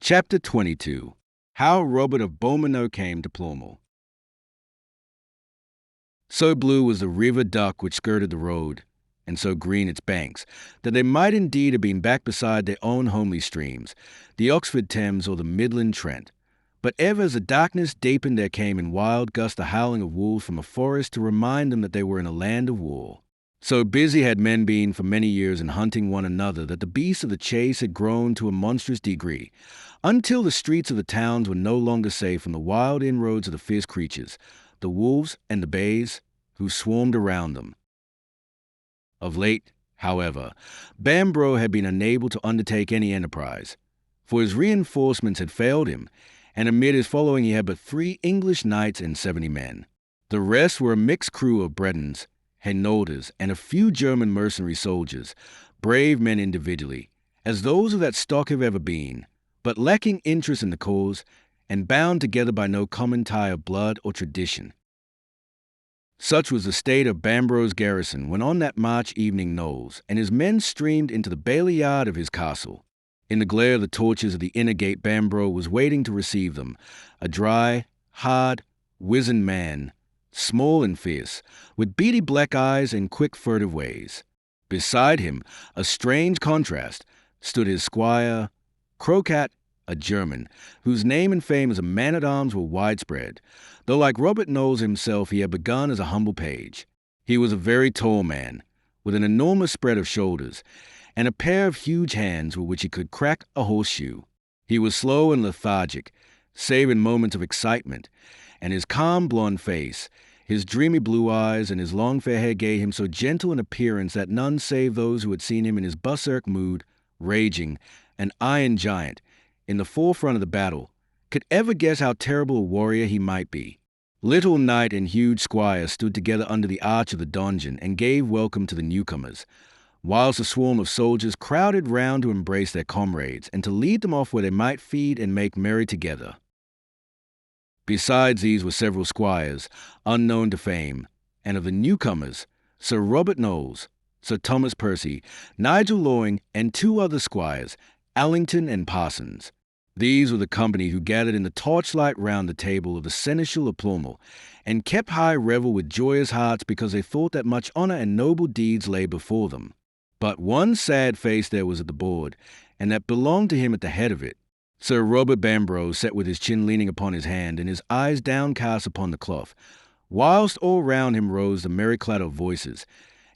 Chapter 22. How Robert of Beaumanoir came to Ploermel. So blue was the river Duck which skirted the road, and so green its banks, that they might indeed have been back beside their own homely streams, the Oxford Thames or the Midland Trent. But ever as the darkness deepened there came in wild gusts the howling of wolves from a forest to remind them that they were in a land of war. So busy had men been for many years in hunting one another that the beasts of the chase had grown to a monstrous degree, until the streets of the towns were no longer safe from the wild inroads of the fierce creatures, the wolves and the bays, who swarmed around them. Of late, however, Bambro had been unable to undertake any enterprise, for his reinforcements had failed him, and amid his following he had but 3 English knights and 70 men. The rest were a mixed crew of Bretons, Hainaulters, and a few German mercenary soldiers, brave men individually, as those of that stock have ever been, but lacking interest in the cause, and bound together by no common tie of blood or tradition. Such was the state of Bambro's garrison when on that March evening Knowles and his men streamed into the bailey yard of his castle. In the glare of the torches of the inner gate Bambro was waiting to receive them, a dry, hard, wizened man, small and fierce, with beady black eyes and quick furtive ways. Beside him, a strange contrast, stood his squire, Crocat, a German, whose name and fame as a man-at-arms were widespread, though like Robert Knowles himself he had begun as a humble page. He was a very tall man, with an enormous spread of shoulders, and a pair of huge hands with which he could crack a horseshoe. He was slow and lethargic, save in moments of excitement, and his calm blonde face, his dreamy blue eyes, and his long fair hair gave him so gentle an appearance that none save those who had seen him in his berserk mood, raging, an iron giant, in the forefront of the battle, could ever guess how terrible a warrior he might be. Little knight and huge squire stood together under the arch of the donjon and gave welcome to the newcomers, whilst a swarm of soldiers crowded round to embrace their comrades and to lead them off where they might feed and make merry together. Besides these were several squires, unknown to fame, and of the newcomers, Sir Robert Knowles, Sir Thomas Percy, Nigel Loring, and 2 other squires, Allington and Parsons. These were the company who gathered in the torchlight round the table of the Seneschal of Ploermel, and kept high revel with joyous hearts because they thought that much honour and noble deeds lay before them. But one sad face there was at the board, and that belonged to him at the head of it. Sir Robert Bambro sat with his chin leaning upon his hand and his eyes downcast upon the cloth, whilst all round him rose the merry clatter of voices,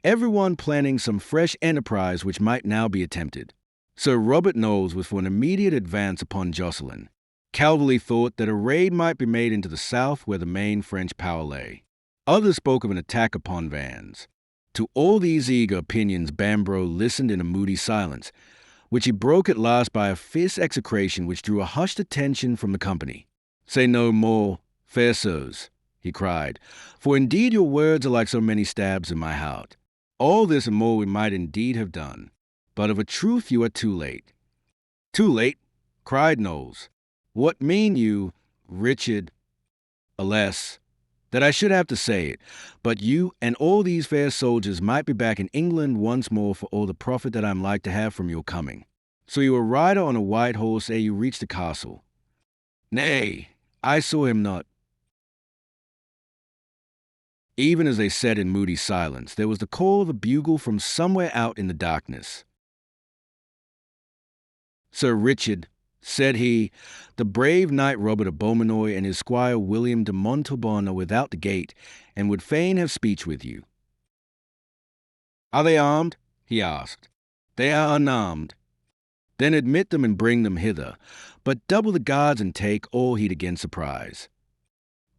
everyone planning some fresh enterprise which might now be attempted. Sir Robert Knowles was for an immediate advance upon Jocelyn. Calverley thought that a raid might be made into the south where the main French power lay. Others spoke of an attack upon Vannes. To all these eager opinions Bambro listened in a moody silence, which he broke at last by a fierce execration which drew a hushed attention from the company. "Say no more, fair sirs," he cried, "for indeed your words are like so many stabs in my heart. All this and more we might indeed have done, but of a truth you are too late." "Too late?" cried Knowles. "What mean you, Richard?" "Alas, that I should have to say it, but you and all these fair soldiers might be back in England once more for all the profit that I am like to have from your coming. So you will ride on a white horse ere you reach the castle." "Nay, I saw him not." Even as they sat in moody silence, there was the call of a bugle from somewhere out in the darkness. "Sir Richard," said he, "the brave knight Robert of Beaumanoir and his squire William de Montauban are without the gate, and would fain have speech with you." "Are they armed?" he asked. "They are unarmed." "Then admit them and bring them hither, but double the guards and take all heed against surprise."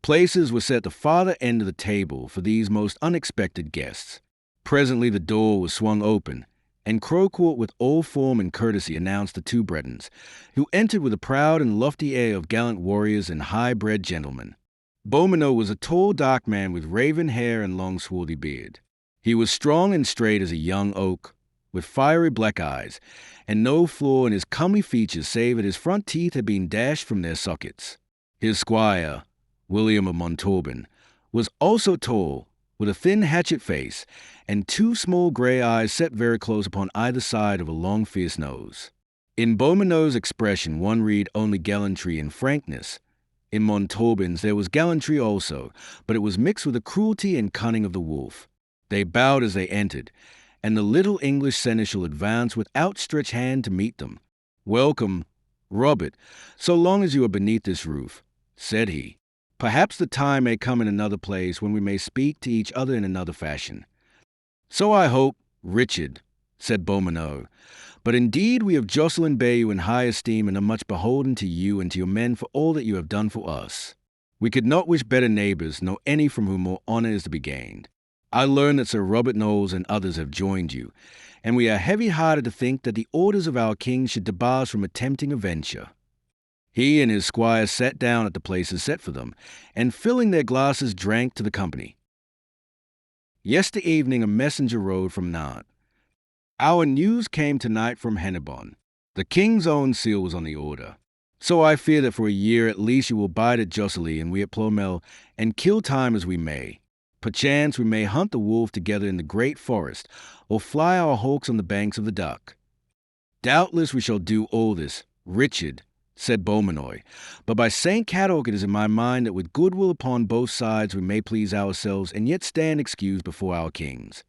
Places were set at the farther end of the table for these most unexpected guests. Presently the door was swung open, and Croquart with all form and courtesy announced the 2 Bretons, who entered with a proud and lofty air of gallant warriors and high-bred gentlemen. Beaumanoir was a tall, dark man with raven hair and long, swarthy beard. He was strong and straight as a young oak, with fiery black eyes, and no flaw in his comely features save that his front teeth had been dashed from their sockets. His squire, William of Montauban, was also tall, with a thin hatchet face, and 2 small grey eyes set very close upon either side of a long fierce nose. In Beaumano's expression one read only gallantry and frankness. In Montalban's there was gallantry also, but it was mixed with the cruelty and cunning of the wolf. They bowed as they entered, and the little English seneschal advanced with outstretched hand to meet them. "Welcome, Robert, so long as you are beneath this roof," said he. "Perhaps the time may come in another place when we may speak to each other in another fashion." "So I hope, Richard," said Beaumano. "But indeed we of Jocelyn bear you in high esteem and are much beholden to you and to your men for all that you have done for us. We could not wish better neighbours, nor any from whom more honour is to be gained. I learn that Sir Robert Knowles and others have joined you, and we are heavy-hearted to think that the orders of our king should debar us from attempting a venture." He and his squire sat down at the places set for them, and filling their glasses drank to the company. Yester evening a messenger rode from Nantes. "Our news came tonight from Hennebon. The king's own seal was on the order. So I fear that for a year at least you will bide at Jocelyn and we at Ploermel, and kill time as we may. Perchance we may hunt the wolf together in the great forest, or fly our hawks on the banks of the Duck." "Doubtless we shall do all this, Richard," said Beaumanoy, "but by St. Cadoc it is in my mind that with goodwill upon both sides we may please ourselves and yet stand excused before our kings."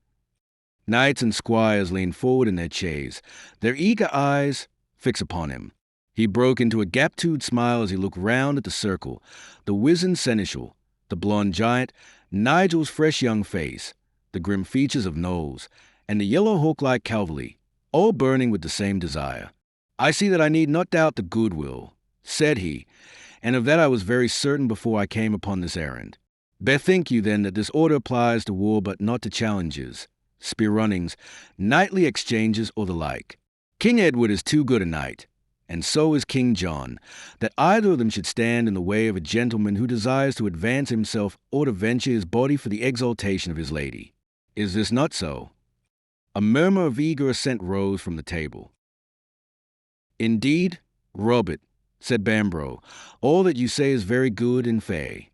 Knights and squires leaned forward in their chairs, their eager eyes fixed upon him. He broke into a gap-toothed smile as he looked round at the circle, the wizened seneschal, the blond giant, Nigel's fresh young face, the grim features of Knowles, and the yellow hawk-like cavalry, all burning with the same desire. "I see that I need not doubt the goodwill," said he, "and of that I was very certain before I came upon this errand. Bethink you then that this order applies to war but not to challenges, spear-runnings, knightly exchanges, or the like. King Edward is too good a knight, and so is King John, that either of them should stand in the way of a gentleman who desires to advance himself or to venture his body for the exaltation of his lady. Is this not so?" A murmur of eager assent rose from the table. "Indeed, Robert," said Bambro, "all that you say is very good and fair."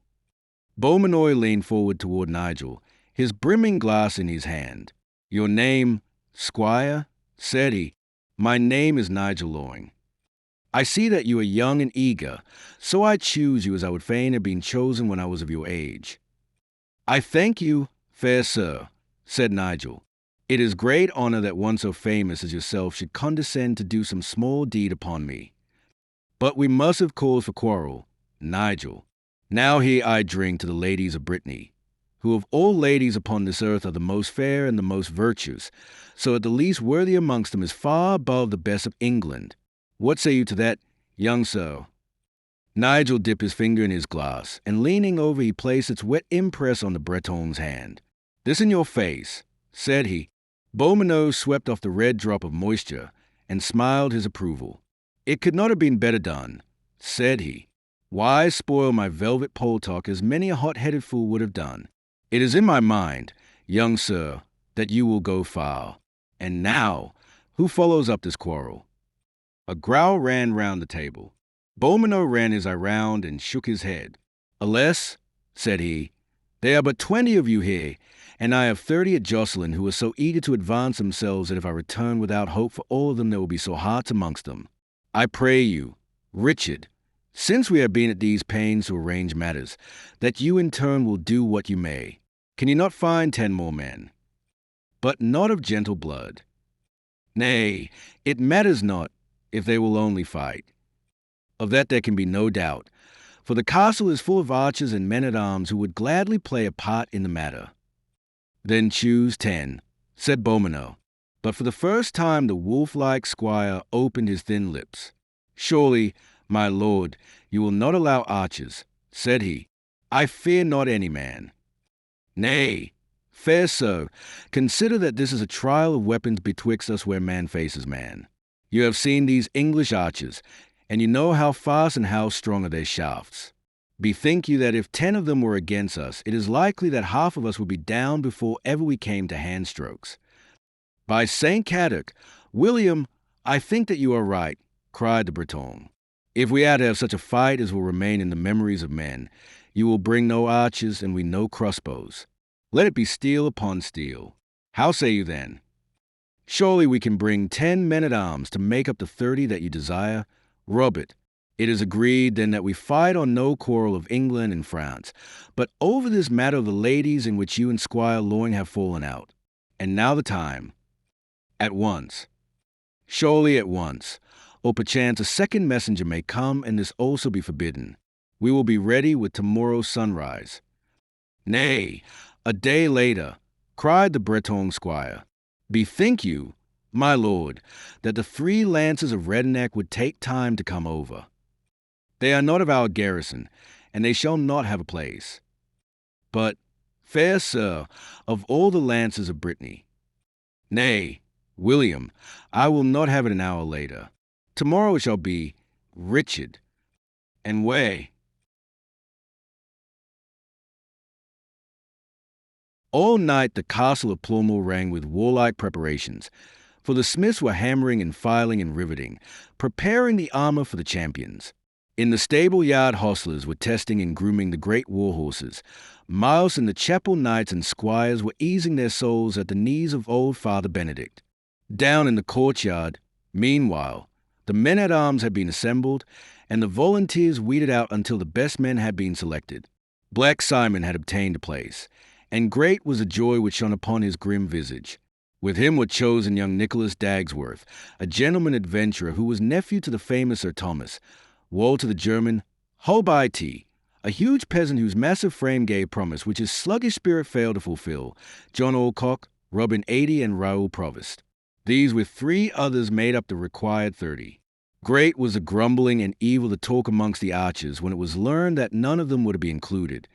Beaumanoy leaned forward toward Nigel, his brimming glass in his hand. "Your name, squire?" said he. "My name is Nigel Loring. I see that you are young and eager, so I choose you as I would fain have been chosen when I was of your age." "I thank you, fair sir," said Nigel. "It is great honour that one so famous as yourself should condescend to do some small deed upon me. But we must have cause for quarrel, Nigel. Now here I drink to the ladies of Brittany, who of all ladies upon this earth are the most fair and the most virtuous, so that the least worthy amongst them is far above the best of England. What say you to that, young sir?" Nigel dipped his finger in his glass, and leaning over he placed its wet impress on the Breton's hand. "This in your face," said he. Beaumano swept off the red drop of moisture, and smiled his approval. "It could not have been better done," said he. "Why spoil my velvet poltock as many a hot-headed fool would have done? It is in my mind, young sir, that you will go far. And now, who follows up this quarrel?" A growl ran round the table. Beaumano ran his eye round and shook his head. "Alas," said he, "there are but 20 of you here, and I have 30 at Jocelyn who are so eager to advance themselves that if I return without hope for all of them, there will be so hearts amongst them. I pray you, Richard, since we have been at these pains to arrange matters, that you in turn will do what you may. Can you not find 10 more men? But not of gentle blood. Nay, it matters not, if they will only fight. Of that there can be no doubt, for the castle is full of archers and men-at-arms who would gladly play a part in the matter." "Then choose 10, said Beaumano. But for the first time the wolf-like squire opened his thin lips. "Surely, my lord, you will not allow archers," said he. "I fear not any man." "Nay, fair sir, consider that this is a trial of weapons betwixt us where man faces man. You have seen these English archers, and you know how fast and how strong are their shafts. Bethink you that if 10 of them were against us, it is likely that half of us would be down before ever we came to hand-strokes. By St. Cadoc, William, I think that you are right," cried the Breton. "If we are to have such a fight as will remain in the memories of men, you will bring no archers and we no crossbows. Let it be steel upon steel. How say you then?" Surely we can bring 10 men-at-arms to make up the 30 that you desire. Robert, it is agreed then that we fight on no quarrel of England and France, but over this matter of the ladies in which you and Squire Loring have fallen out. And now the time. At once. Surely at once. Or perchance a second messenger may come, and this also be forbidden. We will be ready with tomorrow's sunrise. Nay, a day later, cried the Breton squire. Bethink you, my lord, that the 3 lances of Redneck would take time to come over. They are not of our garrison, and they shall not have a place. But, fair sir, of all the lances of Brittany. Nay, William, I will not have it an hour later. Tomorrow it shall be Richard, and way. All night the castle of Ploermel rang with warlike preparations, for the smiths were hammering and filing and riveting, preparing the armor for the champions. In the stable yard hostlers were testing and grooming the great war horses. Miles and the chapel knights and squires were easing their souls at the knees of old Father Benedict. Down in the courtyard, meanwhile, the men-at-arms had been assembled, and the volunteers weeded out until the best men had been selected. Black Simon had obtained a place, and great was the joy which shone upon his grim visage. With him were chosen young Nicholas Dagsworth, a gentleman adventurer who was nephew to the famous Sir Thomas, Walter the German, Holbein, a huge peasant whose massive frame gave promise which his sluggish spirit failed to fulfill, John Alcock, Robin 80, and Raoul Provost. These with 3 others made up the required 30. Great was the grumbling and evil the talk amongst the archers when it was learned that none of them were to be included,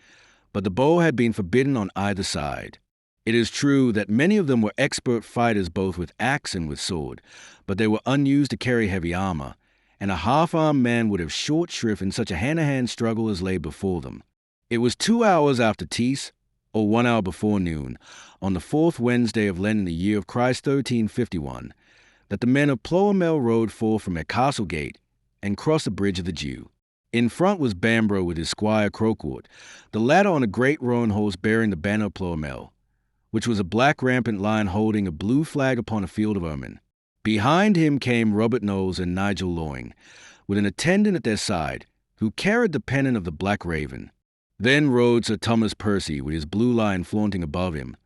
but the bow had been forbidden on either side. It is true that many of them were expert fighters both with axe and with sword, but they were unused to carry heavy armor, and a half-armed man would have short shrift in such a hand-to-hand struggle as lay before them. It was 2 hours after Tees, or 1 hour before noon, on the 4th Wednesday of Lent in the year of Christ 1351, that the men of Ploermel rode forth from their castle gate and crossed the bridge of the Jew. In front was Bambro with his squire Croakwood, the latter on a great roan horse bearing the banner of Ploermel, which was a black rampant lion holding a blue flag upon a field of ermine. Behind him came Robert Knowles and Nigel Loring, with an attendant at their side, who carried the pennon of the Black Raven. Then rode Sir Thomas Percy with his blue lion flaunting above him,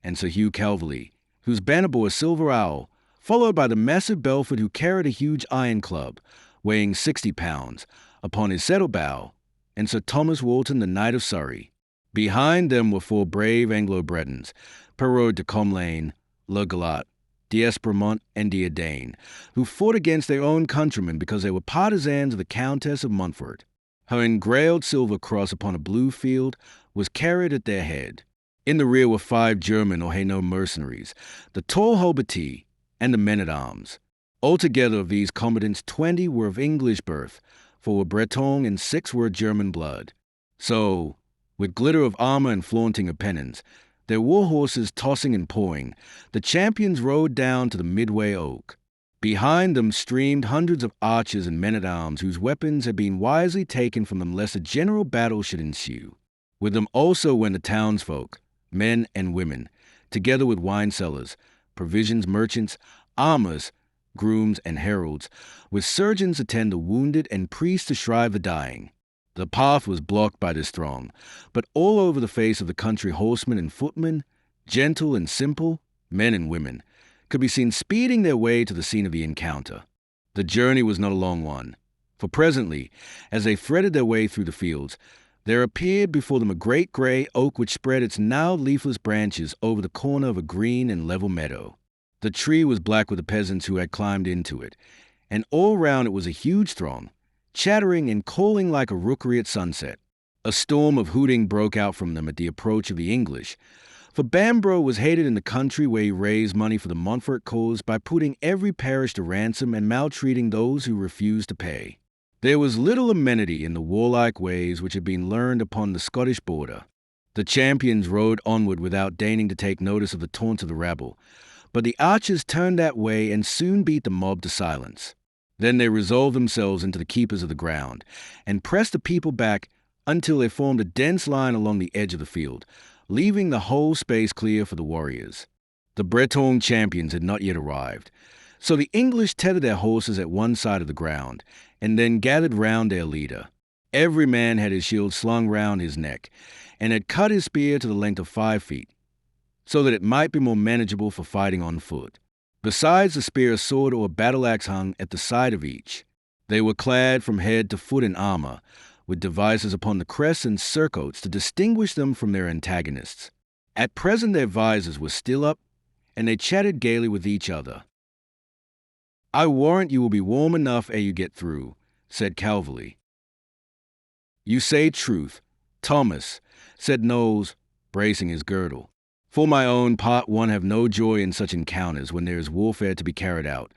and Sir Hugh Calverley, whose banner bore a silver owl, followed by the massive Belford who carried a huge iron club, weighing 60 pounds, upon his saddle-bow, and Sir Thomas Walton, the Knight of Surrey. Behind them were 4 brave Anglo-Bretons, Perrault de Comlane, Le Galat, d'Espremont, and d'Adane, who fought against their own countrymen because they were partisans of the Countess of Montfort. Her engrailed silver cross upon a blue field was carried at their head. In the rear were 5 German or Hainaut mercenaries, the tall Holbein, and the men-at-arms. Altogether of these combatants 20 were of English birth, 4 were Breton and 6 were German blood. So, with glitter of armor and flaunting of pennons, their war horses tossing and pawing, the champions rode down to the midway oak. Behind them streamed hundreds of archers and men-at-arms whose weapons had been wisely taken from them lest a general battle should ensue. With them also went the townsfolk, men and women, together with wine sellers, provisions merchants, armors, grooms, and heralds, with surgeons to tend the wounded and priests to shrive the dying. The path was blocked by this throng, but all over the face of the country horsemen and footmen, gentle and simple, men and women, could be seen speeding their way to the scene of the encounter. The journey was not a long one, for presently, as they threaded their way through the fields, there appeared before them a great grey oak which spread its now leafless branches over the corner of a green and level meadow. The tree was black with the peasants who had climbed into it, and all round it was a huge throng, chattering and calling like a rookery at sunset. A storm of hooting broke out from them at the approach of the English, for Bambro was hated in the country where he raised money for the Montfort cause by putting every parish to ransom and maltreating those who refused to pay. There was little amenity in the warlike ways which had been learned upon the Scottish border. The champions rode onward without deigning to take notice of the taunts of the rabble, but the archers turned that way and soon beat the mob to silence. Then they resolved themselves into the keepers of the ground, and pressed the people back until they formed a dense line along the edge of the field, leaving the whole space clear for the warriors. The Breton champions had not yet arrived, so the English tethered their horses at one side of the ground, and then gathered round their leader. Every man had his shield slung round his neck, and had cut his spear to the length of 5 feet, so that it might be more manageable for fighting on foot. Besides the spear, a sword or a battle-axe hung at the side of each. They were clad from head to foot in armor, with devices upon the crests and surcoats to distinguish them from their antagonists. At present their visors were still up, and they chatted gaily with each other. "I warrant you will be warm enough ere you get through," said Calverley. "You say truth, Thomas," said Knowles, bracing his girdle. "For my own part, one have no joy in such encounters when there is warfare to be carried out.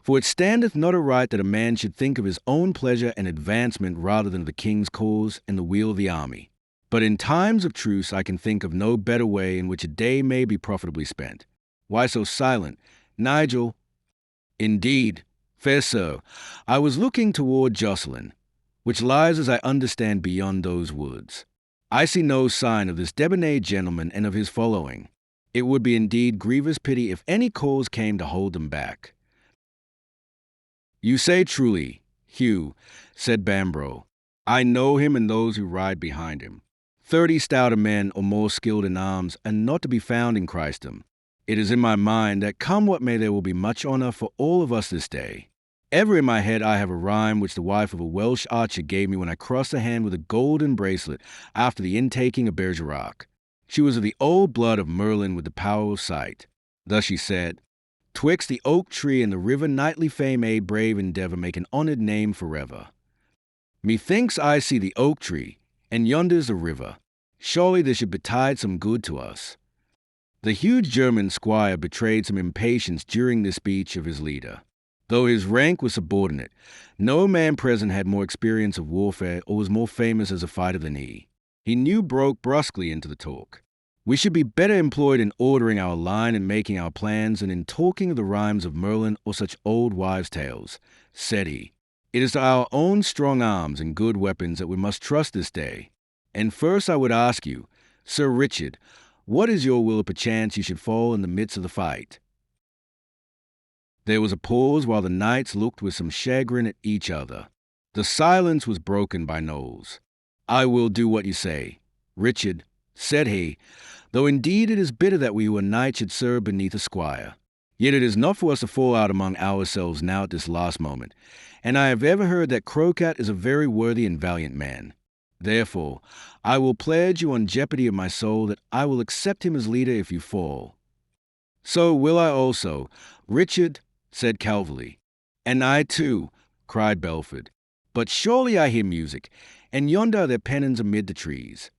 For it standeth not aright that a man should think of his own pleasure and advancement rather than of the king's cause and the weal of the army. But in times of truce I can think of no better way in which a day may be profitably spent. Why so silent, Nigel?" "Indeed, fair sir, I was looking toward Jocelyn, which lies, as I understand, beyond those woods. I see no sign of this debonair gentleman and of his following. It would be indeed grievous pity if any cause came to hold them back." "You say truly, Hugh," said Bambro. "I know him and those who ride behind him. 30 stouter men or more skilled in arms are not to be found in Christendom. It is in my mind that come what may there will be much honour for all of us this day. Ever in my head I have a rhyme which the wife of a Welsh archer gave me when I crossed the hand with a golden bracelet after the intaking of Bergerac. She was of the old blood of Merlin with the power of sight. Thus she said, 'Twixt the oak tree and the river knightly fame aid brave endeavour make an honoured name forever. Methinks I see the oak tree, and yonder's the river. Surely this should betide some good to us.'" The huge German squire betrayed some impatience during this speech of his leader. Though his rank was subordinate, no man present had more experience of warfare or was more famous as a fighter than he. He now broke brusquely into the talk. "We should be better employed in ordering our line and making our plans than in talking of the rhymes of Merlin or such old wives' tales," said he. "It is to our own strong arms and good weapons that we must trust this day. And first I would ask you, Sir Richard, what is your will if perchance you should fall in the midst of the fight?" There was a pause while the knights looked with some chagrin at each other. The silence was broken by Knowles. "I will do what you say, Richard," said he, "though indeed it is bitter that we who are knights should serve beneath a squire. Yet it is not for us to fall out among ourselves now at this last moment, and I have ever heard that Crocat is a very worthy and valiant man. Therefore, I will pledge you on jeopardy of my soul that I will accept him as leader if you fall." "So will I also, Richard," said Calverley. "And I too," cried Belford. "But surely I hear music, and yonder are their pennons amid the trees."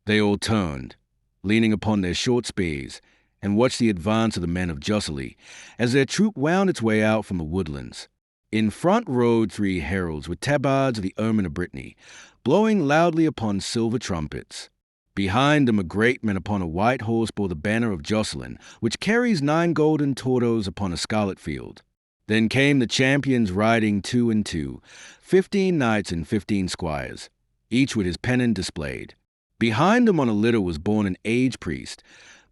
They all turned, leaning upon their short spears, and watched the advance of the men of Jocelyn, as their troop wound its way out from the woodlands. In front rode 3 heralds with tabards of the ermine of Brittany, blowing loudly upon silver trumpets. Behind them a great man upon a white horse bore the banner of Jocelyn, which carries 9 golden tortoes upon a scarlet field. Then came the champions riding 2 and 2, 15 knights and 15 squires, each with his pennon displayed. Behind them on a litter was borne an aged priest,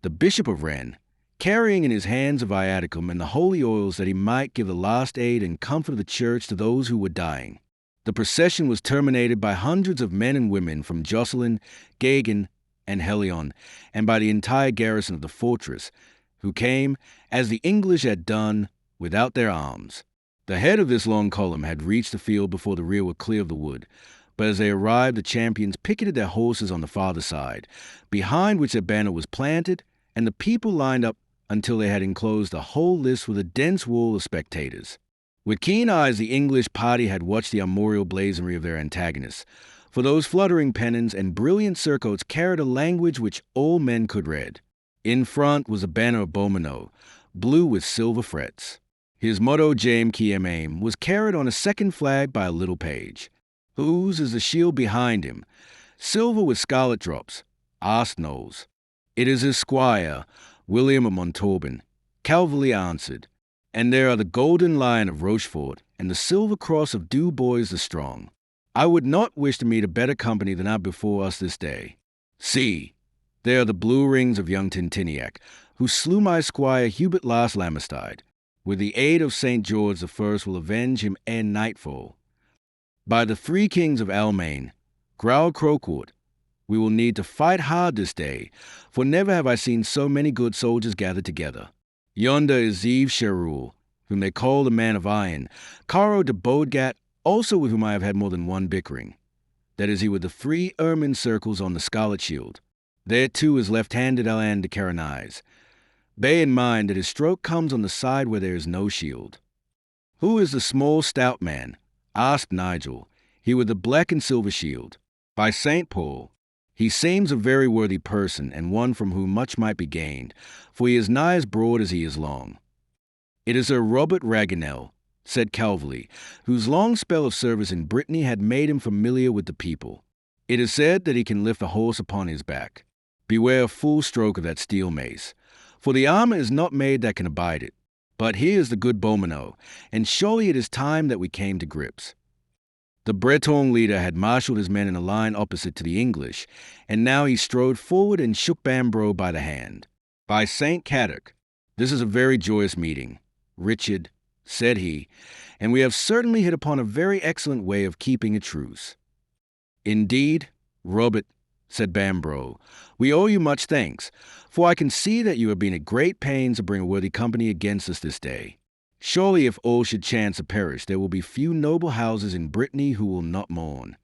the Bishop of Rennes, carrying in his hands a viaticum and the holy oils that he might give the last aid and comfort of the church to those who were dying. The procession was terminated by hundreds of men and women from Jocelyn, Gagan, and Helion, and by the entire garrison of the fortress, who came, as the English had done, without their arms. The head of this long column had reached the field before the rear were clear of the wood, but as they arrived the champions picketed their horses on the farther side, behind which their banner was planted, and the people lined up until they had enclosed the whole list with a dense wall of spectators. With keen eyes the English party had watched the armorial blazonry of their antagonists, for those fluttering pennons and brilliant surcoats carried a language which all men could read. In front was a banner of Beaumanoir, blue with silver frets. His motto, James qui aime, was carried on a second flag by a little page. "Whose is the shield behind him? Silver with scarlet drops," asked Knowles. "It is his squire, William of Montauban," Calverley answered. "And there are the golden lion of Rochefort and the silver cross of Du Bois the Strong. I would not wish to meet a better company than are before us this day. See, there are the blue rings of young Tintiniac, who slew my squire Hubert last Lammerstide. With the aid of St. George the First will avenge him ere nightfall. By the three kings of Almain, growled Crocourt, we will need to fight hard this day, for never have I seen so many good soldiers gathered together. Yonder is Yves Cherul, whom they call the Man of Iron, Caro de Bodgat, also with whom I have had more than one bickering. That is he with the three ermine circles on the scarlet shield. There too is left-handed Alain de Carenise. Bear in mind that his stroke comes on the side where there is no shield. Who is the small stout man? Asked Nigel, he with the black and silver shield. By St. Paul, he seems a very worthy person, and one from whom much might be gained, for he is nigh as broad as he is long. It is Sir Robert Ragunel, said Calverley, whose long spell of service in Brittany had made him familiar with the people. It is said that he can lift a horse upon his back. Beware a full stroke of that steel mace, for the armor is not made that can abide it. But here is the good Beaumanoir, and surely it is time that we came to grips. The Breton leader had marshalled his men in a line opposite to the English, and now he strode forward and shook Bambro by the hand. By St. Caddoc, this is a very joyous meeting, Richard, said he, and we have certainly hit upon a very excellent way of keeping a truce. Indeed, Robert, said Bambro, we owe you much thanks, for I can see that you have been at great pains to bring a worthy company against us this day. Surely if all should chance to perish, there will be few noble houses in Brittany who will not mourn.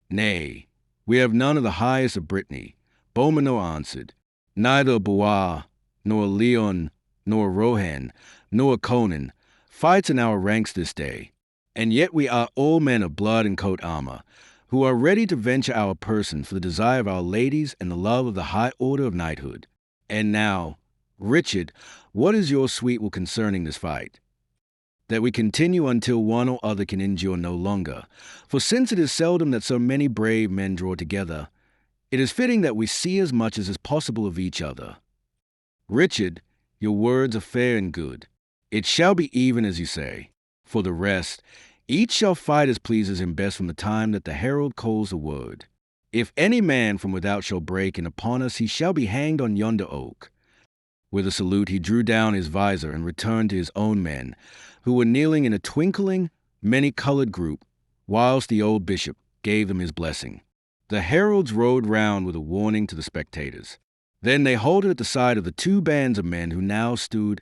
Nay, we have none of the highest of Brittany, Beaumanoir answered, neither Bois, nor Leon, nor Rohan, nor Conan, fights in our ranks this day, and yet we are all men of blood and coat armor, who are ready to venture our person for the desire of our ladies and the love of the high order of knighthood. And now, Richard, what is your sweet will concerning this fight? That we continue until one or other can endure no longer, for since it is seldom that so many brave men draw together, it is fitting that we see as much as is possible of each other. Richard, your words are fair and good. It shall be even as you say. For the rest, each shall fight as pleases him best from the time that the herald calls the word. If any man from without shall break in upon us, he shall be hanged on yonder oak. With a salute he drew down his visor and returned to his own men, who were kneeling in a twinkling, many-colored group, whilst the old bishop gave them his blessing. The heralds rode round with a warning to the spectators. Then they halted at the side of the two bands of men who now stood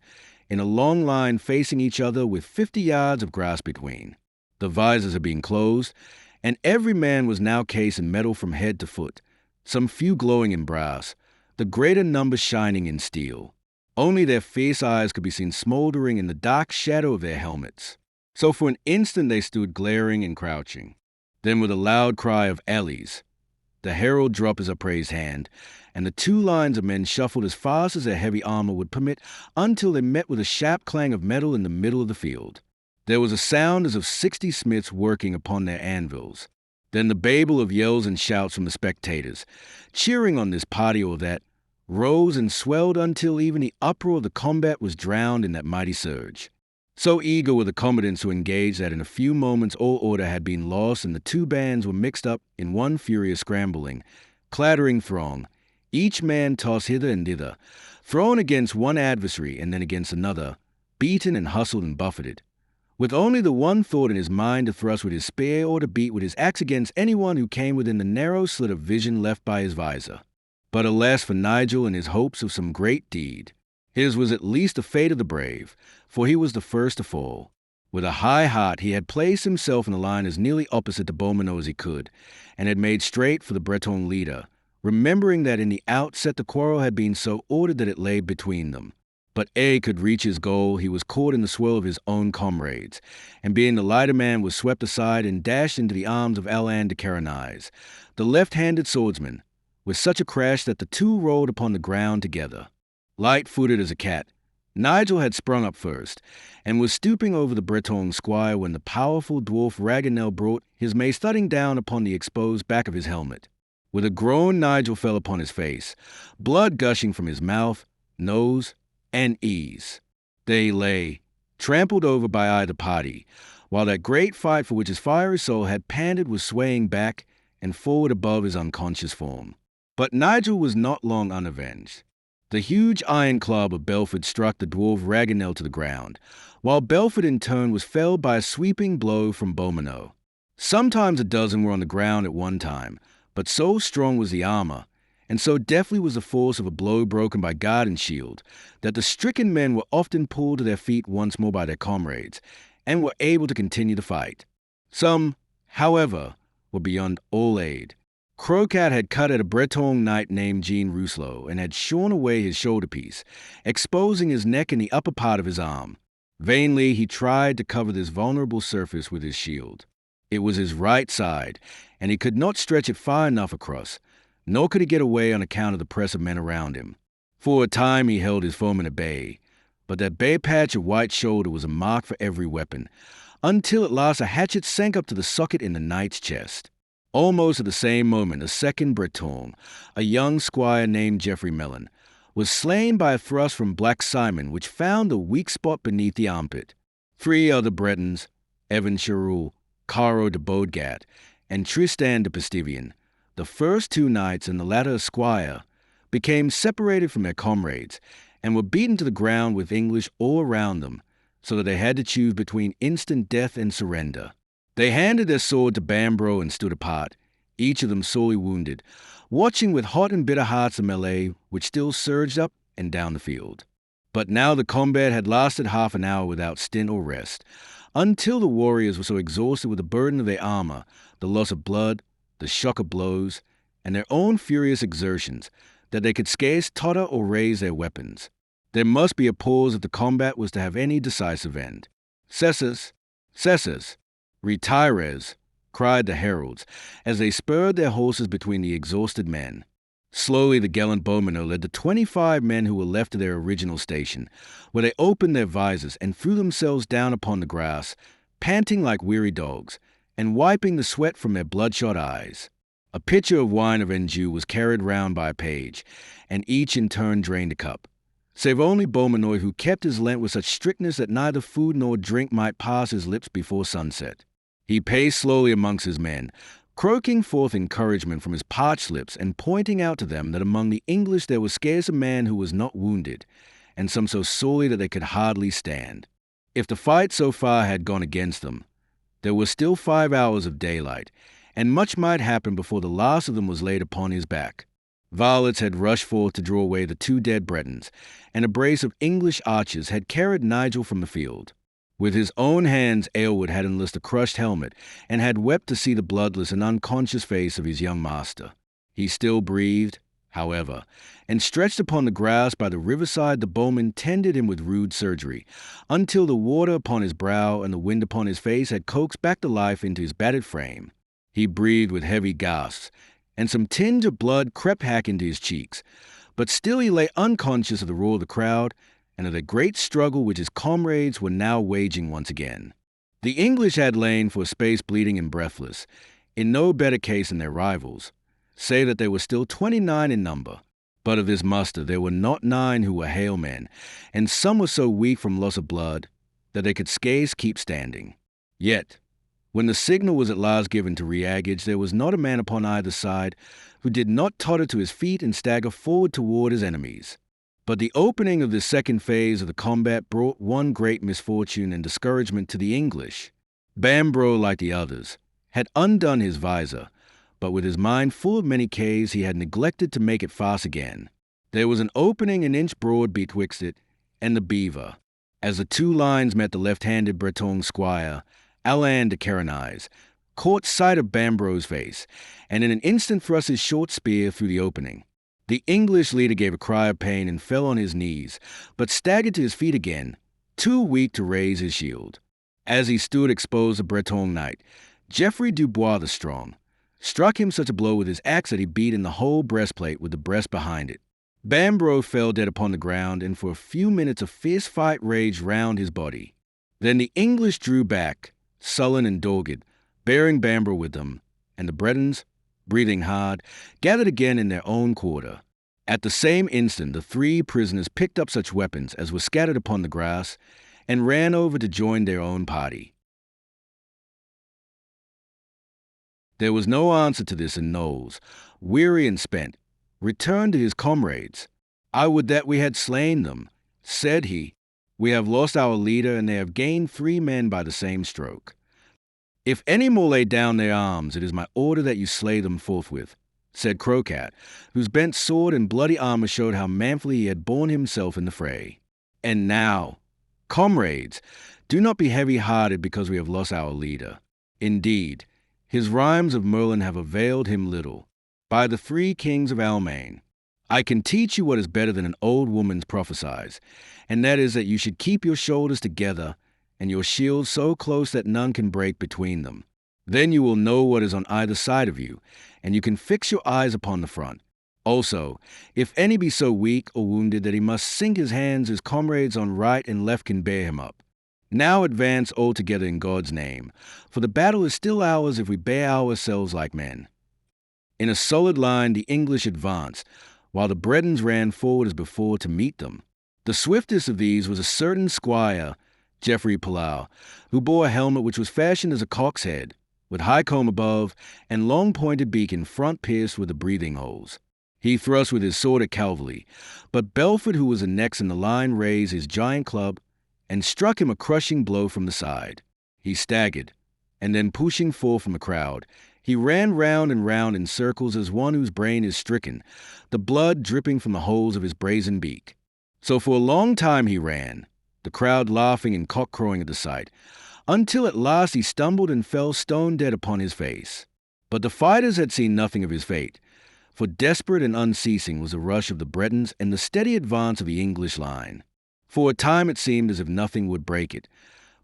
in a long line facing each other with 50 yards of grass between. The visors had been closed, and every man was now cased in metal from head to foot, some few glowing in brass, the greater number shining in steel. Only their fierce eyes could be seen smoldering in the dark shadow of their helmets. So for an instant they stood glaring and crouching. Then with a loud cry of Ellies, the herald dropped his upraised hand, and the two lines of men shuffled as fast as their heavy armor would permit until they met with a sharp clang of metal in the middle of the field. There was a sound as of 60 smiths working upon their anvils. Then the babel of yells and shouts from the spectators, cheering on this party or that, rose and swelled until even the uproar of the combat was drowned in that mighty surge. So eager were the combatants to engage that in a few moments all order had been lost and the two bands were mixed up in one furious scrambling, clattering throng, each man tossed hither and thither, thrown against one adversary and then against another, beaten and hustled and buffeted, with only the one thought in his mind to thrust with his spear or to beat with his axe against anyone who came within the narrow slit of vision left by his visor. But alas for Nigel and his hopes of some great deed. His was at least the fate of the brave, for he was the first to fall. With a high heart he had placed himself in the line as nearly opposite to Beaumanoir as he could, and had made straight for the Breton leader, remembering that in the outset the quarrel had been so ordered that it lay between them. But ere he could reach his goal, he was caught in the swirl of his own comrades, and being the lighter man was swept aside and dashed into the arms of Alain de Carenise, the left-handed swordsman, with such a crash that the two rolled upon the ground together. Light-footed as a cat, Nigel had sprung up first, and was stooping over the Breton squire when the powerful dwarf Ragunel brought his mace thudding down upon the exposed back of his helmet. With a groan Nigel fell upon his face, blood gushing from his mouth, nose, and ears. There he lay, trampled over by either party, while that great fight for which his fiery soul had panted was swaying back and forward above his unconscious form. But Nigel was not long unavenged. The huge iron club of Belford struck the dwarf Raganel to the ground, while Belford in turn was felled by a sweeping blow from Beaumanoir. Sometimes a dozen were on the ground at one time, but so strong was the armor, and so deftly was the force of a blow broken by guard and shield, that the stricken men were often pulled to their feet once more by their comrades, and were able to continue the fight. Some, however, were beyond all aid. Crocat had cut at a Breton knight named Jean Rousselot, and had shorn away his shoulder-piece, exposing his neck and the upper part of his arm. Vainly he tried to cover this vulnerable surface with his shield. It was his right side, and he could not stretch it far enough across, nor could he get away on account of the press of men around him. For a time he held his foeman at bay, but that bare patch of white shoulder was a mark for every weapon, until at last a hatchet sank up to the socket in the knight's chest. Almost at the same moment, a second Breton, a young squire named Geoffrey Mellon, was slain by a thrust from Black Simon, which found a weak spot beneath the armpit. 3 other Bretons, Evan Charul, Caro de Bodgat, and Tristan de Pestivian, the first 2 knights and the latter a squire, became separated from their comrades, and were beaten to the ground with English all around them, so that they had to choose between instant death and surrender. They handed their sword to Bambro and stood apart, each of them sorely wounded, watching with hot and bitter hearts the melee which still surged up and down the field. But now the combat had lasted half an hour without stint or rest, until the warriors were so exhausted with the burden of their armor, the loss of blood, the shock of blows, and their own furious exertions, that they could scarce totter or raise their weapons. There must be a pause if the combat was to have any decisive end. Cessus, cessus, retires, cried the heralds, as they spurred their horses between the exhausted men. Slowly the gallant Beaumanoir led the 25 men who were left to their original station, where they opened their visors and threw themselves down upon the grass, panting like weary dogs, and wiping the sweat from their bloodshot eyes. A pitcher of wine of Anjou was carried round by a page, and each in turn drained a cup, save only Beaumanoir, who kept his Lent with such strictness that neither food nor drink might pass his lips before sunset. He paced slowly amongst his men, croaking forth encouragement from his parched lips and pointing out to them that among the English there was scarce a man who was not wounded, and some so sorely that they could hardly stand. If the fight so far had gone against them, there were still 5 hours of daylight, and much might happen before the last of them was laid upon his back. Varlets had rushed forth to draw away the 2 dead Bretons, and a brace of English archers had carried Nigel from the field. With his own hands Aylward had unloosed a crushed helmet, and had wept to see the bloodless and unconscious face of his young master. He still breathed, however, and stretched upon the grass by the riverside the bowmen tended him with rude surgery, until the water upon his brow and the wind upon his face had coaxed back the life into his battered frame. He breathed with heavy gasps, and some tinge of blood crept back into his cheeks, but still he lay unconscious of the roar of the crowd, and of the great struggle which his comrades were now waging once again. The English had lain for a space bleeding and breathless, in no better case than their rivals, save that they were still 29 in number. But of this muster there were not 9 who were hale men, and some were so weak from loss of blood that they could scarce keep standing. Yet, when the signal was at last given to re-engage, there was not a man upon either side who did not totter to his feet and stagger forward toward his enemies. But the opening of this second phase of the combat brought one great misfortune and discouragement to the English. Bambro, like the others, had undone his visor, but with his mind full of many caves he had neglected to make it fast again. There was an opening an inch broad betwixt it and the beaver. As the 2 lines met, the left-handed Breton squire, Alain de Carenise, caught sight of Bambro's face, and in an instant thrust his short spear through the opening. The English leader gave a cry of pain and fell on his knees, but staggered to his feet again, too weak to raise his shield. As he stood exposed, the Breton knight, Geoffrey Dubois the Strong, struck him such a blow with his axe that he beat in the whole breastplate with the breast behind it. Bambro fell dead upon the ground, and for a few minutes a fierce fight raged round his body. Then the English drew back, sullen and dogged, bearing Bambro with them, and the Bretons, breathing hard, gathered again in their own quarter. At the same instant, the 3 prisoners picked up such weapons as were scattered upon the grass, and ran over to join their own party. There was no answer to this, and Knowles, weary and spent, returned to his comrades. I would that we had slain them. Said he, we have lost our leader, and they have gained 3 men by the same stroke. If any more lay down their arms, it is my order that you slay them forthwith, said Crocat, whose bent sword and bloody armor showed how manfully he had borne himself in the fray. And now, comrades, do not be heavy-hearted because we have lost our leader. Indeed, his rhymes of Merlin have availed him little. By the 3 kings of Almain, I can teach you what is better than an old woman's prophesies, and that is that you should keep your shoulders together and your shields so close that none can break between them. Then you will know what is on either side of you, and you can fix your eyes upon the front. Also, if any be so weak or wounded that he must sink his hands, his comrades on right and left can bear him up. Now advance altogether in God's name, for the battle is still ours if we bear ourselves like men. In a solid line the English advanced, while the Bretons ran forward as before to meet them. The swiftest of these was a certain squire, Geoffrey Pillau, who bore a helmet which was fashioned as a cock's head, with high comb above, and long pointed beak in front pierced with the breathing holes. He thrust with his sword at Calverley, but Belford, who was the next in the line, raised his giant club and struck him a crushing blow from the side. He staggered, and then pushing forth from the crowd, he ran round and round in circles as one whose brain is stricken, the blood dripping from the holes of his brazen beak. So for a long time he ran, the crowd laughing and cock-crowing at the sight, until at last he stumbled and fell stone dead upon his face. But the fighters had seen nothing of his fate, for desperate and unceasing was the rush of the Bretons and the steady advance of the English line. For a time it seemed as if nothing would break it,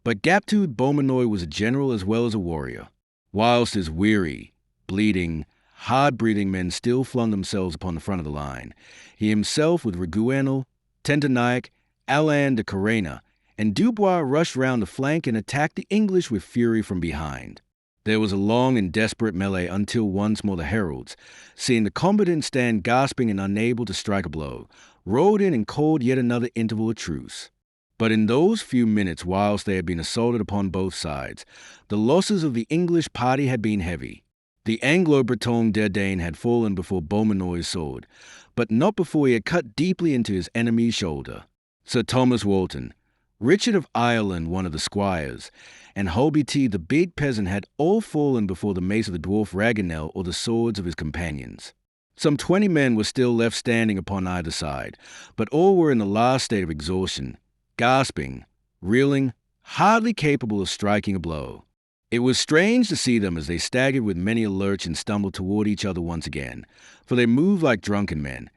but Gaptooth Beaumanoir was a general as well as a warrior. Whilst his weary, bleeding, hard-breathing men still flung themselves upon the front of the line, he himself with Reguenel, Tentanac, Alain de Carena, and Dubois rushed round the flank and attacked the English with fury from behind. There was a long and desperate melee until once more the heralds, seeing the combatants stand gasping and unable to strike a blow, rode in and called yet another interval of truce. But in those few minutes whilst they had been assaulted upon both sides, the losses of the English party had been heavy. The Anglo-Breton Dardane had fallen before Beaumanoir's sword, but not before he had cut deeply into his enemy's shoulder. Sir Thomas Walton, Richard of Ireland, one of the squires, and Holbeatty the big peasant had all fallen before the mace of the dwarf Raguenel or the swords of his companions. Some 20 men were still left standing upon either side, but all were in the last state of exhaustion, gasping, reeling, hardly capable of striking a blow. It was strange to see them as they staggered with many a lurch and stumbled toward each other once again, for they moved like drunken men,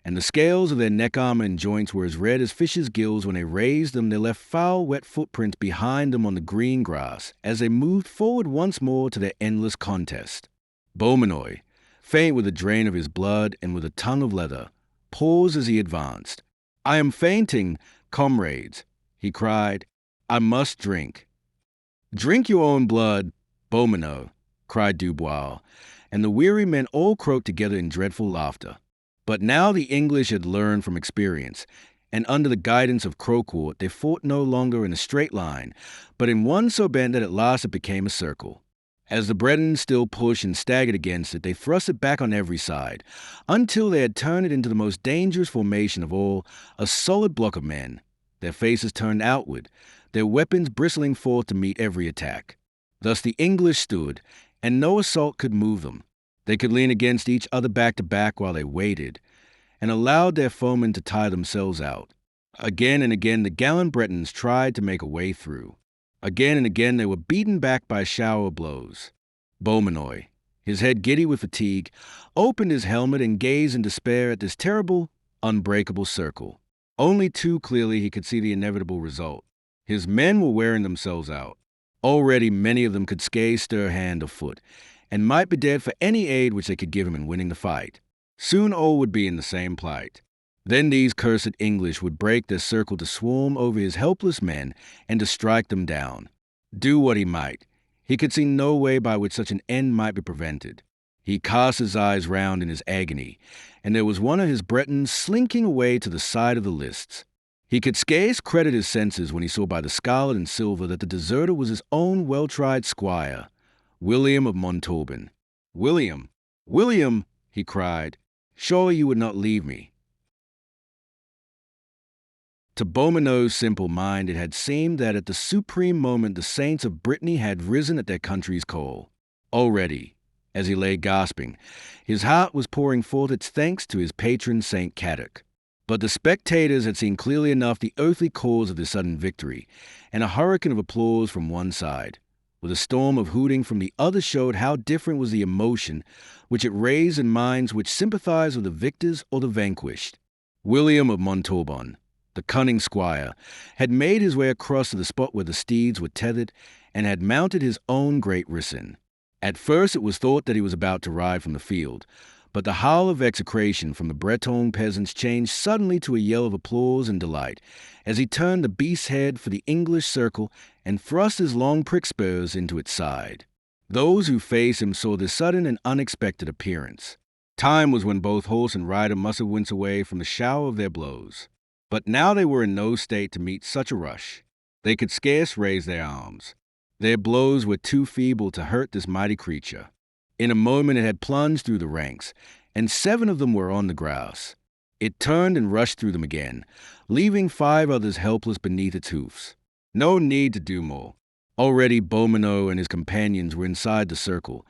and the scales of their neck armor and joints were as red as fishes' gills. When they raised them, they left foul, wet footprints behind them on the green grass as they moved forward once more to their endless contest. Beaumanoir, faint with a drain of his blood and with a tongue of leather, paused as he advanced. "I am fainting, comrades," he cried. "I must drink." "Drink your own blood, Beaumanoir," cried Dubois, and the weary men all croaked together in dreadful laughter. But now the English had learned from experience, and under the guidance of Croquart they fought no longer in a straight line, but in one so bent that at last it became a circle. As the Bretons still pushed and staggered against it, they thrust it back on every side, until they had turned it into the most dangerous formation of all, a solid block of men, their faces turned outward, their weapons bristling forth to meet every attack. Thus the English stood, and no assault could move them. They could lean against each other back to back while they waited, and allowed their foemen to tire themselves out. Again and again the gallant Bretons tried to make a way through. Again and again they were beaten back by a shower of blows. Beaumanoir, his head giddy with fatigue, opened his helmet and gazed in despair at this terrible, unbreakable circle. Only too clearly he could see the inevitable result. His men were wearing themselves out. Already many of them could scarce stir hand or foot, and might be dead for any aid which they could give him in winning the fight. Soon all would be in the same plight. Then these cursed English would break their circle to swarm over his helpless men and to strike them down. Do what he might, he could see no way by which such an end might be prevented. He cast his eyes round in his agony, and there was one of his Bretons slinking away to the side of the lists. He could scarce credit his senses when he saw by the scarlet and silver that the deserter was his own well-tried squire, William of Montauban. "William, William," he cried, "surely you would not leave me." To Beaumano's simple mind, it had seemed that at the supreme moment the saints of Brittany had risen at their country's call. Already, as he lay gasping, his heart was pouring forth its thanks to his patron Saint Caddoc. But the spectators had seen clearly enough the earthly cause of this sudden victory, and a hurricane of applause from one side, with a storm of hooting from the other, showed how different was the emotion which it raised in minds which sympathized with the victors or the vanquished. William of Montauban, the cunning squire, had made his way across to the spot where the steeds were tethered, and had mounted his own great ricin. At first it was thought that he was about to ride from the field, but the howl of execration from the Breton peasants changed suddenly to a yell of applause and delight, as he turned the beast's head for the English circle and thrust his long prick spurs into its side. Those who faced him saw this sudden and unexpected appearance. Time was when both horse and rider must have winced away from the shower of their blows. But now they were in no state to meet such a rush. They could scarce raise their arms. Their blows were too feeble to hurt this mighty creature. In a moment it had plunged through the ranks, and 7 of them were on the grass. It turned and rushed through them again, leaving 5 others helpless beneath its hoofs. No need to do more. Already Beaumano and his companions were inside the circle.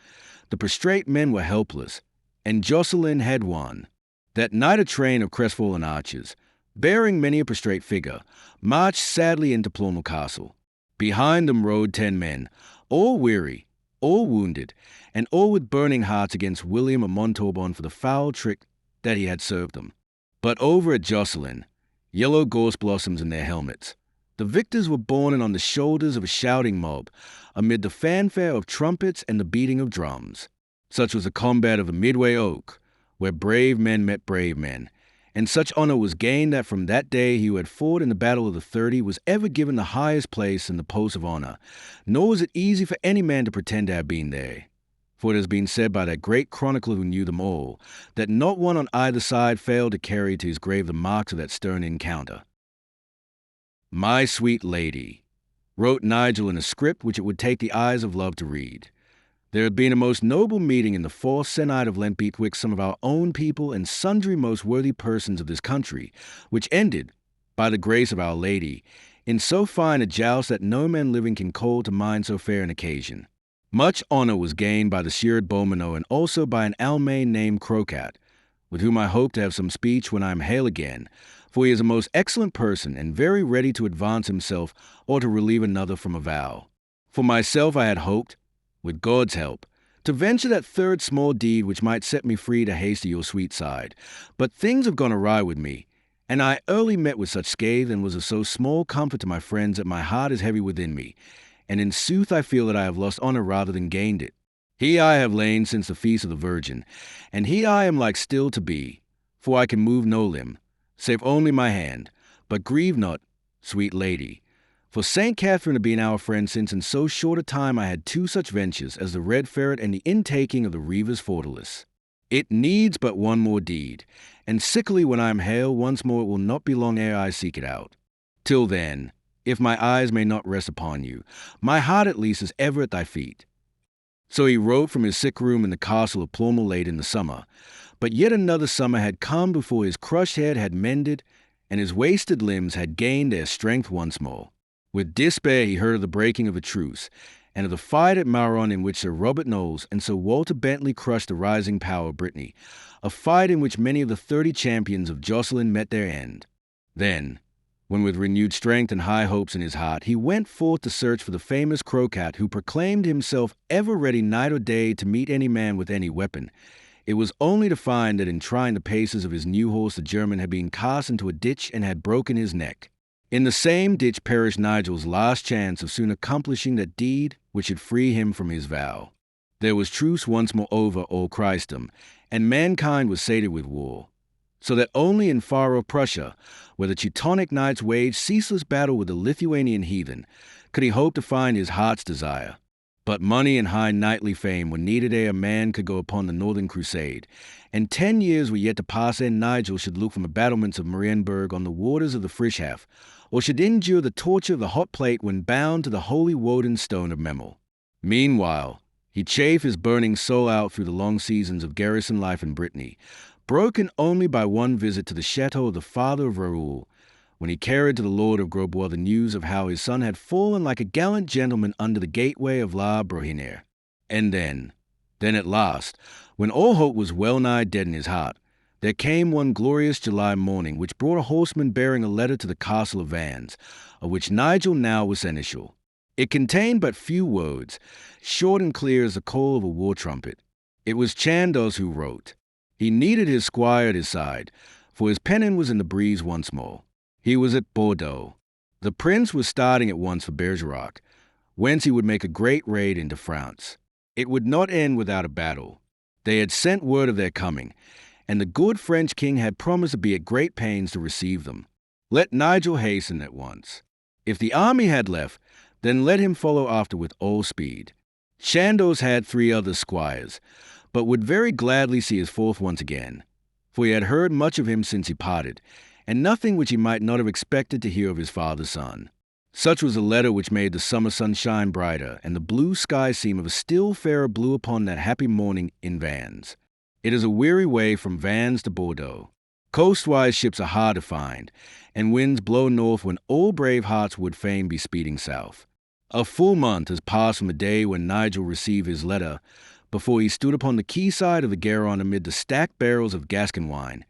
The prostrate men were helpless, and Jocelyn had won. That night a train of crestfallen archers, bearing many a prostrate figure, marched sadly into Ploermel Castle. Behind them rode 10 men, all weary, all wounded, and all with burning hearts against William of Montauban for the foul trick that he had served them. But over at Jocelyn, yellow gorse blossoms in their helmets, the victors were borne on the shoulders of a shouting mob, amid the fanfare of trumpets and the beating of drums. Such was the combat of the Midway Oak, where brave men met brave men, and such honor was gained that from that day he who had fought in the Battle of the 30 was ever given the highest place in the post of honor, nor was it easy for any man to pretend to have been there. For it has been said by that great chronicler who knew them all, that not one on either side failed to carry to his grave the marks of that stern encounter. "My sweet lady," wrote Nigel in a script which it would take the eyes of love to read. "There had been a most noble meeting in the 4th Senate of Lent betwixt some of our own people and sundry most worthy persons of this country, which ended, by the grace of Our Lady, in so fine a joust that no man living can call to mind so fair an occasion. Much honor was gained by the Sieur Beaumano and also by an Almain named Crocat, with whom I hope to have some speech when I am hale again, for he is a most excellent person and very ready to advance himself or to relieve another from a vow. For myself I had hoped, with God's help, to venture that 3rd small deed which might set me free to haste to your sweet side. But things have gone awry with me, and I early met with such scathe and was of so small comfort to my friends that my heart is heavy within me, and in sooth I feel that I have lost honor rather than gained it. He I have lain since the feast of the Virgin, and he I am like still to be, for I can move no limb, save only my hand. But grieve not, sweet lady, for St. Catherine had been our friend since in so short a time I had 2 such ventures as the Red Ferret and the intaking of the Reaver's fortalice. It needs but one more deed, and sickly when I am hale once more it will not be long ere I seek it out. Till then, if my eyes may not rest upon you, my heart at least is ever at thy feet." So he wrote from his sick room in the castle of Ploermel late in the summer, but yet another summer had come before his crushed head had mended and his wasted limbs had gained their strength once more. With despair he heard of the breaking of a truce, and of the fight at Mauron in which Sir Robert Knowles and Sir Walter Bentley crushed the rising power of Brittany, a fight in which many of the 30 champions of Jocelyn met their end. Then, when with renewed strength and high hopes in his heart, he went forth to search for the famous Crocat who proclaimed himself ever ready night or day to meet any man with any weapon, it was only to find that in trying the paces of his new horse the German had been cast into a ditch and had broken his neck. In the same ditch perished Nigel's last chance of soon accomplishing that deed which should free him from his vow. There was truce once more over all Christendom, and mankind was sated with war, so that only in far-off Prussia, where the Teutonic knights waged ceaseless battle with the Lithuanian heathen, could he hope to find his heart's desire. But money and high knightly fame were needed ere a man could go upon the northern crusade, and 10 years were yet to pass ere Nigel should look from the battlements of Marienburg on the waters of the Frischhaff, or should endure the torture of the hot plate when bound to the holy Woden stone of Memel. Meanwhile, he chafed his burning soul out through the long seasons of garrison life in Brittany, broken only by one visit to the chateau of the father of Raoul, when he carried to the Lord of Grosbois the news of how his son had fallen like a gallant gentleman under the gateway of La Brohinière. And then at last, when all hope was well nigh dead in his heart, there came one glorious July morning which brought a horseman bearing a letter to the castle of Vannes, of which Nigel now was seneschal. It contained but few words, short and clear as the call of a war trumpet. It was Chandos who wrote. He needed his squire at his side, for his pennon was in the breeze once more. He was at Bordeaux. The prince was starting at once for Bergerac, whence he would make a great raid into France. It would not end without a battle. They had sent word of their coming, and the good French king had promised to be at great pains to receive them. Let Nigel hasten at once. If the army had left, then let him follow after with all speed. Chandos had 3 other squires, but would very gladly see his fourth once again, for he had heard much of him since he parted, and nothing which he might not have expected to hear of his father's son. Such was the letter which made the summer sunshine brighter, and the blue sky seem of a still fairer blue upon that happy morning in Vannes. It is a weary way from Vannes to Bordeaux. Coastwise ships are hard to find, and winds blow north when all brave hearts would fain be speeding south. A full month has passed from the day when Nigel received his letter, before he stood upon the quayside of the Garonne amid the stacked barrels of Gascon wine,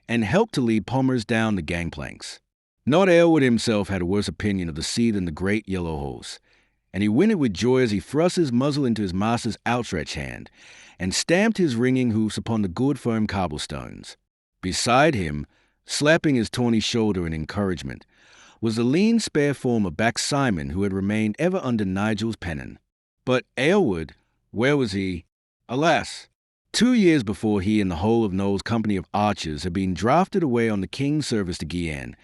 and helped to lead Pommers down the gangplanks. Not Aylward himself had a worse opinion of the sea than the great yellow horse, and he whinnied with joy as he thrust his muzzle into his master's outstretched hand, and stamped his ringing hoofs upon the good firm cobblestones. Beside him, slapping his tawny shoulder in encouragement, was the lean spare form of Back Simon, who had remained ever under Nigel's pennon. But Aylward, where was he? Alas! 2 years before, he and the whole of Noel's company of archers had been drafted away on the king's service to Guienne,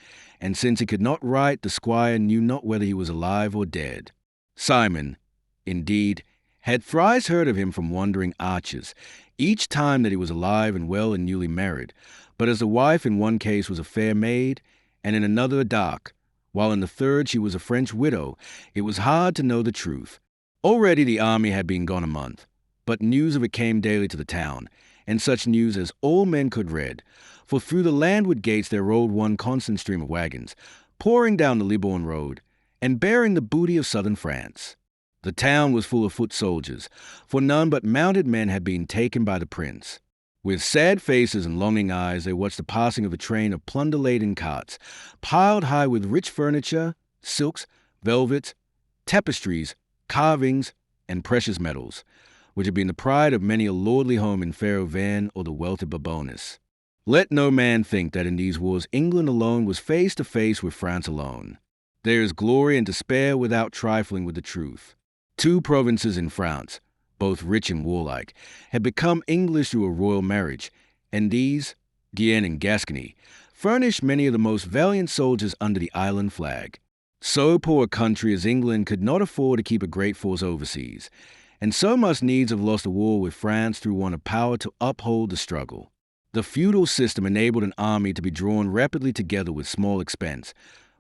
and since he could not write, the squire knew not whether he was alive or dead. Simon, indeed, had thrice heard of him from wandering archers, each time that he was alive and well and newly married, but as the wife in one case was a fair maid, and in another a dark, while in the third she was a French widow, it was hard to know the truth. Already the army had been gone a month, but news of it came daily to the town, and such news as all men could read, for through the landward gates there rolled one constant stream of wagons, pouring down the Libourne road, and bearing the booty of southern France. The town was full of foot soldiers, for none but mounted men had been taken by the prince. With sad faces and longing eyes they watched the passing of a train of plunder-laden carts, piled high with rich furniture, silks, velvets, tapestries, carvings, and precious metals, which had been the pride of many a lordly home in fair Auvergne or the wealth of Bourbonnais. Let no man think that in these wars England alone was face to face with France alone. There is glory and despair without trifling with the truth. 2 provinces in France, both rich and warlike, had become English through a royal marriage, and these, Guienne and Gascony, furnished many of the most valiant soldiers under the island flag. So poor a country as England could not afford to keep a great force overseas, and so must needs have lost a war with France through want of power to uphold the struggle. The feudal system enabled an army to be drawn rapidly together with small expense,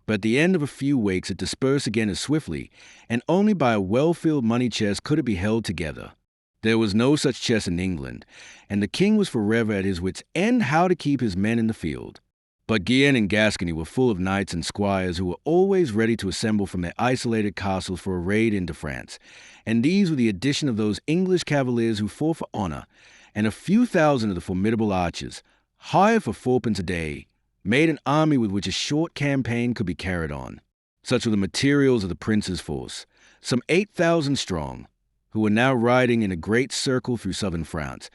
but at the end of a few weeks it dispersed again as swiftly, and only by a well-filled money chest could it be held together. There was no such chest in England, and the king was forever at his wits' end how to keep his men in the field. But Guienne and Gascony were full of knights and squires who were always ready to assemble from their isolated castles for a raid into France, and these with the addition of those English cavaliers who fought for honour, and a few thousand of the formidable archers, hired for 4pence a day, made an army with which a short campaign could be carried on. Such were the materials of the prince's force, some 8,000 strong, who were now riding in a great circle through southern France,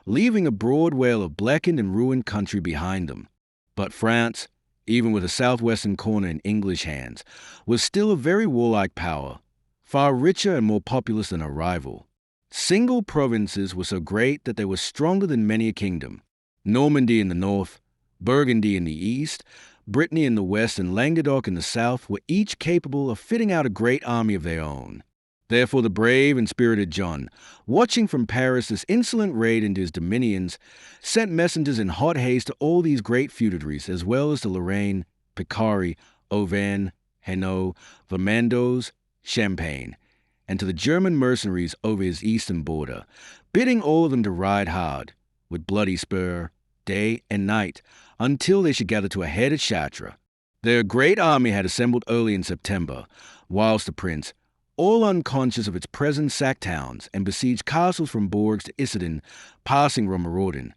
leaving a broad wale of blackened and ruined country behind them. But France, even with a southwestern corner in English hands, was still a very warlike power, far richer and more populous than her rival. Single provinces were so great that they were stronger than many a kingdom. Normandy in the north, Burgundy in the east, Brittany in the west, and Languedoc in the south were each capable of fitting out a great army of their own. Therefore the brave and spirited John, watching from Paris this insolent raid into his dominions, sent messengers in hot haste to all these great feudatories, as well as to Lorraine, Picardy, Auvergne, Hainaut, Vermandois, Champagne, and to the German mercenaries over his eastern border, bidding all of them to ride hard, with bloody spur, day and night, until they should gather to a head at Chartres. Their great army had assembled early in September, whilst the prince, all unconscious of its present, sacked towns and besieged castles from Bourgs to Issoudun, passing Romorodin,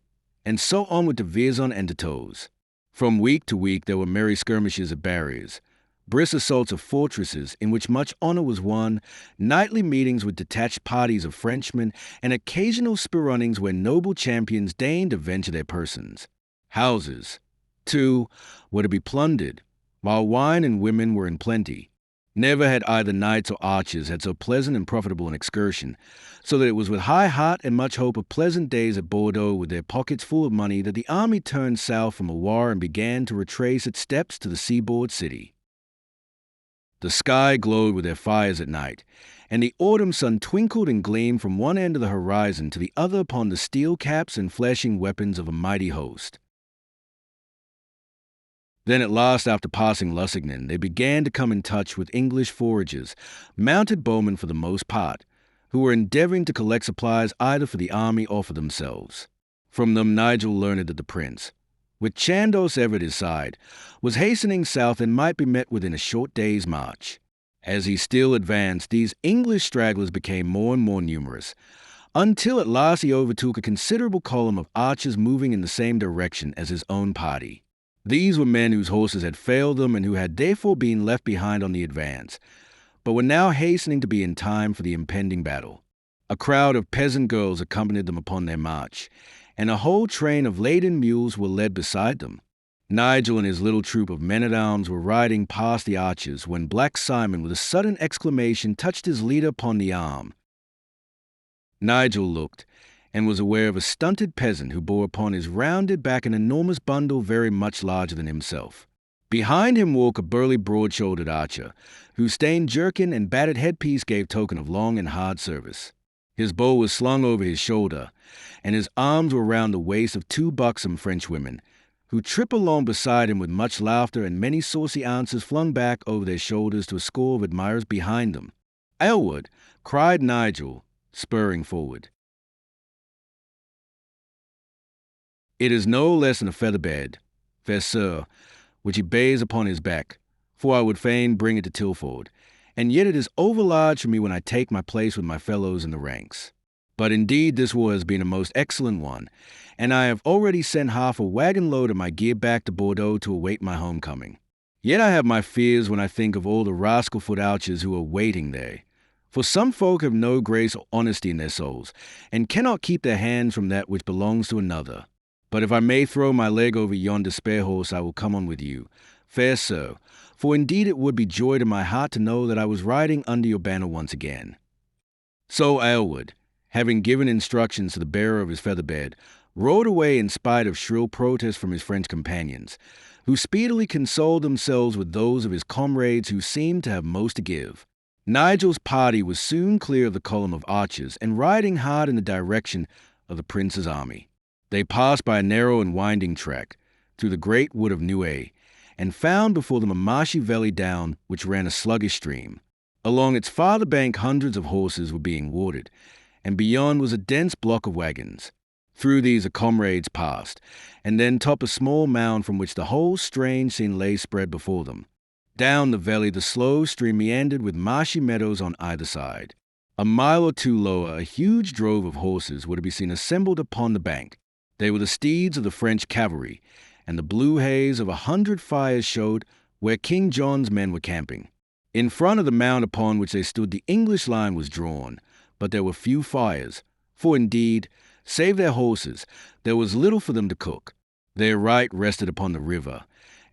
and so onward to Vierzon and to Tours. From week to week there were merry skirmishes at barriers, brisk assaults of fortresses in which much honour was won, nightly meetings with detached parties of Frenchmen, and occasional spear-runnings where noble champions deigned to venture their persons. Houses, too, were to be plundered, while wine and women were in plenty. Never had either knights or archers had so pleasant and profitable an excursion, so that it was with high heart and much hope of pleasant days at Bordeaux with their pockets full of money that the army turned south from Loire and began to retrace its steps to the seaboard city. The sky glowed with their fires at night, and the autumn sun twinkled and gleamed from one end of the horizon to the other upon the steel caps and flashing weapons of a mighty host. Then at last, after passing Lusignan, they began to come in touch with English foragers, mounted bowmen for the most part, who were endeavouring to collect supplies either for the army or for themselves. From them Nigel learned that the prince, with Chandos ever at his side, was hastening south and might be met within a short day's march. As he still advanced, these English stragglers became more and more numerous, until at last he overtook a considerable column of archers moving in the same direction as his own party. These were men whose horses had failed them and who had therefore been left behind on the advance, but were now hastening to be in time for the impending battle. A crowd of peasant girls accompanied them upon their march, and a whole train of laden mules were led beside them. Nigel and his little troop of men-at-arms were riding past the archers when Black Simon, with a sudden exclamation, touched his leader upon the arm. Nigel looked, and was aware of a stunted peasant who bore upon his rounded back an enormous bundle very much larger than himself. Behind him walked a burly, broad-shouldered archer, whose stained jerkin and battered headpiece gave token of long and hard service. His bow was slung over his shoulder, and his arms were round the waist of two buxom Frenchwomen, who tripped along beside him with much laughter and many saucy answers flung back over their shoulders to a score of admirers behind them. "Aylward!" cried Nigel, spurring forward. "It is no less than a feather bed, fair sir, which he bears upon his back, for I would fain bring it to Tilford, and yet it is overlarge for me when I take my place with my fellows in the ranks. But indeed this war has been a most excellent one, and I have already sent half a wagon load of my gear back to Bordeaux to await my homecoming. Yet I have my fears when I think of all the rascal foot archers who are waiting there. For some folk have no grace or honesty in their souls, and cannot keep their hands from that which belongs to another. But if I may throw my leg over yonder spare horse, I will come on with you, fair sir, for indeed it would be joy to my heart to know that I was riding under your banner once again." So Aylward, having given instructions to the bearer of his feather bed, rode away in spite of shrill protests from his French companions, who speedily consoled themselves with those of his comrades who seemed to have most to give. Nigel's party was soon clear of the column of archers and riding hard in the direction of the prince's army. They passed by a narrow and winding track through the great wood of Neuilly, and found before them a marshy valley down which ran a sluggish stream. Along its farther bank hundreds of horses were being watered, and beyond was a dense block of wagons. Through these the comrades passed, and then topped a small mound from which the whole strange scene lay spread before them. Down the valley the slow stream meandered with marshy meadows on either side. A mile or two lower a huge drove of horses were to be seen assembled upon the bank. They were the steeds of the French cavalry, and the blue haze of 100 fires showed where King John's men were camping. In front of the mound upon which they stood the English line was drawn, but there were few fires, for indeed, save their horses, there was little for them to cook. Their right rested upon the river,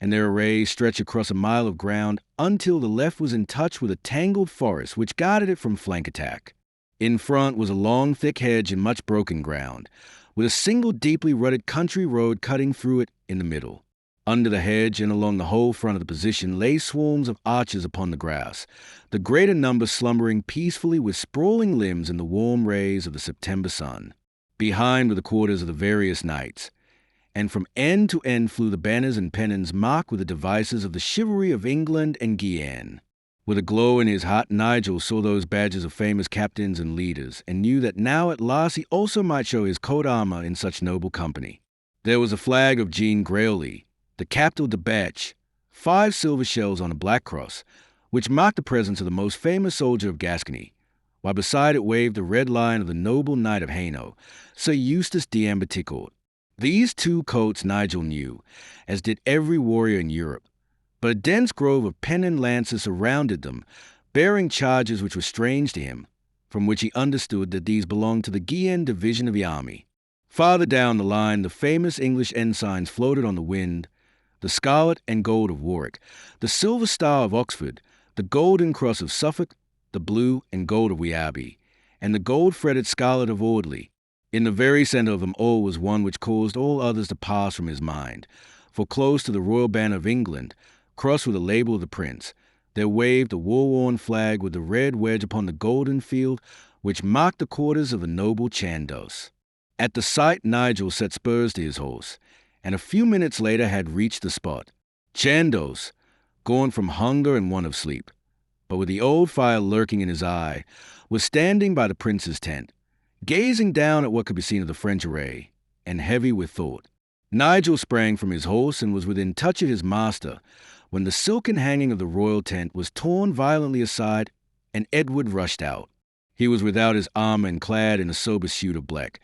and their array stretched across a mile of ground until the left was in touch with a tangled forest which guarded it from flank attack. In front was a long, thick hedge and much broken ground, with a single deeply rutted country road cutting through it in the middle. Under the hedge and along the whole front of the position lay swarms of archers upon the grass, the greater number slumbering peacefully with sprawling limbs in the warm rays of the September sun. Behind were the quarters of the various knights, and from end to end flew the banners and pennons marked with the devices of the chivalry of England and Guienne. With a glow in his heart, Nigel saw those badges of famous captains and leaders, and knew that now at last he also might show his coat armour in such noble company. There was a flag of Jean Grailly, the capital de Batch, 5 silver shells on a black cross, which marked the presence of the most famous soldier of Gascony, while beside it waved the red lion of the noble knight of Hainault, Sir Eustace d'Amboticourt. These 2 coats Nigel knew, as did every warrior in Europe, but a dense grove of pennoned lances surrounded them, bearing charges which were strange to him, from which he understood that these belonged to the Guienne division of the army. Farther down the line, the famous English ensigns floated on the wind, the scarlet and gold of Warwick, the silver star of Oxford, the golden cross of Suffolk, the blue and gold of Weabe, and the gold-fretted scarlet of Audley. In the very centre of them all was one which caused all others to pass from his mind, for close to the royal banner of England, crossed with the label of the prince, there waved a war-worn flag with the red wedge upon the golden field which marked the quarters of the noble Chandos. At the sight Nigel set spurs to his horse, and a few minutes later had reached the spot. Chandos, gone from hunger and want of sleep, but with the old fire lurking in his eye, was standing by the prince's tent, gazing down at what could be seen of the French array, and heavy with thought. Nigel sprang from his horse and was within touch of his master, when the silken hanging of the royal tent was torn violently aside, and Edward rushed out. He was without his armour and clad in a sober suit of black,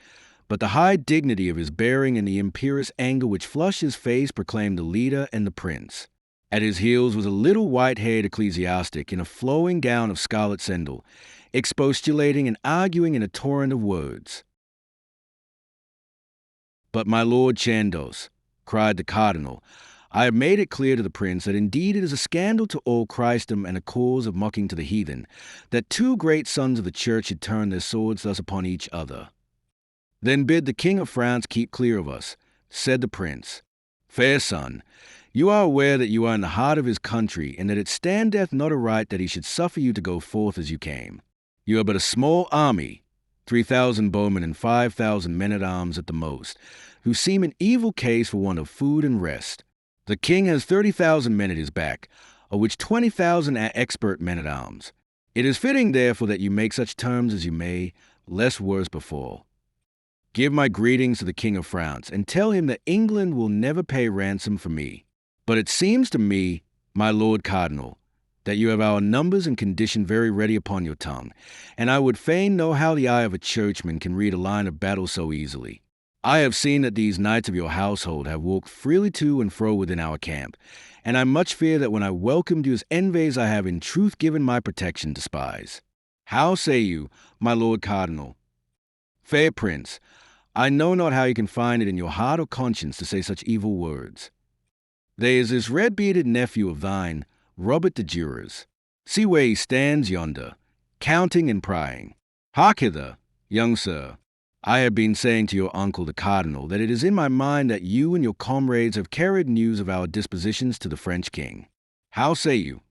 but the high dignity of his bearing and the imperious anger which flushed his face proclaimed the leader and the prince. At his heels was a little white-haired ecclesiastic in a flowing gown of scarlet sendal, expostulating and arguing in a torrent of words. "But my lord Chandos," cried the cardinal, "I have made it clear to the prince that indeed it is a scandal to all Christendom and a cause of mocking to the heathen, that 2 great sons of the church should turn their swords thus upon each other." "Then bid the king of France keep clear of us," said the prince. "Fair son, you are aware that you are in the heart of his country, and that it standeth not aright that he should suffer you to go forth as you came. You are but a small army, 3,000 bowmen and 5,000 men-at-arms at the most, who seem in evil case for want of food and rest. The king has 30,000 men at his back, of which 20,000 are expert men-at-arms. It is fitting, therefore, that you make such terms as you may, lest worse befall. Give my greetings to the king of France, and tell him that England will never pay ransom for me. But it seems to me, my lord cardinal, that you have our numbers and condition very ready upon your tongue, and I would fain know how the eye of a churchman can read a line of battle so easily. I have seen that these knights of your household have walked freely to and fro within our camp, and I much fear that when I welcomed you as envoys I have in truth given my protection to spies. How say you, my lord cardinal? Fair prince, I know not how you can find it in your heart or conscience to say such evil words. There is this red-bearded nephew of thine, Robert de Jurors. See where he stands yonder, counting and prying. Hark hither, young sir. I have been saying to your uncle the cardinal that it is in my mind that you and your comrades have carried news of our dispositions to the French king. How say you?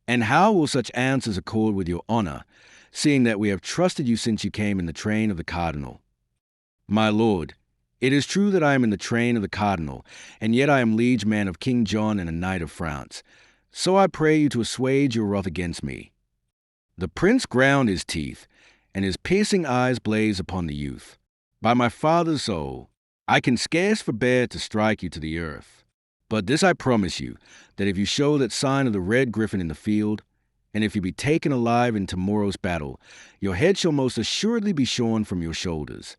And how will such answers accord with your honour, seeing that we have trusted you since you came in the train of the cardinal? My lord, it is true that I am in the train of the cardinal, and yet I am liege man of King John and a knight of France. So I pray you to assuage your wrath against me. The prince ground his teeth, and his piercing eyes blazed upon the youth. By my father's soul, I can scarce forbear to strike you to the earth. But this I promise you, that if you show that sign of the red griffin in the field, and if you be taken alive in tomorrow's battle, your head shall most assuredly be shorn from your shoulders.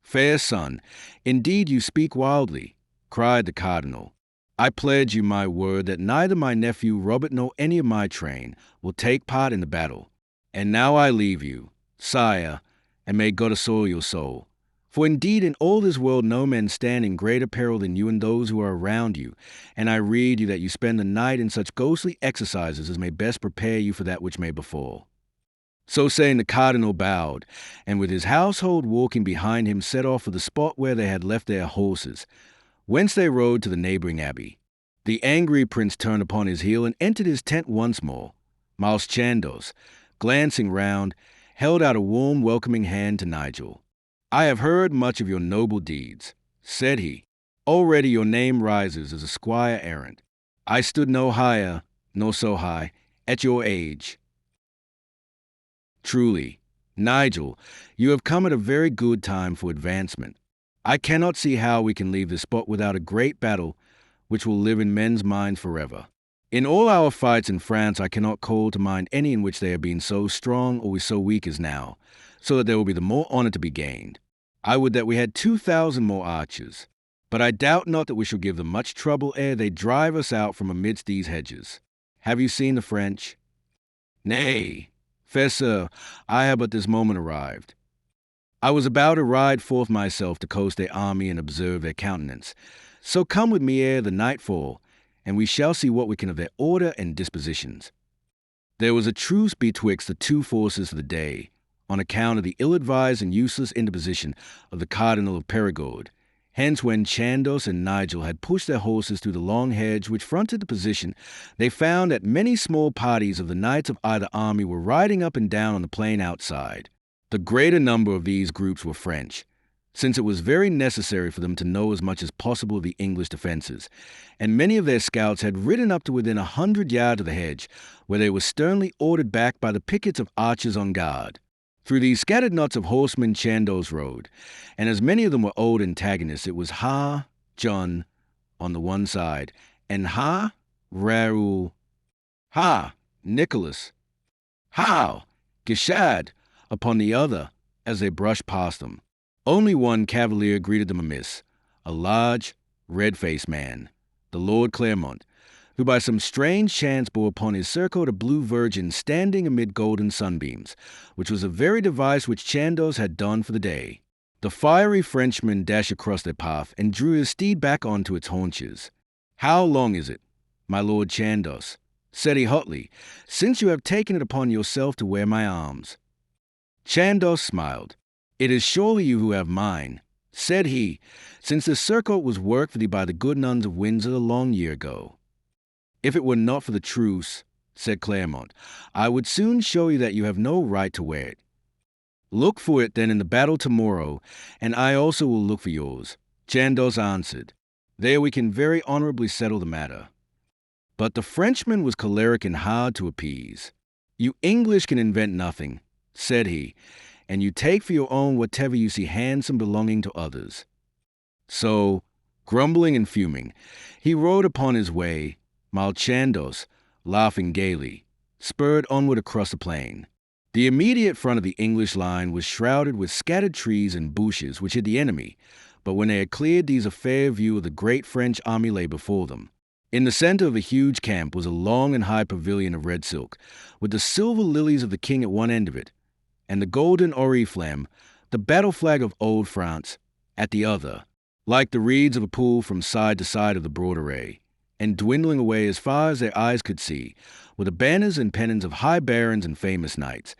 Fair son, indeed you speak wildly, cried the cardinal. I pledge you my word that neither my nephew Robert nor any of my train will take part in the battle. And now I leave you, sire, and may God assoil your soul. For indeed in all this world no men stand in greater peril than you and those who are around you, and I rede you that you spend the night in such ghostly exercises as may best prepare you for that which may befall. So saying, the cardinal bowed, and with his household walking behind him set off for the spot where they had left their horses, whence they rode to the neighbouring abbey. The angry prince turned upon his heel and entered his tent once more. Miles Chandos, glancing round, held out a warm welcoming hand to Nigel. I have heard much of your noble deeds, said he. Already your name rises as a squire errant. I stood no higher, nor so high, at your age. Truly, Nigel, you have come at a very good time for advancement. I cannot see how we can leave this spot without a great battle, which will live in men's minds forever. In all our fights in France, I cannot call to mind any in which they have been so strong or so weak as now, so that there will be the more honor to be gained. I would that we had 2,000 more archers, but I doubt not that we shall give them much trouble ere they drive us out from amidst these hedges. Have you seen the French? Nay, fair sir, I have but this moment arrived. I was about to ride forth myself to coast their army and observe their countenance. So come with me ere the night fall, and we shall see what we can of their order and dispositions. There was a truce betwixt the two forces of the day, on account of the ill-advised and useless interposition of the Cardinal of Perigord. Hence, when Chandos and Nigel had pushed their horses through the long hedge which fronted the position, they found that many small parties of the knights of either army were riding up and down on the plain outside. The greater number of these groups were French, since it was very necessary for them to know as much as possible of the English defences, and many of their scouts had ridden up to within 100 yards of the hedge, where they were sternly ordered back by the pickets of archers on guard. Through these scattered knots of horsemen Chandos rode, and as many of them were old antagonists, it was Ha, John, on the one side, and Ha, Raoul, Ha, Nicholas, Ha, Gishad, upon the other, as they brushed past them. Only one cavalier greeted them amiss, a large, red-faced man, the Lord Claremont, who by some strange chance bore upon his surcoat a blue virgin standing amid golden sunbeams, which was the very device which Chandos had done for the day. The fiery Frenchman dashed across their path and drew his steed back onto its haunches. "How long is it, my Lord Chandos," said he hotly, "since you have taken it upon yourself to wear my arms?" Chandos smiled. "It is surely you who have mine," said he, "since this surcoat was worked for thee by the good nuns of Windsor a long year ago." "If it were not for the truce," said Claremont, "I would soon show you that you have no right to wear it." "Look for it then in the battle tomorrow, and I also will look for yours," Chandos answered. "There we can very honorably settle the matter." But the Frenchman was choleric and hard to appease. "You English can invent nothing," said he, "and you take for your own whatever you see handsome belonging to others." So, grumbling and fuming, he rode upon his way, while Chandos, laughing gaily, spurred onward across the plain. The immediate front of the English line was shrouded with scattered trees and bushes which hid the enemy, but when they had cleared these a fair view of the great French army lay before them. In the center of a huge camp was a long and high pavilion of red silk, with the silver lilies of the king at one end of it, and the golden oriflamme, the battle flag of old France, at the other, like the reeds of a pool from side to side of the broad array, and dwindling away as far as their eyes could see, were the banners and pennons of high barons and famous knights.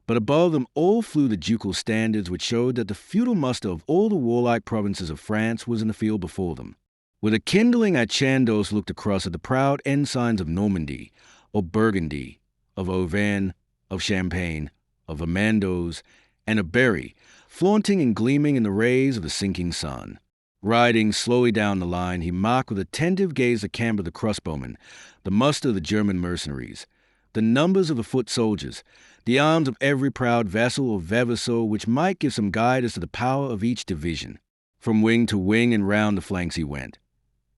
But above them all flew the ducal standards which showed that the feudal muster of all the warlike provinces of France was in the field before them. With a kindling Chandos looked across at the proud ensigns of Normandy, of Burgundy, of Auvergne, of Champagne, of Amandos, and of Berry, flaunting and gleaming in the rays of the sinking sun. Riding slowly down the line, he marked with attentive gaze the camp of the crossbowmen, the muster of the German mercenaries, the numbers of the foot soldiers, the arms of every proud vassal or vavasor which might give some guide as to the power of each division. From wing to wing and round the flanks he went,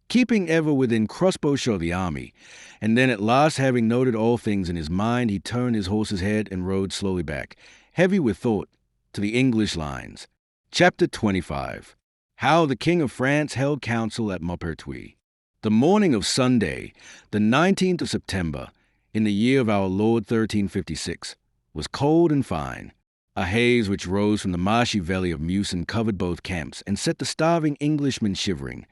keeping ever within crossbow-shot of the army, and then at last, having noted all things in his mind, he turned his horse's head and rode slowly back, heavy with thought, to the English lines. Chapter 25. How the King of France held council at Maupertuis. The morning of Sunday, the 19th of September, in the year of our Lord 1356, was cold and fine. A haze which rose from the marshy valley of Meusen covered both camps and set the starving Englishmen shivering,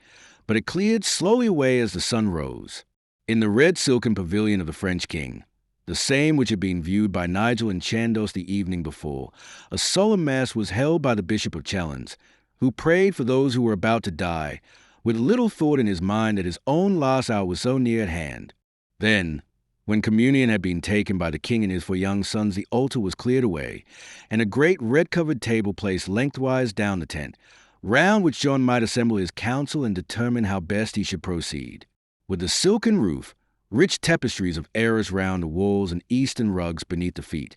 but it cleared slowly away as the sun rose. In the red silken pavilion of the French king, the same which had been viewed by Nigel and Chandos the evening before, a solemn mass was held by the Bishop of Chalons, who prayed for those who were about to die, with little thought in his mind that his own last hour was so near at hand. Then, when communion had been taken by the king and his 4 young sons, the altar was cleared away, and a great red-covered table placed lengthwise down the tent, round which John might assemble his council and determine how best he should proceed. With the silken roof, rich tapestries of arras round the walls, and eastern rugs beneath the feet,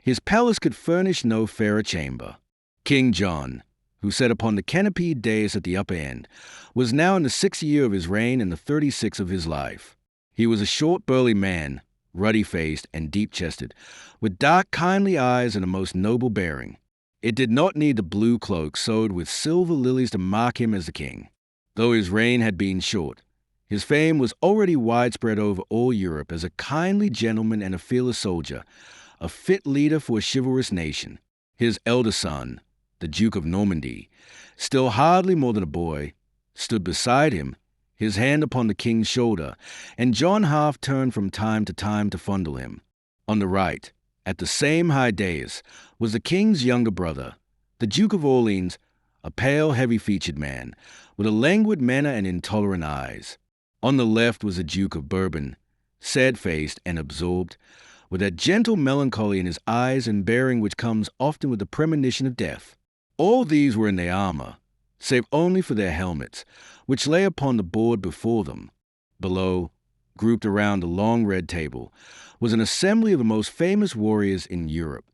his palace could furnish no fairer chamber. King John, who sat upon the canopied dais at the upper end, was now in the 6th year of his reign and the 36th of his life. He was a short, burly man, ruddy-faced and deep-chested, with dark, kindly eyes and a most noble bearing. It did not need the blue cloak sewed with silver lilies to mark him as the king. Though his reign had been short, his fame was already widespread over all Europe as a kindly gentleman and a fearless soldier, a fit leader for a chivalrous nation. His elder son, the Duke of Normandy, still hardly more than a boy, stood beside him, his hand upon the king's shoulder, and John half turned from time to fondle him. On the right, at the same high dais, was the king's younger brother, the Duke of Orleans, a pale, heavy-featured man, with a languid manner and intolerant eyes. On the left was the Duke of Bourbon, sad-faced and absorbed, with that gentle melancholy in his eyes and bearing which comes often with the premonition of death. All these were in their armor, save only for their helmets, which lay upon the board before them. Below, grouped around a long red table, was an assembly of the most famous warriors in Europe.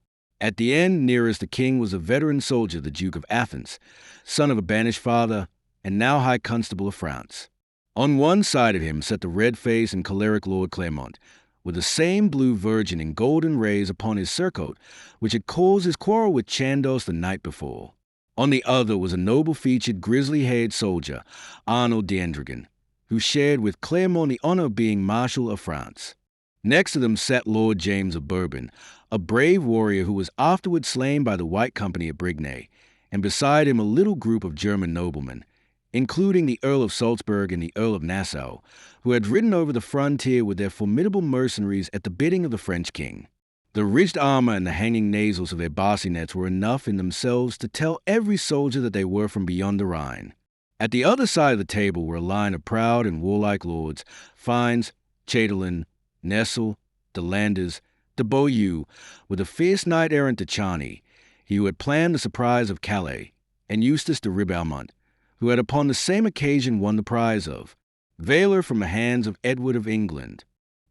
At the end nearest the king was a veteran soldier, the Duke of Athens, son of a banished father, and now High Constable of France. On one side of him sat the red-faced and choleric Lord Clermont, with the same blue virgin in golden rays upon his surcoat, which had caused his quarrel with Chandos the night before. On the other was a noble-featured, grizzly-haired soldier, Arnold d'Andreghen, who shared with Clermont the honor of being Marshal of France. Next to them sat Lord James of Bourbon, a brave warrior who was afterwards slain by the White Company at Brignais, and beside him a little group of German noblemen, including the Earl of Salzburg and the Earl of Nassau, who had ridden over the frontier with their formidable mercenaries at the bidding of the French king. The ridged armor and the hanging nasals of their bassinets were enough in themselves to tell every soldier that they were from beyond the Rhine. At the other side of the table were a line of proud and warlike lords, Fines, Chatelin, Nessel, de Landers, de Beaulieu, with a fierce knight-errant de Charny, he who had planned the surprise of Calais, and Eustace de Ribeaumont, who had upon the same occasion won the prize of valor from the hands of Edward of England.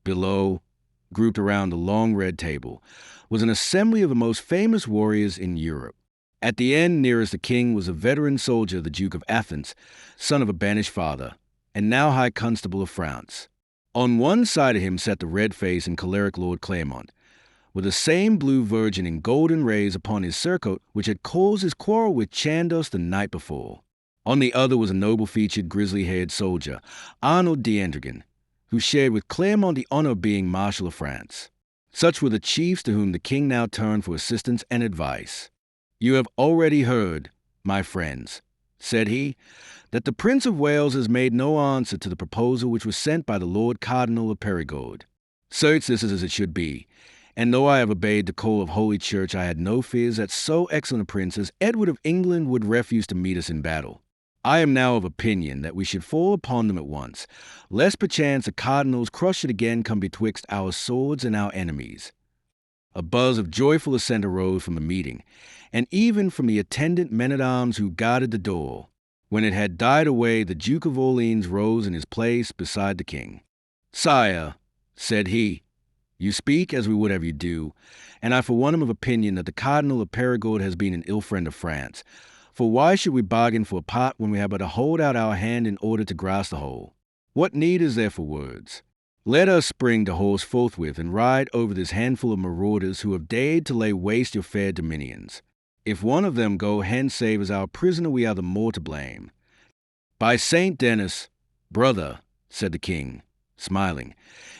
Below, grouped around the long red table, was an assembly of the most famous warriors in Europe. At the end nearest the king was a veteran soldier, the Duke of Athens, son of a banished father, and now High Constable of France. On one side of him sat the red-faced and choleric Lord Clermont, with the same blue virgin in golden rays upon his surcoat which had caused his quarrel with Chandos the night before. On the other was a noble-featured, grizzly-haired soldier, Arnold d'Andreghen, who shared with Clermont the honor of being Marshal of France. Such were the chiefs to whom the king now turned for assistance and advice. "You have already heard, my friends," said he, "that the Prince of Wales has made no answer to the proposal which was sent by the Lord Cardinal of Perigord. Certes, this is as it should be, and though I have obeyed the call of Holy Church, I had no fears that so excellent a prince as Edward of England would refuse to meet us in battle. I am now of opinion that we should fall upon them at once, lest perchance the cardinal's cross should again come betwixt our swords and our enemies." A buzz of joyful assent arose from the meeting, and even from the attendant men-at-arms who guarded the door. When it had died away, the Duke of Orleans rose in his place beside the king. "Sire," said he, "you speak as we would have you do, and I for one am of opinion that the Cardinal of Perigord has been an ill friend of France. For why should we bargain for a part when we have but to hold out our hand in order to grasp the whole? What need is there for words? Let us spring to horse forthwith and ride over this handful of marauders who have dared to lay waste your fair dominions. If one of them go hence save as our prisoner, we are the more to blame." "By Saint Denis, brother," said the king, smiling,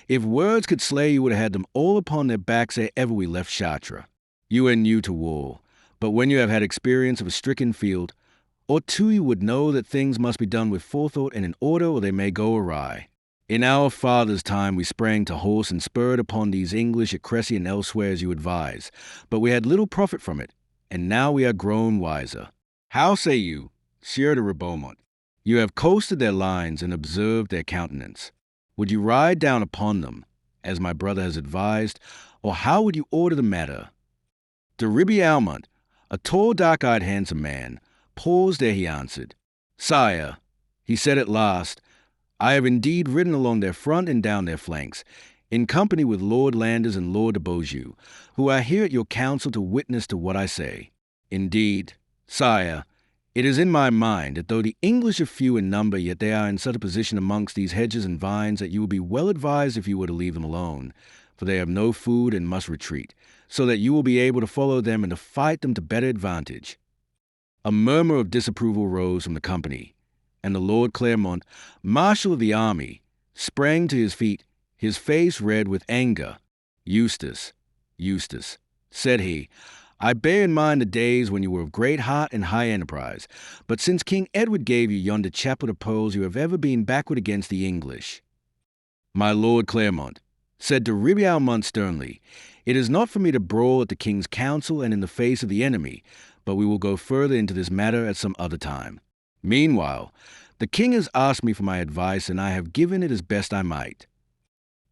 "if words could slay, you would have had them all upon their backs ere ever we left Chartres. You are new to war, but when you have had experience of a stricken field, or two, you would know that things must be done with forethought and in order, or they may go awry. In our fathers' time we sprang to horse and spurred upon these English at Cressy and elsewhere as you advise, but we had little profit from it, and now we are grown wiser. How say you, Sieur de Ribeaumont? You have coasted their lines and observed their countenance. Would you ride down upon them, as my brother has advised, or how would you order the matter?" De Ribeaumont, a tall, dark-eyed, handsome man, paused ere he answered. "Sire," he said at last, "I have indeed ridden along their front and down their flanks, in company with Lord Landers and Lord de Beaujeu, who are here at your council to witness to what I say. Indeed, sire, It is in my mind that though the English are few in number, yet they are in such a position amongst these hedges and vines that you will be well advised if you were to leave them alone, for they have no food and must retreat, so that you will be able to follow them and to fight them to better advantage." A murmur of disapproval rose from the company, and the Lord Claremont, Marshal of the army, sprang to his feet, his face red with anger. "Eustace, Eustace," said he, "I bear in mind the days when you were of great heart and high enterprise, but since King Edward gave you yonder chaplet of pearls, you have ever been backward against the English." "My Lord Claremont," said de Ribeaumont sternly, "it is not for me to brawl at the king's council and in the face of the enemy, but we will go further into this matter at some other time. Meanwhile, the king has asked me for my advice, and I have given it as best I might.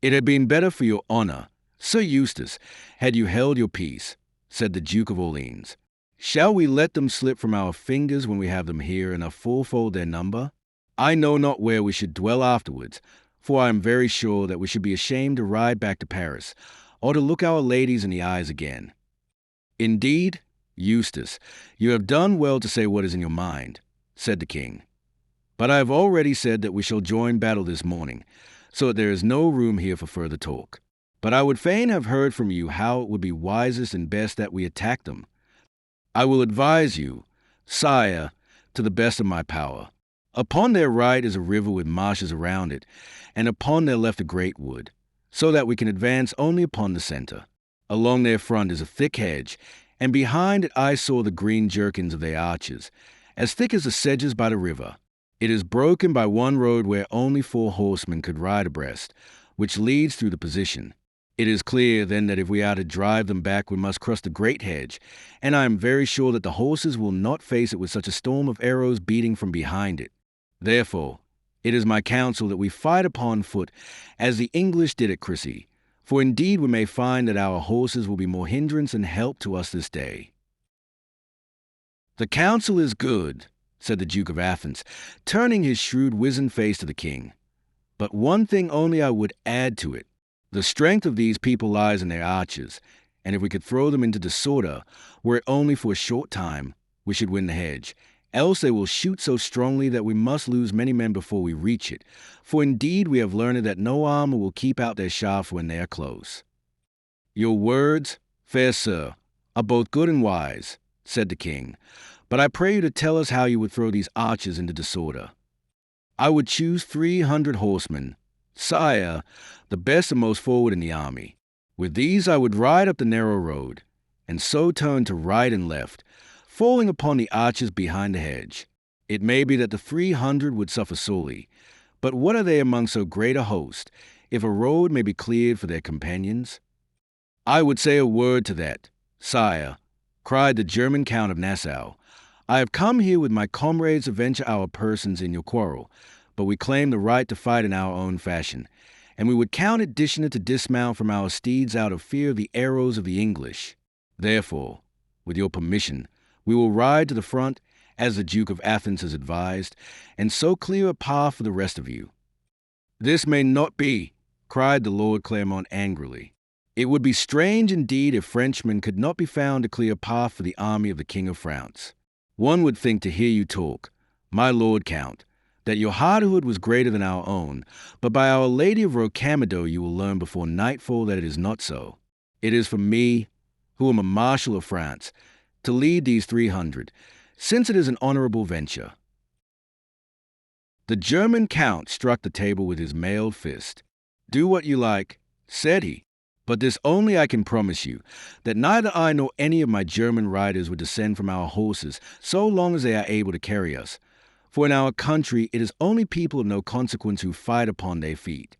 It had been better for your honor, Sir Eustace, had you held your peace," said the Duke of Orleans. "Shall we let them slip from our fingers when we have them here and are fourfold their number? I know not where we should dwell afterwards, for I am very sure that we should be ashamed to ride back to Paris, or to look our ladies in the eyes again." "Indeed, Eustace, you have done well to say what is in your mind," said the king. "But I have already said that we shall join battle this morning, so that there is no room here for further talk. But I would fain have heard from you how it would be wisest and best that we attack them. I will advise you, sire, to the best of my power. Upon their right is a river with marshes around it, and upon their left a great wood, so that we can advance only upon the center. Along their front is a thick hedge, and behind it I saw the green jerkins of their archers, as thick as the sedges by the river. It is broken by one road where only 4 horsemen could ride abreast, which leads through the position. It is clear, then, that if we are to drive them back, we must cross the great hedge, and I am very sure that the horses will not face it with such a storm of arrows beating from behind it. Therefore, it is my counsel that we fight upon foot, as the English did at Crissy, for indeed we may find that our horses will be more hindrance than help to us this day." "The counsel is good," said the Duke of Athens, turning his shrewd wizen face to the king. "But one thing only I would add to it. The strength of these people lies in their archers, and if we could throw them into disorder, were it only for a short time, we should win the hedge. Else they will shoot so strongly that we must lose many men before we reach it, for indeed we have learned that no armor will keep out their shafts when they are close." "Your words, fair sir, are both good and wise," said the king, "but I pray you to tell us how you would throw these archers into disorder." "I would choose 300 horsemen, sire, the best and most forward in the army. With these I would ride up the narrow road, and so turn to right and left, falling upon the archers behind the hedge. It may be that the 300 would suffer sorely, but what are they among so great a host, if a road may be cleared for their companions?" "I would say a word to that, sire," cried the German Count of Nassau. "I have come here with my comrades to venture our persons in your quarrel, but we claim the right to fight in our own fashion, and we would count it dissonant to dismount from our steeds out of fear of the arrows of the English. Therefore, with your permission, we will ride to the front, as the Duke of Athens has advised, and so clear a path for the rest of you." "This may not be," cried the Lord Claremont angrily. "It would be strange indeed if Frenchmen could not be found to clear a path for the army of the King of France. One would think to hear you talk, my Lord Count, that your hardihood was greater than our own, but by Our Lady of Rocamadour you will learn before nightfall that it is not so. It is for me, who am a Marshal of France, to lead these 300, since it is an honorable venture." The German Count struck the table with his mailed fist. "Do what you like," said he, "but this only I can promise you, that neither I nor any of my German riders would descend from our horses so long as they are able to carry us. For in our country it is only people of no consequence who fight upon their feet."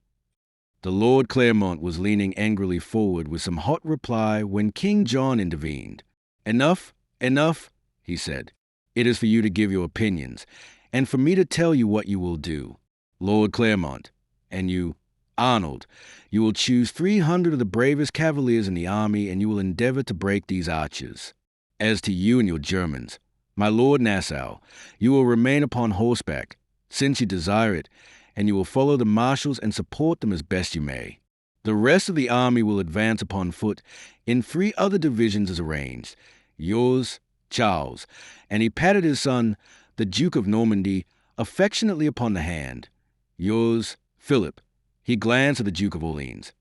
The Lord Claremont was leaning angrily forward with some hot reply when King John intervened. "Enough, enough," he said. "It is for you to give your opinions, and for me to tell you what you will do. Lord Claremont, and you, Arnold, you will choose 300 of the bravest cavaliers in the army, and you will endeavor to break these archers. As to you and your Germans, my Lord Nassau, you will remain upon horseback, since you desire it, and you will follow the marshals and support them as best you may. The rest of the army will advance upon foot in 3 other divisions as arranged. Yours, Charles, and he patted his son, the Duke of Normandy, affectionately upon the hand. Yours, Philip. He glanced at the Duke of Orleans.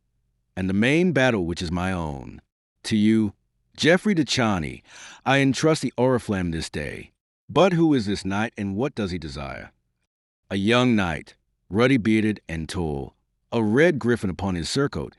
And the main battle which is my own. To you, Geoffrey de Charny, I entrust the oriflamme this day. But who is this knight, and what does he desire? A young knight, ruddy-bearded and tall, a red griffin upon his surcoat,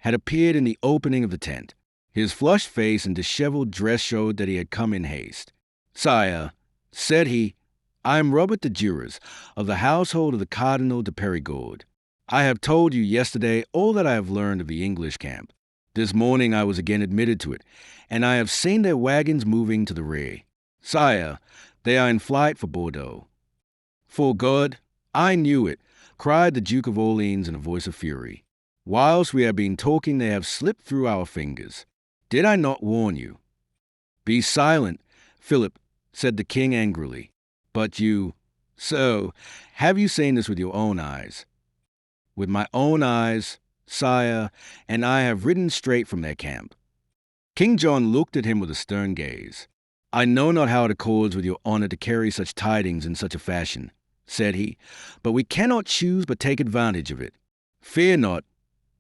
had appeared in the opening of the tent. His flushed face and disheveled dress showed that he had come in haste. Sire, said he, I am Robert de Jures, of the household of the Cardinal de Perigord. I have told you yesterday all that I have learned of the English camp. This morning I was again admitted to it, and I have seen their wagons moving to the rear. Sire, they are in flight for Bordeaux. For God, I knew it, cried the Duke of Orleans in a voice of fury. Whilst we have been talking, they have slipped through our fingers. Did I not warn you? Be silent, Philip, said the king angrily. But you, so, have you seen this with your own eyes? With my own eyes, sire, and I have ridden straight from their camp. King John looked at him with a stern gaze. I know not how it accords with your honor to carry such tidings in such a fashion, said he, but we cannot choose but take advantage of it. Fear not,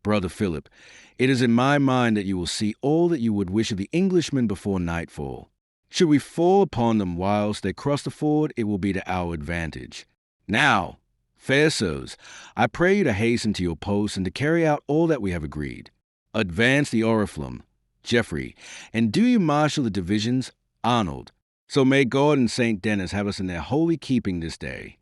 brother Philip, it is in my mind that you will see all that you would wish of the Englishmen before nightfall. Should we fall upon them whilst they cross the ford, it will be to our advantage. Now, fair sirs, I pray you to hasten to your posts and to carry out all that we have agreed. Advance the oriflamme, Geoffrey, and do you marshal the divisions, Arnold. So may God and St. Denis have us in their holy keeping this day.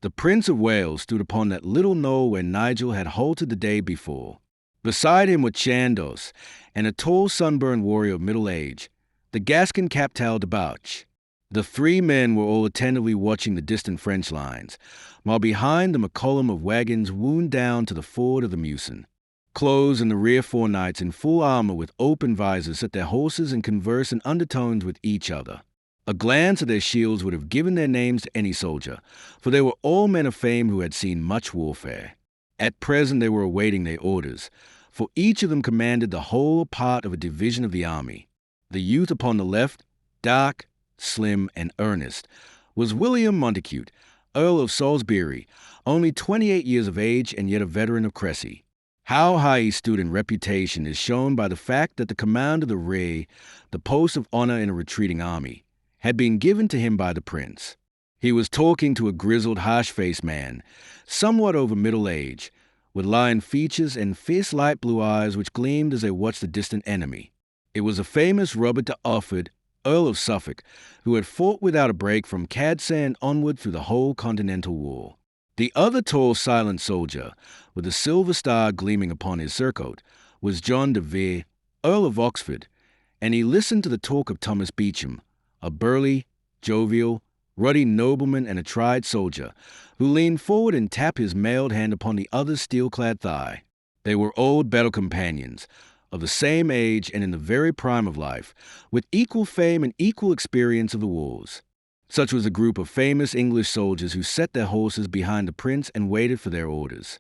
The Prince of Wales stood upon that little knoll where Nigel had halted the day before. Beside him were Chandos, and a tall sunburned warrior of middle age, the Gascon Captal de Bauch. The three men were all attentively watching the distant French lines, while behind them a column of wagons wound down to the ford of the Musen. Close in the rear four knights in full armor with open visors set their horses and conversed in undertones with each other. A glance at their shields would have given their names to any soldier, for they were all men of fame who had seen much warfare. At present they were awaiting their orders, for each of them commanded the whole part of a division of the army. The youth upon the left, dark, slim, and earnest, was William Montacute, Earl of Salisbury, only 28 years of age and yet a veteran of Cressy. How high he stood in reputation is shown by the fact that the command of the rear, the post of honor in a retreating army, had been given to him by the prince. He was talking to a grizzled, harsh-faced man, somewhat over middle age, with lion features and fierce light blue eyes which gleamed as they watched the distant enemy. It was a famous Robert de Offord, Earl of Suffolk, who had fought without a break from Cadsand onward through the whole Continental War. The other tall, silent soldier, with a silver star gleaming upon his surcoat, was John de Vere, Earl of Oxford, and he listened to the talk of Thomas Beauchamp, a burly, jovial, ruddy nobleman and a tried soldier, who leaned forward and tapped his mailed hand upon the other's steel-clad thigh. They were old battle companions, of the same age and in the very prime of life, with equal fame and equal experience of the wars. Such was a group of famous English soldiers who set their horses behind the prince and waited for their orders.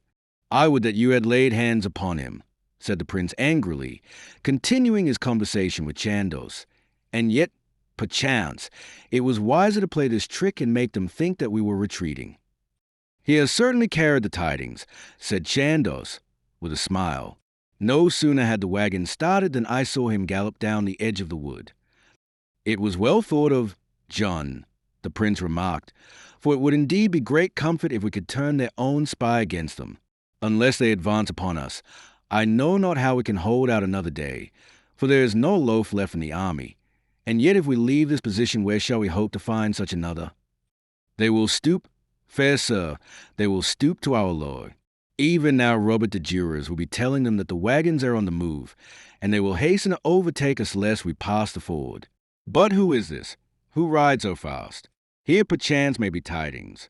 I would that you had laid hands upon him, said the prince angrily, continuing his conversation with Chandos. And yet, perchance, it was wiser to play this trick and make them think that we were retreating. He has certainly carried the tidings, said Chandos, with a smile. No sooner had the wagon started than I saw him gallop down the edge of the wood. It was well thought of, John, the prince remarked, for it would indeed be great comfort if we could turn their own spy against them. Unless they advance upon us, I know not how we can hold out another day, for there is no loaf left in the army. And yet if we leave this position, where shall we hope to find such another? They will stoop, fair sir, they will stoop to our lord. Even now Robert de Jures will be telling them that the wagons are on the move, and they will hasten to overtake us lest we pass the ford. But who is this? Who rides so fast? Here perchance may be tidings.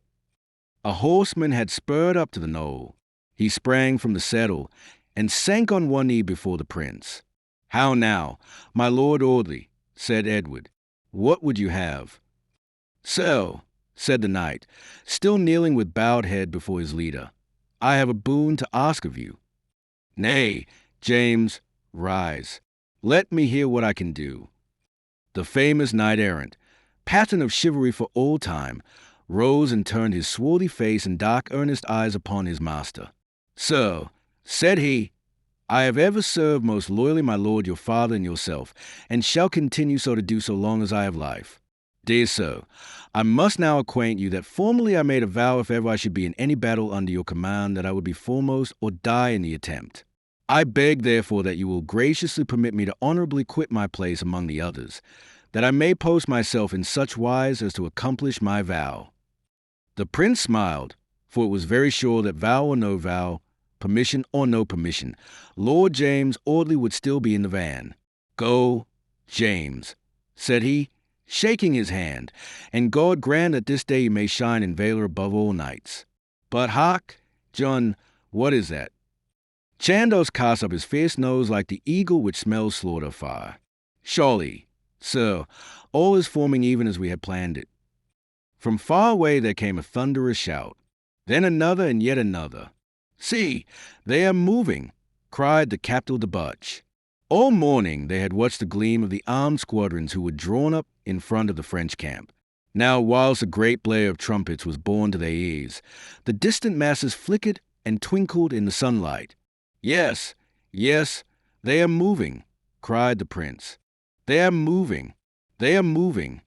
A horseman had spurred up to the knoll. He sprang from the saddle, and sank on one knee before the prince. How now, my Lord Audley, said Edward, what would you have? So, said the knight, still kneeling with bowed head before his leader, I have a boon to ask of you. Nay, James, rise. Let me hear what I can do. The famous knight-errant, pattern of chivalry for all time, rose and turned his swarthy face and dark earnest eyes upon his master. "Sir," said he, "I have ever served most loyally my lord your father and yourself, and shall continue so to do so long as I have life. Dear sir, I must now acquaint you that formerly I made a vow if ever I should be in any battle under your command that I would be foremost or die in the attempt. I beg therefore that you will graciously permit me to honorably quit my place among the others, that I may post myself in such wise as to accomplish my vow." The prince smiled, for it was very sure that vow or no vow, permission or no permission, Lord James Audley would still be in the van. "Go, James," said he, shaking his hand, "and God grant that this day you may shine in valor above all knights. But hark, John, what is that?" Chandos cast up his fierce nose like the eagle which smells slaughter fire. "Surely, sir, all is forming even as we had planned it." From far away there came a thunderous shout, then another and yet another. "See, they are moving," cried the Captal de Butch. All morning they had watched the gleam of the armed squadrons who were drawn up in front of the French camp. Now, whilst a great blare of trumpets was borne to their ears, the distant masses flickered and twinkled in the sunlight. "Yes, yes, they are moving," cried the prince. "They are moving, they are moving."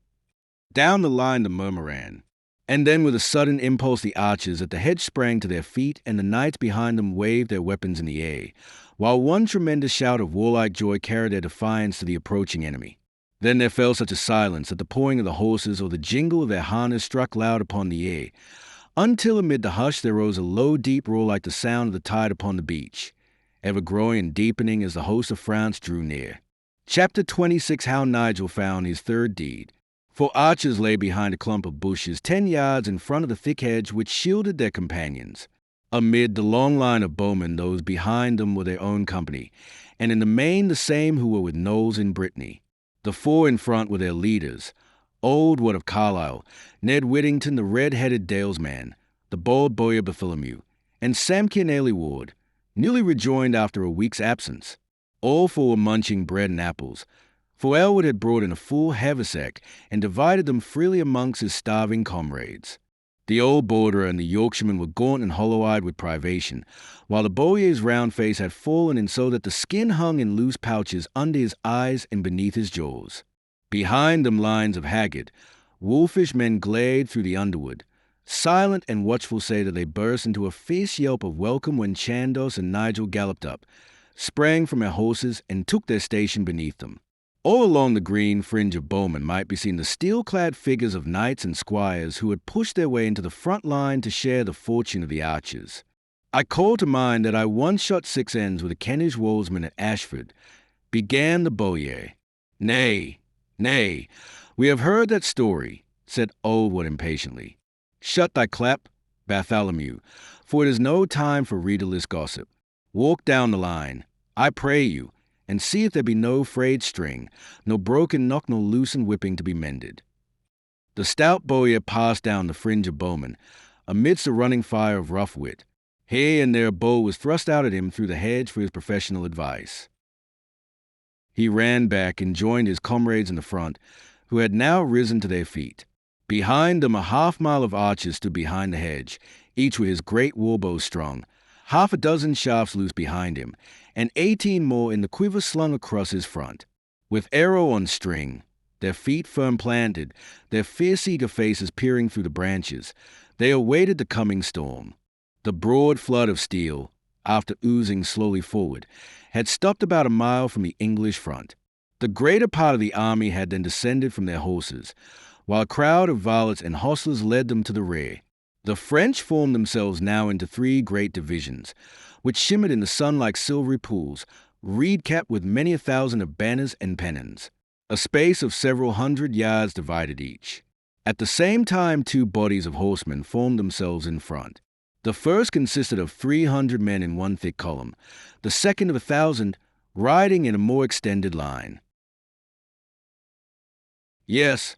Down the line the murmur ran. And then with a sudden impulse the archers at the hedge sprang to their feet, and the knights behind them waved their weapons in the air, while one tremendous shout of warlike joy carried their defiance to the approaching enemy. Then there fell such a silence that the pawing of the horses or the jingle of their harness struck loud upon the air, until amid the hush there rose a low deep roar like the sound of the tide upon the beach, ever growing and deepening as the host of France drew near. Chapter 26. How Nigel found his third deed. 4 archers lay behind a clump of bushes 10 yards in front of the thick hedge which shielded their companions. Amid the long line of bowmen, those behind them were their own company, and in the main the same who were with Knowles in Brittany. The 4 in front were their leaders: old Wat of Carlisle, Ned Whittington the red-headed dalesman, the bold Bowyer Bartholomew, and Samkin Aylward, newly rejoined after a week's absence. All 4 were munching bread and apples, for Aylward had brought in a full haversack and divided them freely amongst his starving comrades. The old borderer and the Yorkshireman were gaunt and hollow-eyed with privation, while the Bowyer's round face had fallen in so that the skin hung in loose pouches under his eyes and beneath his jaws. Behind them lines of haggard, wolfish men glared through the underwood, silent and watchful, say that they burst into a fierce yelp of welcome when Chandos and Nigel galloped up, sprang from their horses, and took their station beneath them. All along the green fringe of bowmen might be seen the steel-clad figures of knights and squires who had pushed their way into the front line to share the fortune of the archers. "I call to mind that I once shot 6 ends with a Kentish woldsman at Ashford," began the Bowyer. Nay, we have heard that story," said Aylward impatiently. "Shut thy clap, Bartholomew, for it is no time for readerless gossip. Walk down the line, I pray you, and see if there be no frayed string, no broken nock, no loosened whipping to be mended." The stout Bowyer passed down the fringe of bowmen, amidst a running fire of rough wit. Here and there a bow was thrust out at him through the hedge for his professional advice. He ran back and joined his comrades in the front, who had now risen to their feet. Behind them a half-mile of archers stood behind the hedge, each with his great warbow strung, 6 shafts loose behind him, and 18 more in the quiver slung across his front. With arrow on string, their feet firm planted, their fierce eager faces peering through the branches, they awaited the coming storm. The broad flood of steel, after oozing slowly forward, had stopped about a mile from the English front. The greater part of the army had then descended from their horses, while a crowd of varlets and hostlers led them to the rear. The French formed themselves now into 3 great divisions, which shimmered in the sun like silvery pools, reed-capped with many 1,000 of banners and pennons. A space of several hundred yards divided each. At the same time 2 bodies of horsemen formed themselves in front. The first consisted of 300 men in one thick column, the second of 1,000 riding in a more extended line. "Yes,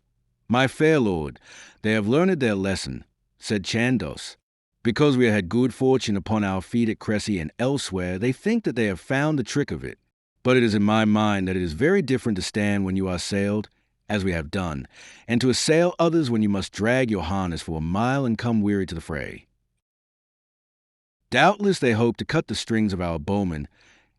my fair lord, they have learned their lesson," said Chandos. "Because we had good fortune upon our feet at Cressy and elsewhere, they think that they have found the trick of it. But it is in my mind that it is very different to stand when you are assailed as we have done, and to assail others when you must drag your harness for a mile and come weary to the fray. Doubtless they hope to cut the strings of our bowmen,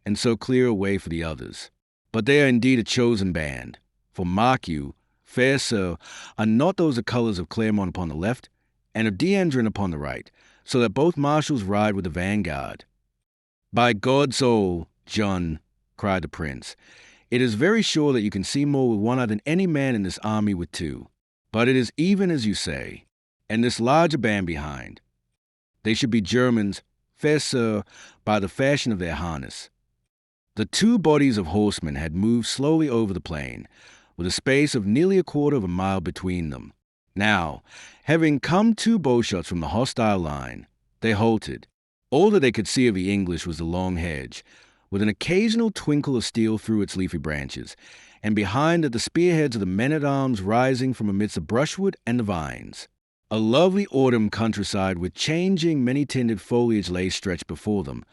and so clear a way for the others. But they are indeed a chosen band. For mark you, fair sir, are not those the colours of Claremont upon the left, and of D'Andren upon the right, so that both marshals ride with the vanguard? By God's soul, John, cried the prince, it is very sure that you can see more with one eye than any man in this army with two. But it is even as you say, and this larger band behind. They should be Germans, fair sir, by the fashion of their harness. The two bodies of horsemen had moved slowly over the plain, with a space of nearly a quarter of a mile between them. Now, having come 2 bowshots from the hostile line, they halted. All that they could see of the English was the long hedge, with an occasional twinkle of steel through its leafy branches, and behind it the spearheads of the men-at-arms rising from amidst the brushwood and the vines. A lovely autumn countryside with changing, many-tinted foliage lay stretched before them,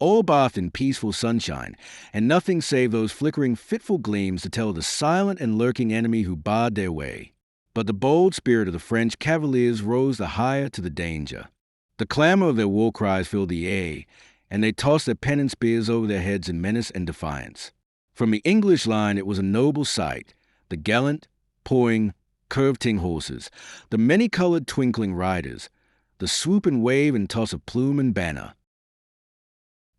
all bathed in peaceful sunshine, and nothing save those flickering fitful gleams to tell of the silent and lurking enemy who barred their way. But the bold spirit of the French cavaliers rose the higher to the danger. The clamor of their war cries filled the air, and they tossed their pen and spears over their heads in menace and defiance. From the English line it was a noble sight, the gallant, pawing, curveting horses, the many-colored twinkling riders, the swoop and wave and toss of plume and banner.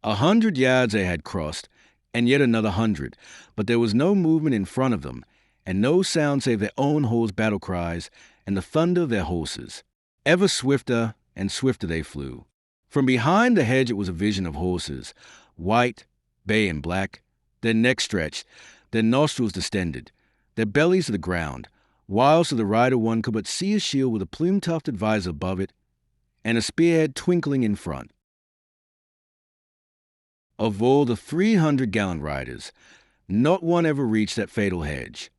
100 yards they had crossed, and yet another 100, but there was no movement in front of them, and no sound save their own horse battle cries and the thunder of their horses. Ever swifter and swifter they flew. From behind the hedge it was a vision of horses, white, bay and black, their necks stretched, their nostrils distended, their bellies to the ground, whilst of the rider one could but see a shield with a plume-tufted visor above it, and a spearhead twinkling in front. Of all the 300 gallant riders, not one ever reached that fatal hedge.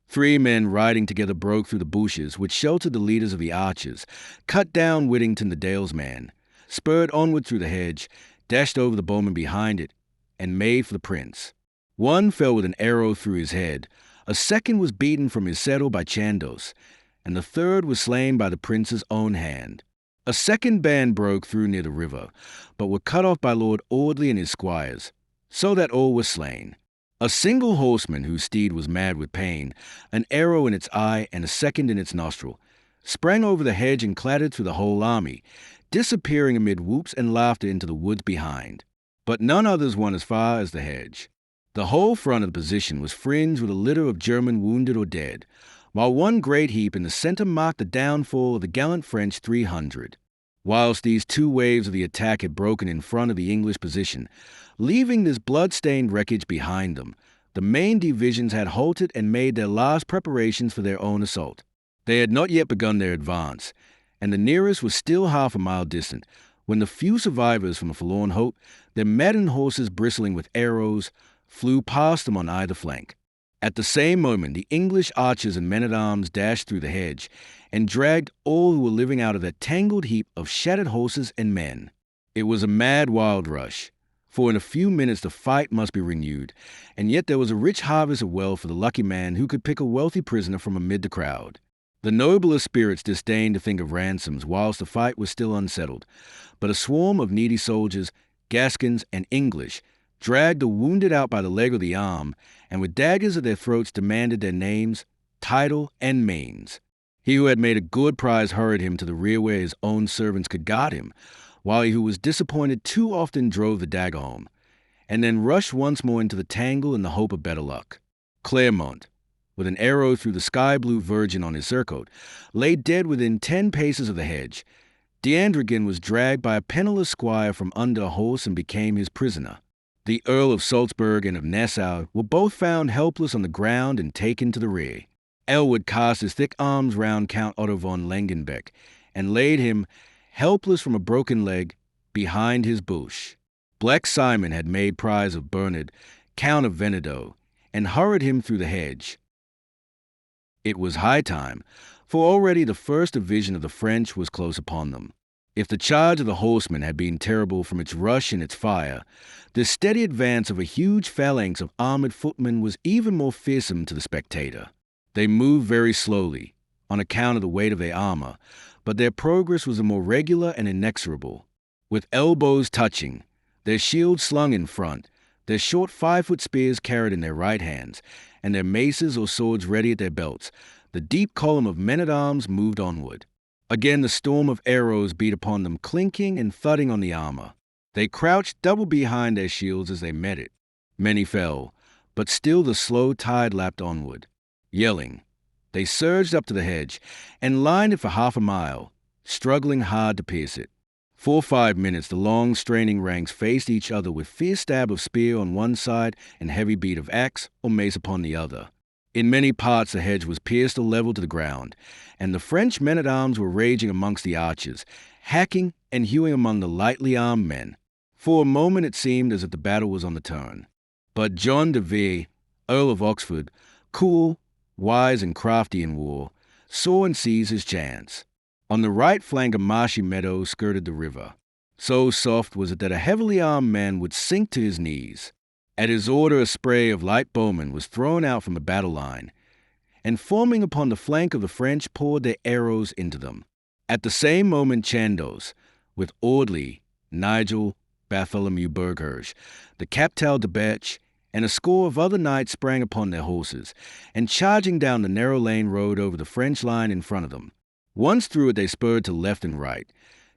3 men riding together broke through the bushes which sheltered the leaders of the archers, cut down Whittington the dalesman, spurred onward through the hedge, dashed over the bowman behind it, and made for the prince. One fell with an arrow through his head, a second was beaten from his saddle by Chandos, and the third was slain by the prince's own hand. A second band broke through near the river, but were cut off by Lord Audley and his squires, so that all were slain. A single horseman whose steed was mad with pain, an arrow in its eye and a second in its nostril, sprang over the hedge and clattered through the whole army, disappearing amid whoops and laughter into the woods behind. But none others won as far as the hedge. The whole front of the position was fringed with a litter of German wounded or dead, while one great heap in the center marked the downfall of the gallant French 300. Whilst these 2 waves of the attack had broken in front of the English position, leaving this blood-stained wreckage behind them, the main divisions had halted and made their last preparations for their own assault. They had not yet begun their advance, and the nearest was still half a mile distant, when the few survivors from a forlorn hope, their maddened horses bristling with arrows, flew past them on either flank. At the same moment, the English archers and men-at-arms dashed through the hedge and dragged all who were living out of that tangled heap of shattered horses and men. It was a mad, wild rush, for in a few minutes the fight must be renewed, and yet there was a rich harvest of wealth for the lucky man who could pick a wealthy prisoner from amid the crowd. The nobler spirits disdained to think of ransoms whilst the fight was still unsettled, but a swarm of needy soldiers, Gascons and English, dragged the wounded out by the leg or the arm, and with daggers at their throats demanded their names, title, and mains. He who had made a good prize hurried him to the rear where his own servants could guard him, while he who was disappointed too often drove the dagger home, and then rushed once more into the tangle in the hope of better luck. Claremont, with an arrow through the sky-blue virgin on his surcoat, lay dead within 10 paces of the hedge. D'Andren was dragged by a penniless squire from under a horse and became his prisoner. The Earl of Salzburg and of Nassau were both found helpless on the ground and taken to the rear. Aylward cast his thick arms round Count Otto von Langenbeck and laid him, helpless from a broken leg, behind his bush. Black Simon had made prize of Bernard, Count of Venedo, and hurried him through the hedge. It was high time, for already the first division of the French was close upon them. If the charge of the horsemen had been terrible from its rush and its fire, the steady advance of a huge phalanx of armored footmen was even more fearsome to the spectator. They moved very slowly, on account of the weight of their armor, but their progress was more regular and inexorable. With elbows touching, their shields slung in front, their short 5-foot spears carried in their right hands, and their maces or swords ready at their belts, the deep column of men-at-arms moved onward. Again the storm of arrows beat upon them, clinking and thudding on the armor. They crouched double behind their shields as they met it. Many fell, but still the slow tide lapped onward. Yelling, they surged up to the hedge and lined it for half a mile, struggling hard to pierce it. For 5 minutes the long straining ranks faced each other with fierce stab of spear on one side and heavy beat of axe or mace upon the other. In many parts the hedge was pierced or leveled to the ground, and the French men-at-arms were raging amongst the archers, hacking and hewing among the lightly armed men. For a moment it seemed as if the battle was on the turn. But John de Vere, Earl of Oxford, cool, wise and crafty in war, saw and seized his chance. On the right flank a marshy meadow skirted the river. So soft was it that a heavily armed man would sink to his knees. At his order a spray of light bowmen was thrown out from the battle line, and forming upon the flank of the French poured their arrows into them. At the same moment Chandos, with Audley, Nigel, Bartholomew Burghurst, the Captal de Betch, and a score of other knights sprang upon their horses, and charging down the narrow lane rode over the French line in front of them. Once through it they spurred to left and right,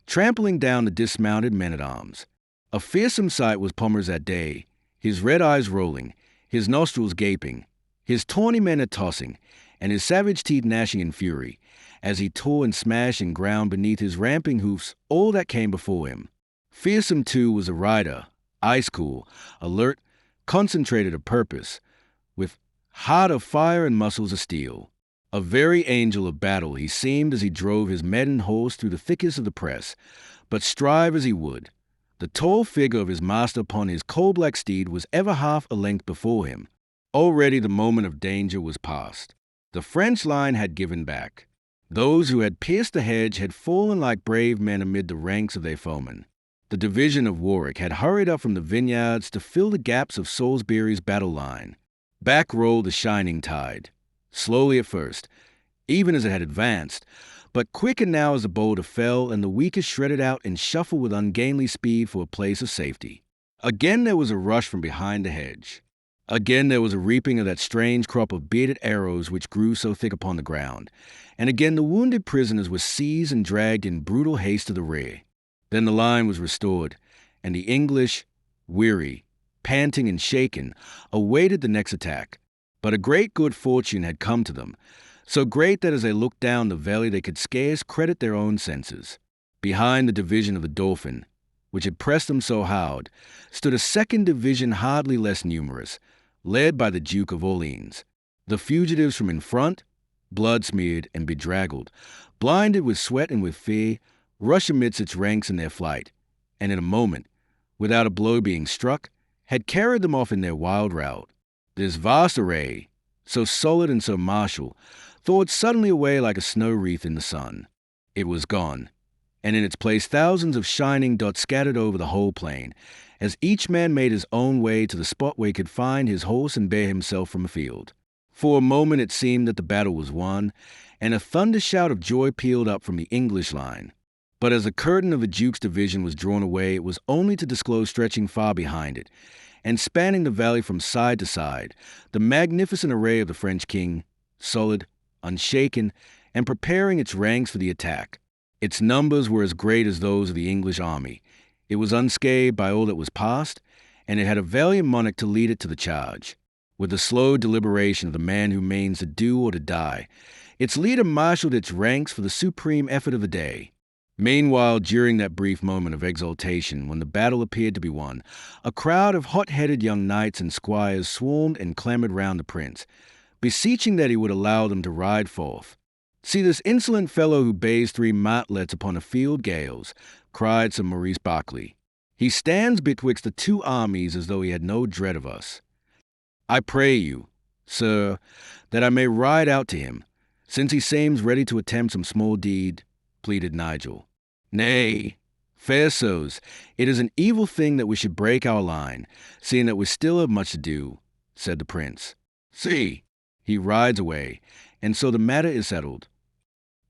trampling down the dismounted men-at-arms. A fearsome sight was Pommers that day, his red eyes rolling, his nostrils gaping, his tawny men a-tossing, and his savage teeth gnashing in fury, as he tore and smashed and ground beneath his ramping hoofs all that came before him. Fearsome, too, was the rider, ice-cool, alert, concentrated of purpose, with heart of fire and muscles of steel. A very angel of battle he seemed as he drove his maddened horse through the thickest of the press, but strive as he would, the tall figure of his master upon his coal-black steed was ever half a length before him. Already the moment of danger was past. The French line had given back. Those who had pierced the hedge had fallen like brave men amid the ranks of their foemen. The division of Warwick had hurried up from the vineyards to fill the gaps of Salisbury's battle line. Back rolled the shining tide, slowly at first, even as it had advanced, but quicker now as the boulder fell and the weakest shredded out and shuffled with ungainly speed for a place of safety. Again there was a rush from behind the hedge. Again there was a reaping of that strange crop of bearded arrows which grew so thick upon the ground, and again the wounded prisoners were seized and dragged in brutal haste to the rear. Then the line was restored, and the English, weary, panting and shaken, awaited the next attack. But a great good fortune had come to them, so great that as they looked down the valley they could scarce credit their own senses. Behind the division of the Dauphin, which had pressed them so hard, stood a second division hardly less numerous, led by the Duke of Orleans. The fugitives from in front, blood-smeared and bedraggled, blinded with sweat and with fear, rushed amidst its ranks in their flight, and in a moment, without a blow being struck, had carried them off in their wild rout. This vast array, so solid and so martial, thawed suddenly away like a snow wreath in the sun. It was gone, and in its place thousands of shining dots scattered over the whole plain, as each man made his own way to the spot where he could find his horse and bear himself from the field. For a moment it seemed that the battle was won, and a thunder shout of joy pealed up from the English line. But as the curtain of the Duke's division was drawn away, it was only to disclose stretching far behind it, and spanning the valley from side to side, the magnificent array of the French king, solid, unshaken, and preparing its ranks for the attack. Its numbers were as great as those of the English army. It was unscathed by all that was past, and it had a valiant monarch to lead it to the charge. With the slow deliberation of the man who means to do or to die, its leader marshaled its ranks for the supreme effort of the day. Meanwhile, during that brief moment of exultation when the battle appeared to be won, a crowd of hot-headed young knights and squires swarmed and clamored round the prince, beseeching that he would allow them to ride forth. "See this insolent fellow who bays 3 martlets upon a field gales," cried Sir Maurice Berkeley. "He stands betwixt the 2 armies as though he had no dread of us. I pray you, sir, that I may ride out to him, since he seems ready to attempt some small deed," pleaded Nigel. Nay, fair sirs, it is an evil thing that we should break our line, seeing that we still have much to do, said the prince. See, he rides away, and so the matter is settled.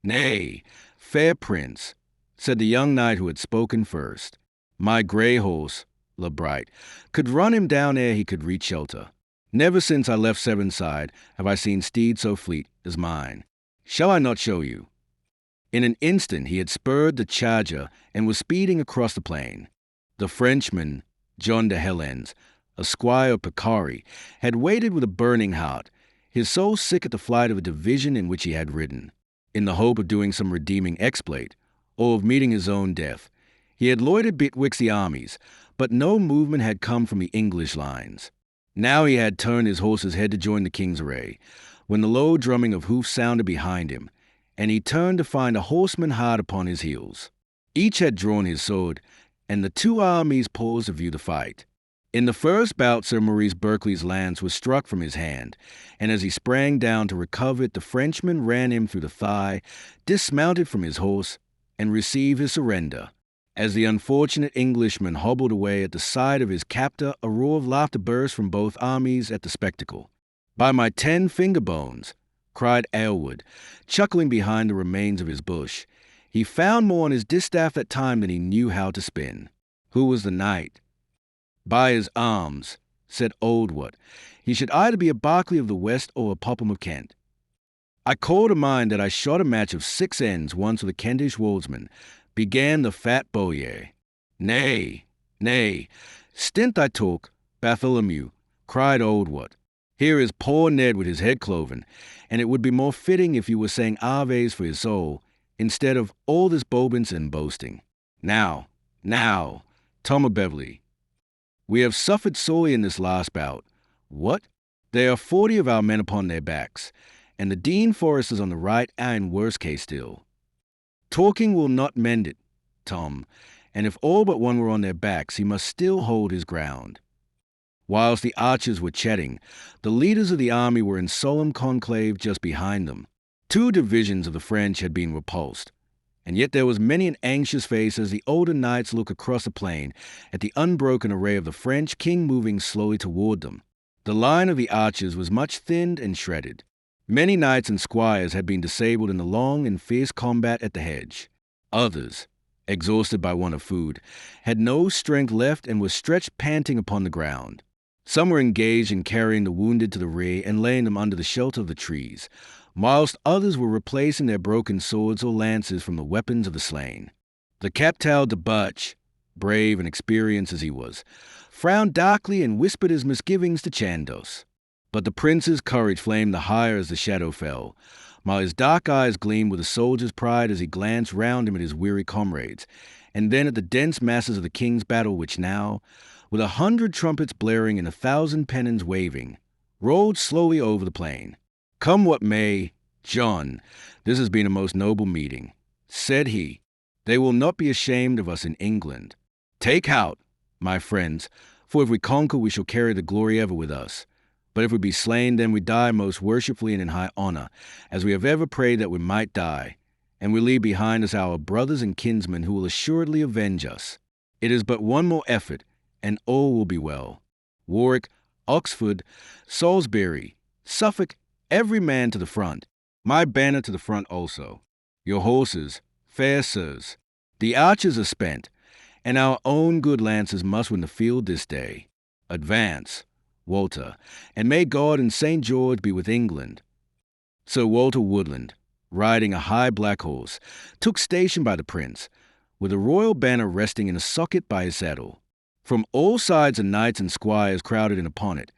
Nay, fair prince, said the young knight who had spoken first. My grey horse, Lebright, could run him down ere he could reach shelter. Never since I left Sevenside have I seen steed so fleet as mine. Shall I not show you? In an instant he had spurred the charger and was speeding across the plain. The Frenchman, John de Helens, a squire of Picari, had waited with a burning heart, his soul sick at the flight of a division in which he had ridden. In the hope of doing some redeeming exploit, or of meeting his own death, he had loitered betwixt the armies, but no movement had come from the English lines. Now he had turned his horse's head to join the king's array, when the low drumming of hoofs sounded behind him, and he turned to find a horseman hard upon his heels. Each had drawn his sword, and the two armies paused to view the fight. In the first bout, Sir Maurice Berkeley's lance was struck from his hand, and as he sprang down to recover it, the Frenchman ran him through the thigh, dismounted from his horse, and received his surrender. As the unfortunate Englishman hobbled away at the side of his captor, a roar of laughter burst from both armies at the spectacle. "By my 10 finger bones," cried Aylward, chuckling behind the remains of his bush. He found more on his distaff that time than he knew how to spin. Who was the knight? By his arms, said Oldwat, he should either be a Berkeley of the West or a Popham of Kent. I call to mind that I shot a match of 6 ends once with a Kentish woldsman, began the fat Bowyer. Nay, nay, stint thy talk, Bartholomew, cried Oldwat. Here is poor Ned with his head cloven, and it would be more fitting if you were saying Aves for his soul, instead of all this bobance and boasting. Now, Tom of Beverley, we have suffered sorely in this last bout. What? There are 40 of our men upon their backs, and the Dean Foresters on the right are in worse case still. Talking will not mend it, Tom, and if all but one were on their backs, he must still hold his ground. Whilst the archers were chatting, the leaders of the army were in solemn conclave just behind them. 2 divisions of the French had been repulsed, and yet there was many an anxious face as the older knights looked across the plain at the unbroken array of the French king moving slowly toward them. The line of the archers was much thinned and shredded. Many knights and squires had been disabled in the long and fierce combat at the hedge. Others, exhausted by want of food, had no strength left and were stretched panting upon the ground. Some were engaged in carrying the wounded to the rear and laying them under the shelter of the trees, whilst others were replacing their broken swords or lances from the weapons of the slain. The Captal de Butch, brave and experienced as he was, frowned darkly and whispered his misgivings to Chandos. But the prince's courage flamed the higher as the shadow fell, while his dark eyes gleamed with a soldier's pride as he glanced round him at his weary comrades, and then at the dense masses of the king's battle which now, with 100 trumpets blaring and 1,000 pennons waving, rolled slowly over the plain. "Come what may, John, this has been a most noble meeting," said he. "They will not be ashamed of us in England. Take heart, my friends, for if we conquer we shall carry the glory ever with us. But if we be slain, then we die most worshipfully and in high honor, as we have ever prayed that we might die, and we leave behind us our brothers and kinsmen who will assuredly avenge us. It is but one more effort, and all will be well. Warwick, Oxford, Salisbury, Suffolk, every man to the front. My banner to the front also. Your horses, fair sirs. The archers are spent, and our own good lances must win the field this day. Advance, Walter, and may God and St. George be with England." Sir Walter Woodland, riding a high black horse, took station by the prince, with a royal banner resting in a socket by his saddle. From all sides the knights and squires crowded in upon it,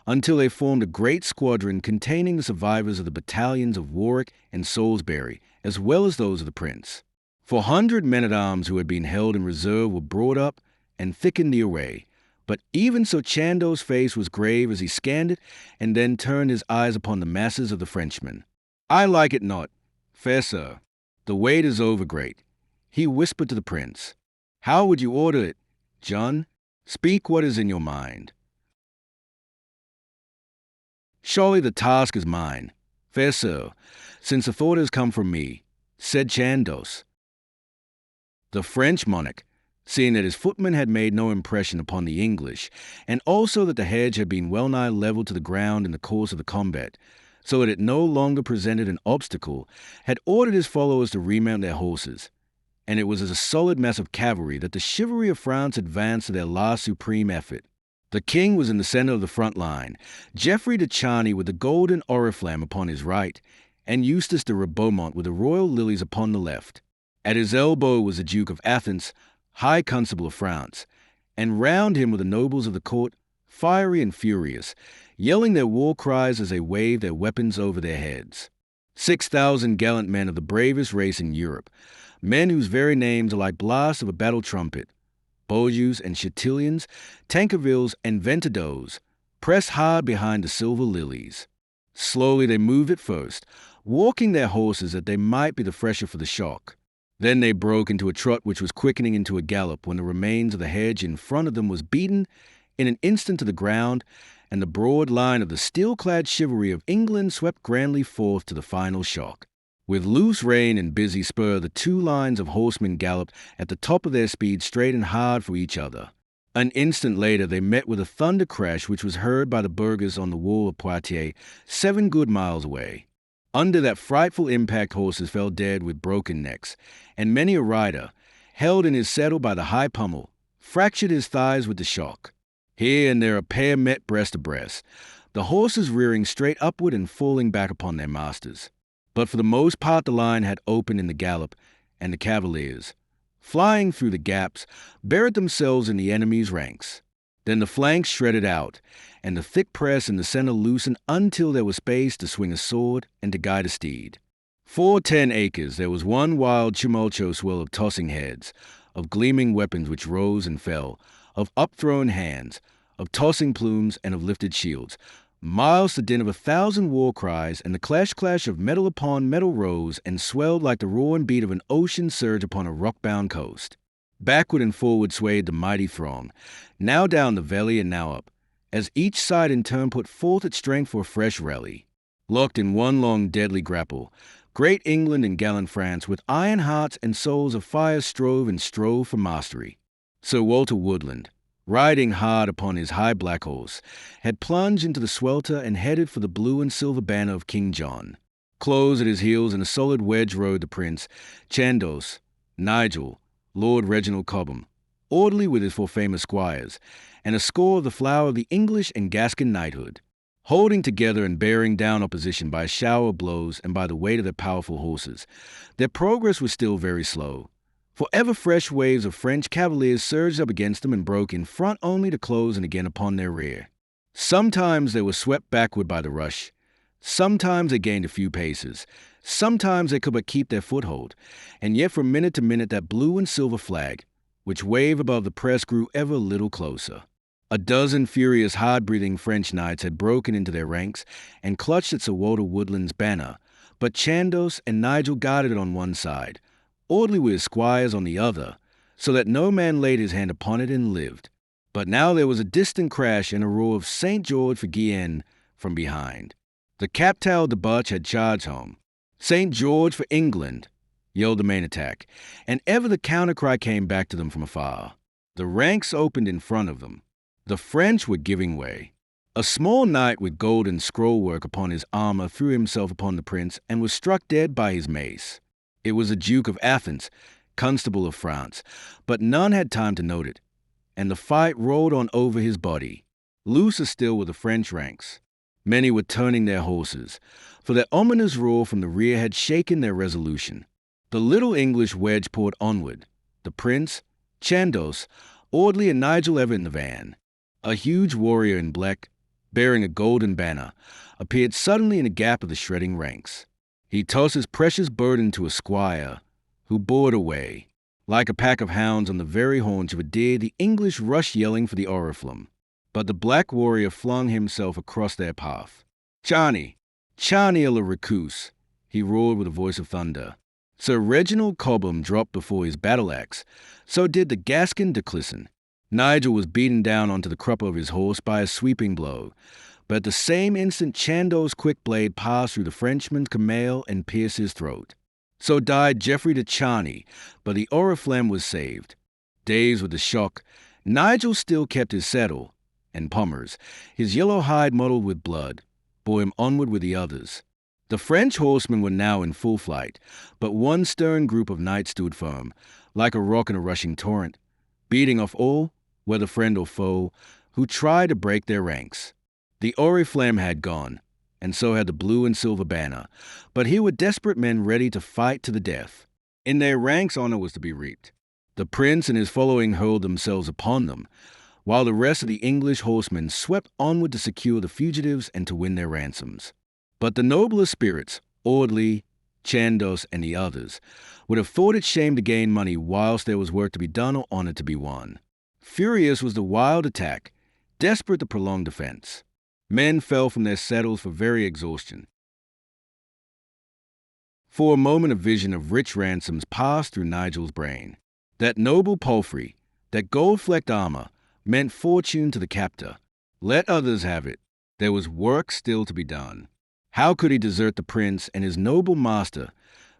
until they formed a great squadron containing the survivors of the battalions of Warwick and Salisbury, as well as those of the prince. 400 men-at-arms who had been held in reserve were brought up and thickened the array, but even so Chandos' face was grave as he scanned it and then turned his eyes upon the masses of the Frenchmen. "I like it not, fair sir. The weight is over great," he whispered to the prince. "How would you order it, John? Speak what is in your mind." "Surely the task is mine, fair sir, since the thought has come from me," said Chandos. The French monarch, seeing that his footmen had made no impression upon the English, and also that the hedge had been well nigh levelled to the ground in the course of the combat, so that it no longer presented an obstacle, had ordered his followers to remount their horses, and it was as a solid mass of cavalry that the chivalry of France advanced to their last supreme effort. The king was in the centre of the front line, Geoffrey de Charny with the golden oriflamme upon his right, and Eustace de Ribeaumont with the royal lilies upon the left. At his elbow was the Duke of Athens, High Constable of France, and round him were the nobles of the court, fiery and furious, yelling their war cries as they waved their weapons over their heads. 6,000 gallant men of the bravest race in Europe, men whose very names are like blasts of a battle trumpet, Beaujus and Chatillons, Tankervilles and Ventadours, pressed hard behind the silver lilies. Slowly they moved at first, walking their horses that they might be the fresher for the shock. Then they broke into a trot which was quickening into a gallop when the remains of the hedge in front of them was beaten in an instant to the ground, and the broad line of the steel-clad chivalry of England swept grandly forth to the final shock. With loose rein and busy spur, the two lines of horsemen galloped at the top of their speed straight and hard for each other. An instant later they met with a thunder crash which was heard by the burghers on the wall of Poitiers, 7 good miles away. Under that frightful impact horses fell dead with broken necks, and many a rider, held in his saddle by the high pommel, fractured his thighs with the shock. Here and there a pair met breast to breast, the horses rearing straight upward and falling back upon their masters. But for the most part the line had opened in the gallop, and the cavaliers, flying through the gaps, buried themselves in the enemy's ranks. Then the flanks shredded out, and the thick press in the center loosened until there was space to swing a sword and to guide a steed. For 10 acres there was one wild tumultuous swirl of tossing heads, of gleaming weapons which rose and fell, of upthrown hands, of tossing plumes and of lifted shields. Miles the din of 1,000 war cries, and the clash of metal upon metal rose and swelled like the roar and beat of an ocean surge upon a rock-bound coast. Backward and forward swayed the mighty throng, now down the valley and now up, as each side in turn put forth its strength for a fresh rally. Locked in one long deadly grapple, great England and gallant France, with iron hearts and souls of fire, strove for mastery. Sir Walter Woodland, riding hard upon his high black horse, had plunged into the swelter and headed for the blue and silver banner of King John. Close at his heels in a solid wedge rode the Prince, Chandos, Nigel, Lord Reginald Cobham, orderly with his 4 famous squires, and a score of the flower of the English and Gascon knighthood, holding together and bearing down opposition by a shower of blows and by the weight of their powerful horses. Their progress was still very slow, for ever fresh waves of French cavaliers surged up against them and broke in front only to close and again upon their rear. Sometimes they were swept backward by the rush, sometimes they gained a few paces, sometimes they could but keep their foothold, and yet from minute to minute that blue and silver flag, which waved above the press, grew ever a little closer. A dozen furious, hard-breathing French knights had broken into their ranks and clutched at Sir Walter Woodland's banner, but Chandos and Nigel guarded it on one side, orderly with his squires on the other, so that no man laid his hand upon it and lived. But now there was a distant crash and a roar of St. George for Guienne from behind. The Captal de Buch had charged home. St. George for England, yelled the main attack, and ever the counter-cry came back to them from afar. The ranks opened in front of them. The French were giving way. A small knight with golden scroll-work upon his armor threw himself upon the prince and was struck dead by his mace. It was the Duke of Athens, Constable of France, but none had time to note it, and the fight rolled on over his body. Looser still were the French ranks. Many were turning their horses, for that ominous roar from the rear had shaken their resolution. The little English wedge poured onward, the prince, Chandos, Audley and Nigel ever in the van. A huge warrior in black, bearing a golden banner, appeared suddenly in a gap of the shredding ranks. He tossed his precious burden to a squire, who bore it away. Like a pack of hounds on the very haunch of a deer, the English rushed yelling for the oriflamme. But the black warrior flung himself across their path. "Charny! Charny a la recuse!" he roared with a voice of thunder. Sir Reginald Cobham dropped before his battle-axe. So did the Gascon de Clisson. Nigel was beaten down onto the crupper of his horse by a sweeping blow, but at the same instant Chandos' quick blade passed through the Frenchman's camail and pierced his throat. So died Geoffrey de Charny, but the Oriflamme was saved. Dazed with the shock, Nigel still kept his saddle, and Pommers, his yellow hide mottled with blood, bore him onward with the others. The French horsemen were now in full flight, but one stern group of knights stood firm, like a rock in a rushing torrent, beating off all, whether friend or foe, who tried to break their ranks. The Oriflamme had gone, and so had the blue and silver banner, but here were desperate men ready to fight to the death. In their ranks honor was to be reaped. The prince and his following hurled themselves upon them, while the rest of the English horsemen swept onward to secure the fugitives and to win their ransoms. But the nobler spirits, Audley, Chandos, and the others, would have thought it shame to gain money whilst there was work to be done or honor to be won. Furious was the wild attack, desperate the prolonged defense. Men fell from their saddles for very exhaustion. For a moment a vision of rich ransoms passed through Nigel's brain. That noble palfrey, that gold-flecked armor, meant fortune to the captor. Let others have it. There was work still to be done. How could he desert the prince and his noble master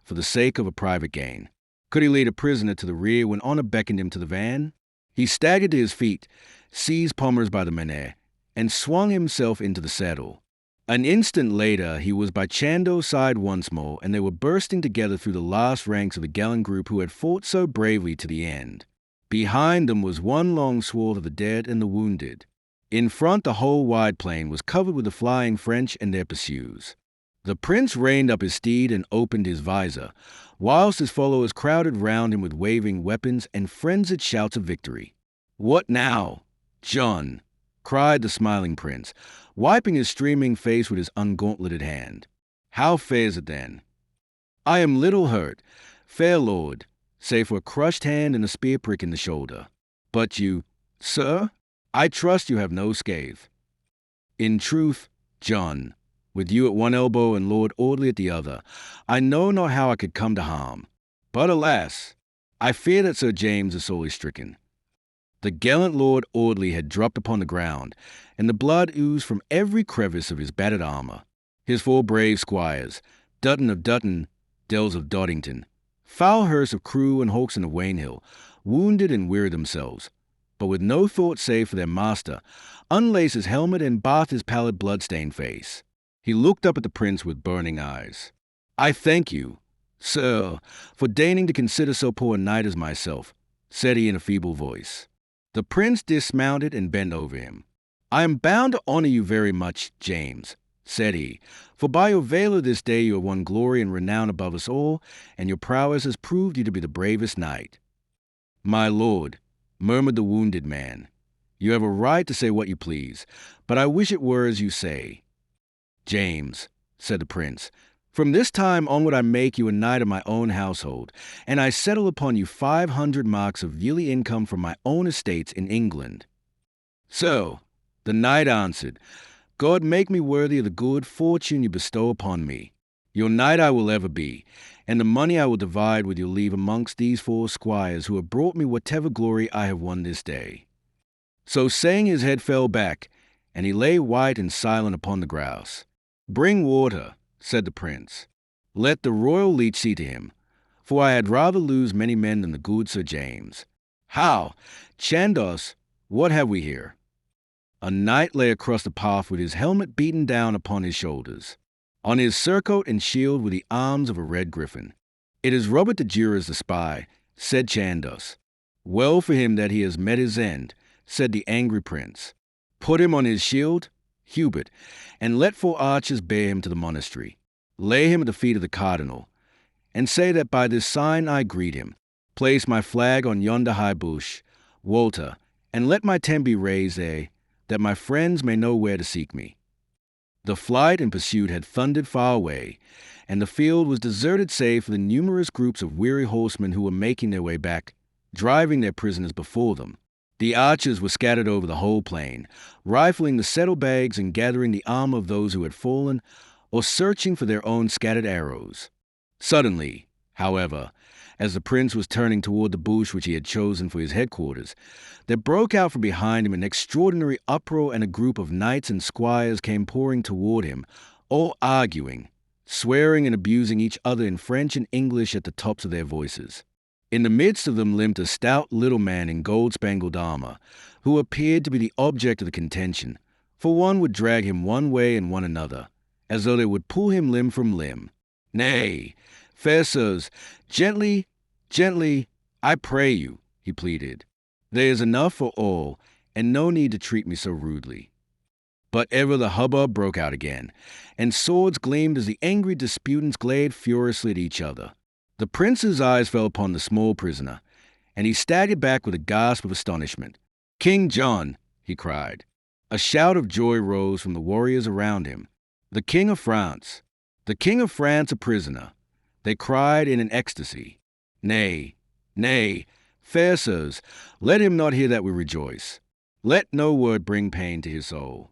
for the sake of a private gain? Could he lead a prisoner to the rear when honor beckoned him to the van? He staggered to his feet, seized Pommers by the menere, and swung himself into the saddle. An instant later, he was by Chando's side once more, and they were bursting together through the last ranks of the gallant group who had fought so bravely to the end. Behind them was one long swath of the dead and the wounded. In front, the whole wide plain was covered with the flying French and their pursuers. The prince reined up his steed and opened his visor, whilst his followers crowded round him with waving weapons and frenzied shouts of victory. "What now, John?" cried the smiling prince, wiping his streaming face with his ungauntleted hand. "How fares it then?" "I am little hurt, fair lord, save for a crushed hand and a spear prick in the shoulder. But you, sir, I trust you have no scathe." "In truth, John, with you at one elbow and Lord Audley at the other, I know not how I could come to harm. But alas, I fear that Sir James is sorely stricken." The gallant Lord Audley had dropped upon the ground, and the blood oozed from every crevice of his battered armour. His 4 brave squires, Dutton of Dutton, Dells of Doddington, Foulhurst of Crewe and Hawkson of Wainhill, wounded and wearied themselves, but with no thought save for their master, unlaced his helmet and bathed his pallid blood-stained face. He looked up at the prince with burning eyes. "I thank you, sir, for deigning to consider so poor a knight as myself," said he in a feeble voice. The prince dismounted and bent over him. "I am bound to honor you very much, James," said he, "for by your valor this day you have won glory and renown above us all, and your prowess has proved you to be the bravest knight." "My lord," murmured the wounded man, "you have a right to say what you please, but I wish it were as you say." "James," said the prince, "from this time onward I make you a knight of my own household, and I settle upon you 500 marks of yearly income from my own estates in England." "So," the knight answered, "God make me worthy of the good fortune you bestow upon me. Your knight I will ever be, and the money I will divide with your leave amongst these 4 squires who have brought me whatever glory I have won this day." So saying, his head fell back, and he lay white and silent upon the grass. "Bring water," said the prince. "Let the royal leech see to him, for I had rather lose many men than the good Sir James. How, Chandos, what have we here?" A knight lay across the path with his helmet beaten down upon his shoulders. On his surcoat and shield were the arms of a red griffin. "It is Robert de Duras the spy," said Chandos. "Well for him that he has met his end," said the angry prince. "Put him on his shield, Hubert, and let 4 archers bear him to the monastery. Lay him at the feet of the cardinal, and say that by this sign I greet him. Place my flag on yonder high bush, Walter, and let my tent be raised there, that my friends may know where to seek me." The flight and pursuit had thundered far away, and the field was deserted save for the numerous groups of weary horsemen who were making their way back, driving their prisoners before them. The archers were scattered over the whole plain, rifling the saddlebags and gathering the armor of those who had fallen, or searching for their own scattered arrows. Suddenly, however, as the prince was turning toward the bush which he had chosen for his headquarters, there broke out from behind him an extraordinary uproar, and a group of knights and squires came pouring toward him, all arguing, swearing and abusing each other in French and English at the tops of their voices. In the midst of them limped a stout little man in gold-spangled armor, who appeared to be the object of the contention, for one would drag him one way and one another, as though they would pull him limb from limb. "Nay, fair sirs, gently, gently, I pray you," he pleaded. "There is enough for all, and no need to treat me so rudely." But ever the hubbub broke out again, and swords gleamed as the angry disputants glared furiously at each other. The prince's eyes fell upon the small prisoner, and he staggered back with a gasp of astonishment. "King John!" he cried. A shout of joy rose from the warriors around him. "The King of France! The King of France a prisoner!" they cried in an ecstasy. "Nay, nay, fair sirs, let him not hear that we rejoice. Let no word bring pain to his soul."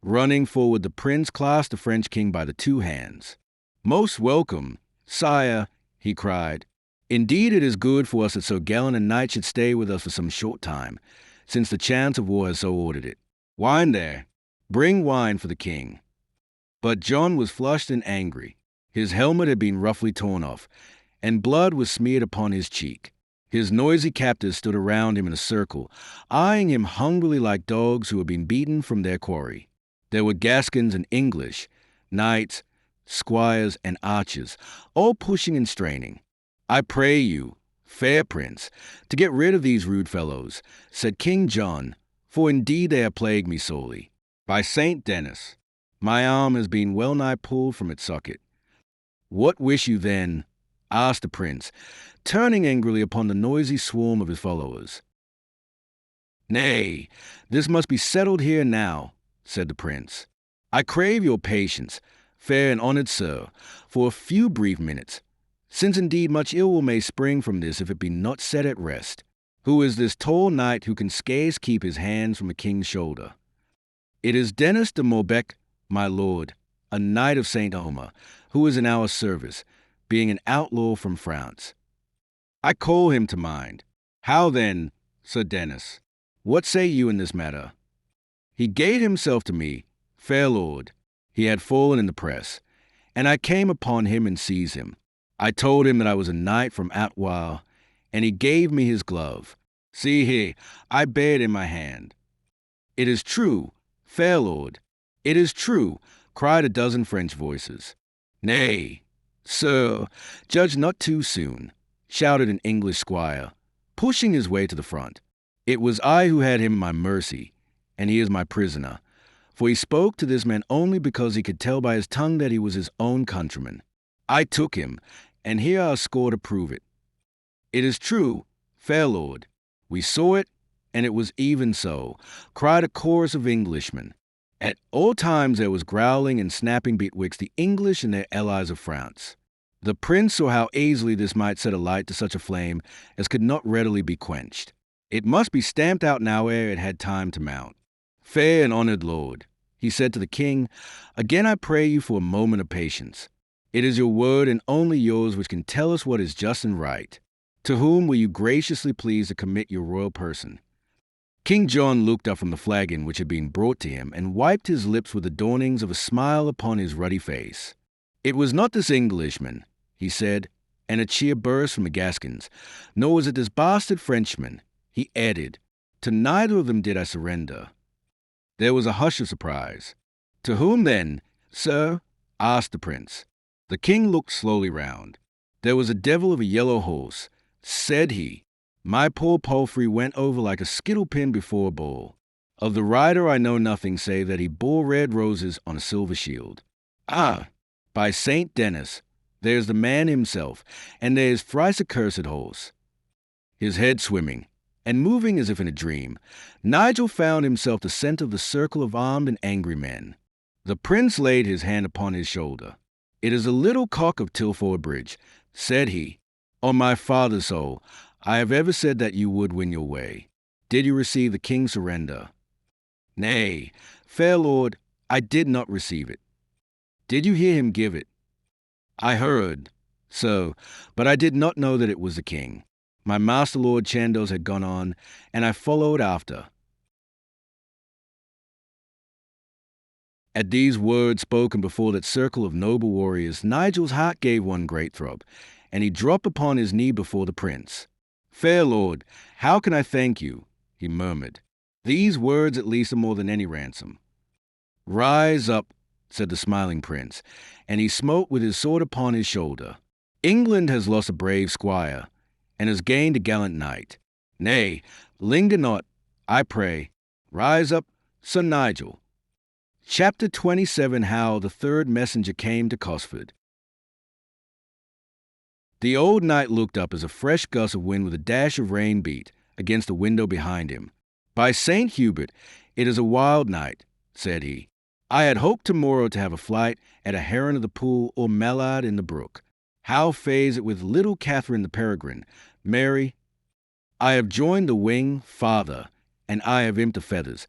Running forward, the prince clasped the French king by the two hands. "Most welcome, sire," he cried. "Indeed it is good for us that so gallant a knight should stay with us for some short time, since the chance of war has so ordered it. Wine there! Bring wine for the king." But John was flushed and angry. His helmet had been roughly torn off, and blood was smeared upon his cheek. His noisy captors stood around him in a circle, eyeing him hungrily like dogs who had been beaten from their quarry. There were Gascons and English, knights, squires, and archers, all pushing and straining. "I pray you, fair prince, to get rid of these rude fellows," said King John, "for indeed they have plagued me sorely. By Saint Denis, my arm has been well nigh pulled from its socket." "What wish you then?" asked the prince, turning angrily upon the noisy swarm of his followers. "Nay, this must be settled here now," said the prince. "I crave your patience, fair and honoured sir, for a few brief minutes, since indeed much ill may spring from this if it be not set at rest. Who is this tall knight who can scarce keep his hands from a king's shoulder?" "It is Denis de Maubec, my lord, a knight of St. Omer, who is in our service, being an outlaw from France." "I call him to mind. How then, Sir Denis? What say you in this matter?" "He gave himself to me, fair lord. He had fallen in the press, and I came upon him and seized him. I told him that I was a knight from Artois, and he gave me his glove. See here, I bear it in my hand." "It is true, fair lord, it is true," cried a dozen French voices. "Nay, sir, judge not too soon," shouted an English squire, pushing his way to the front. "It was I who had him in my mercy, and he is my prisoner, for he spoke to this man only because he could tell by his tongue that he was his own countryman. I took him, and here are a score to prove it." "It is true, fair lord, we saw it, and it was even so," cried a chorus of Englishmen. At all times there was growling and snapping betwixt the English and their allies of France. The prince saw how easily this might set a light to such a flame as could not readily be quenched. It must be stamped out now ere it had time to mount. "Fair and honoured lord," he said to the king, "again I pray you for a moment of patience. It is your word and only yours which can tell us what is just and right. To whom will you graciously please to commit your royal person?" King John looked up from the flagon which had been brought to him and wiped his lips with the dawnings of a smile upon his ruddy face. "It was not this Englishman," he said, and a cheer burst from the Gascons, "nor was it this bastard Frenchman," he added. "To neither of them did I surrender." There was a hush of surprise. "To whom then, sir?" asked the prince. The king looked slowly round. "There was a devil of a yellow horse," said he. "My poor palfrey went over like a skittle pin before a bull. Of the rider I know nothing save that he bore red roses on a silver shield. Ah, by Saint Denis, there's the man himself, and there's thrice accursed horse." His head swimming, and moving as if in a dream, Nigel found himself the centre of the circle of armed and angry men. The prince laid his hand upon his shoulder. "It is a little cock of Tilford Bridge," said he. "On my father's soul, I have ever said that you would win your way. Did you receive the king's surrender?" "Nay, fair lord, I did not receive it." "Did you hear him give it?" "I heard, so, but I did not know that it was the king. My master Lord Chandos had gone on, and I followed after." At these words spoken before that circle of noble warriors, Nigel's heart gave one great throb, and he dropped upon his knee before the prince. "Fair lord, how can I thank you?" he murmured. "These words at least are more than any ransom." "Rise up," said the smiling prince, and he smote with his sword upon his shoulder. "England has lost a brave squire, and has gained a gallant knight. Nay, linger not, I pray. Rise up, Sir Nigel." Chapter 27, How the Third Messenger Came to Cosford. The old knight looked up as a fresh gust of wind with a dash of rain beat against the window behind him. "By St. Hubert, it is a wild night," said he. "I had hoped tomorrow to have a flight at a heron of the pool or mallard in the brook. How fares it with little Catherine the peregrine? Mary, I have joined the wing, father, and I have imped the feathers,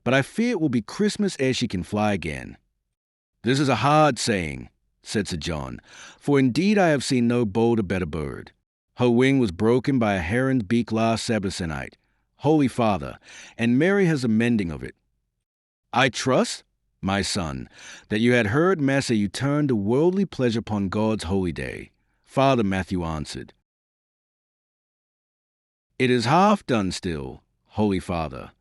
but I fear it will be Christmas ere she can fly again." "This is a hard saying," said Sir John, "for indeed I have seen no bolder, better bird. Her wing was broken by a heron's beak last Sabbath se'nnight, Holy Father, and Mary has a mending of it." "I trust, my son, that you had heard mass ere you turned to worldly pleasure upon God's holy day," Father Matthew answered. "It is half done still, Holy Father."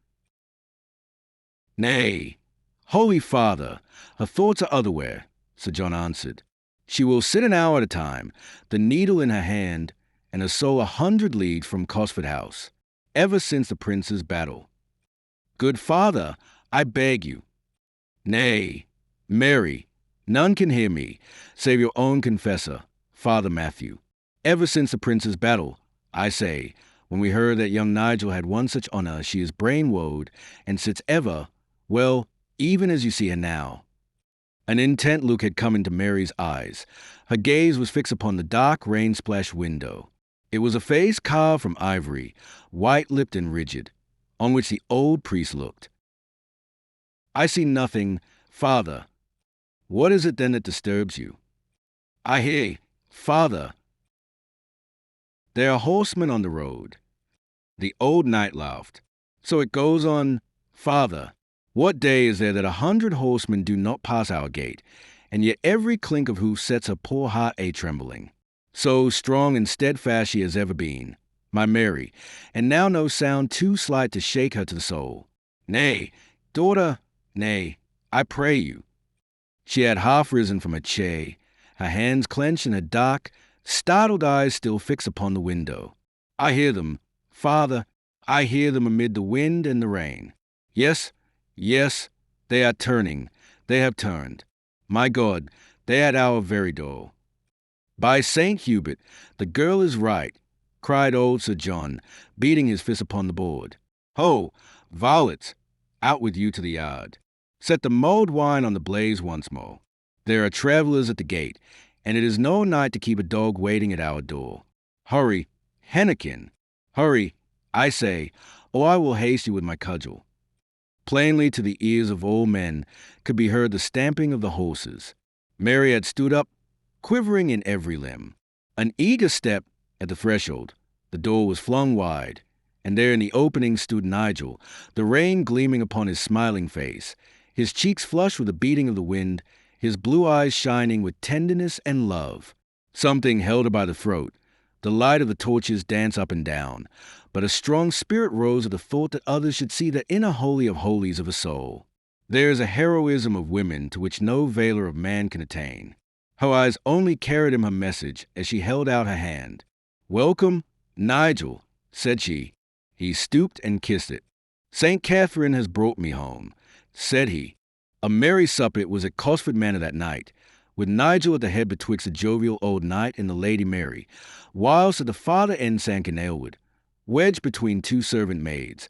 "Nay, Holy Father, her thoughts are otherwhere," Sir John answered. "She will sit an hour at a time, the needle in her hand, and her soul 100 leagues from Cosford House, ever since the prince's battle." "Good father, I beg you." "Nay, Mary, none can hear me, save your own confessor, Father Matthew. Ever since the prince's battle, I say, when we heard that young Nigel had won such honor, she is brain-woed, and sits ever, well, even as you see her now." An intent look had come into Mary's eyes. Her gaze was fixed upon the dark, rain-splashed window. It was a face carved from ivory, white-lipped and rigid, on which the old priest looked. "I see nothing, Father. What is it then that disturbs you?" "I hear, Father. There are horsemen on the road." The old knight laughed. "So it goes on, Father. What day is there that 100 horsemen do not pass our gate, and yet every clink of hoof sets her poor heart a-trembling. So strong and steadfast she has ever been, my Mary, and now no sound too slight to shake her to the soul. Nay, daughter, nay, I pray you." She had half risen from her chair, her hands clenched and her dark, startled eyes still fixed upon the window. "I hear them, Father, I hear them amid the wind and the rain. Yes, yes, they are turning, they have turned. My God, they are at our very door." "By St. Hubert, the girl is right," cried old Sir John, beating his fist upon the board. "Ho, varlets, out with you to the yard. Set the mulled wine on the blaze once more. There are travellers at the gate, and it is no night to keep a dog waiting at our door. Hurry, Hennekin, hurry, I say, or I will haste you with my cudgel." Plainly to the ears of all men could be heard the stamping of the horses. Mary had stood up, quivering in every limb. An eager step at the threshold, the door was flung wide, and there in the opening stood Nigel, the rain gleaming upon his smiling face, his cheeks flushed with the beating of the wind, his blue eyes shining with tenderness and love. Something held her by the throat. The light of the torches danced up and down, but a strong spirit rose at the thought that others should see the inner holy of holies of a soul. There is a heroism of women to which no valor of man can attain. Her eyes only carried him her message as she held out her hand. "Welcome, Nigel," said she. He stooped and kissed it. "St. Catherine has brought me home," said he. A merry supper it was at Cosford Manor that night, with Nigel at the head betwixt the jovial old knight and the Lady Mary, whilst at the farther end sank an Aylward, wedged between 2 servant maids,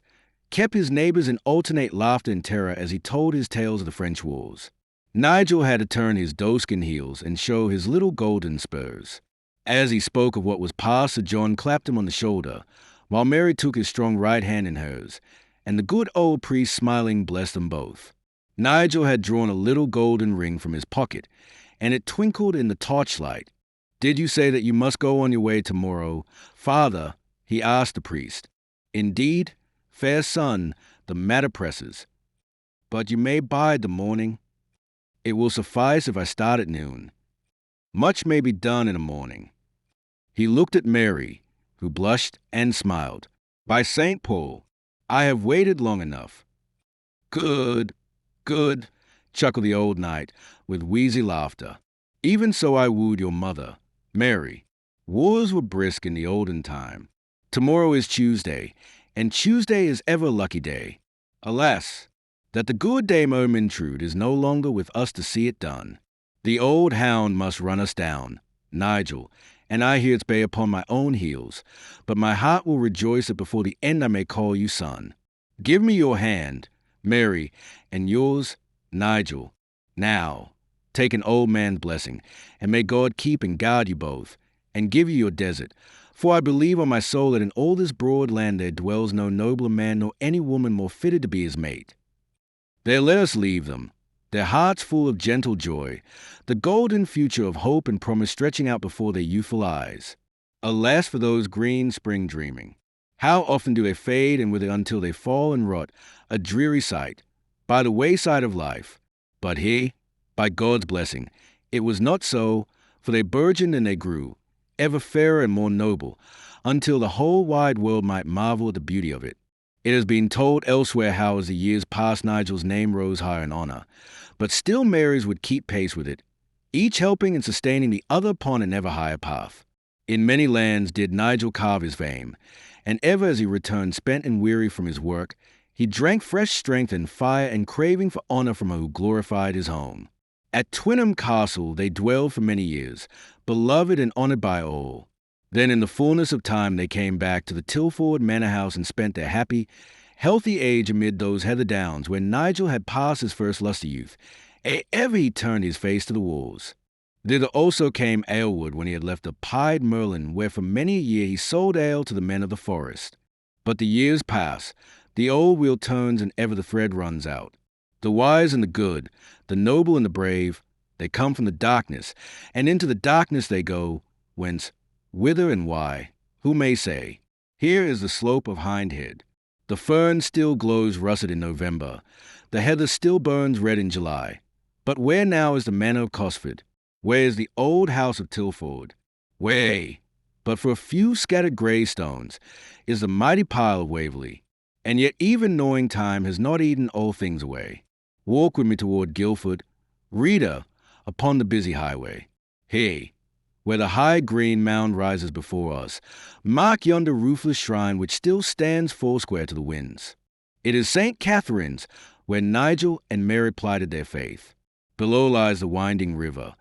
kept his neighbours in alternate laughter and terror as he told his tales of the French wars. Nigel had to turn his doeskin heels and show his little golden spurs. As he spoke of what was past, Sir John clapped him on the shoulder, while Mary took his strong right hand in hers, and the good old priest smiling blessed them both. Nigel had drawn a little golden ring from his pocket, and it twinkled in the torchlight. "Did you say that you must go on your way tomorrow, Father?" he asked the priest. "Indeed, fair son, the matter presses. But you may bide the morning." It will suffice if I start at noon. Much may be done in a morning." He looked at Mary, who blushed and smiled. "By St. Paul, I have waited long enough." "Good, good," chuckled the old knight, with wheezy laughter. "Even so I wooed your mother, Mary. Wars were brisk in the olden time. Tomorrow is Tuesday, and Tuesday is ever a lucky day. Alas, that the good Dame Ermintrude is no longer with us to see it done. The old hound must run us down, Nigel, and I here bay upon my own heels, but my heart will rejoice that before the end I may call you son. Give me your hand, Mary, and yours, Nigel. Now, take an old man's blessing, and may God keep and guard you both, and give you your desert. For I believe on my soul that in all this broad land there dwells no nobler man nor any woman more fitted to be his mate. There let us leave them, their hearts full of gentle joy, the golden future of hope and promise stretching out before their youthful eyes. Alas for those green spring dreaming. How often do they fade and wither until they fall and rot, a dreary sight, by the wayside of life. But he, by God's blessing, it was not so, for they burgeoned and they grew, ever fairer and more noble, until the whole wide world might marvel at the beauty of it. It has been told elsewhere how as the years passed Nigel's name rose higher in honor, but still Mary's would keep pace with it, each helping and sustaining the other upon an ever higher path. In many lands did Nigel carve his fame, and ever as he returned spent and weary from his work, he drank fresh strength and fire and craving for honor from her who glorified his home. At Twynham Castle they dwelled for many years, beloved and honored by all. Then in the fullness of time they came back to the Tilford Manor House and spent their happy, healthy age amid those heather downs where Nigel had passed his first lusty youth, ere ever he turned his face to the wars. Thither also came Aylward when he had left the Pied Merlin, where for many a year he sold ale to the men of the forest. But the years pass, the old wheel turns, and ever the thread runs out. The wise and the good, the noble and the brave, they come from the darkness, and into the darkness they go, whence, whither and why, who may say? Here is the slope of Hindhead. The fern still glows russet in November, the heather still burns red in July. But where now is the manor of Cosford? Where is the old house of Tilford? Where, but for a few scattered grey stones, is the mighty pile of Waverley. And yet even gnawing time has not eaten all things away. Walk with me toward Guildford, reader, upon the busy highway. Hey, where the high green mound rises before us, mark yonder roofless shrine which still stands foursquare to the winds. It is St. Catherine's, where Nigel and Mary plighted their faith. Below lies the winding river,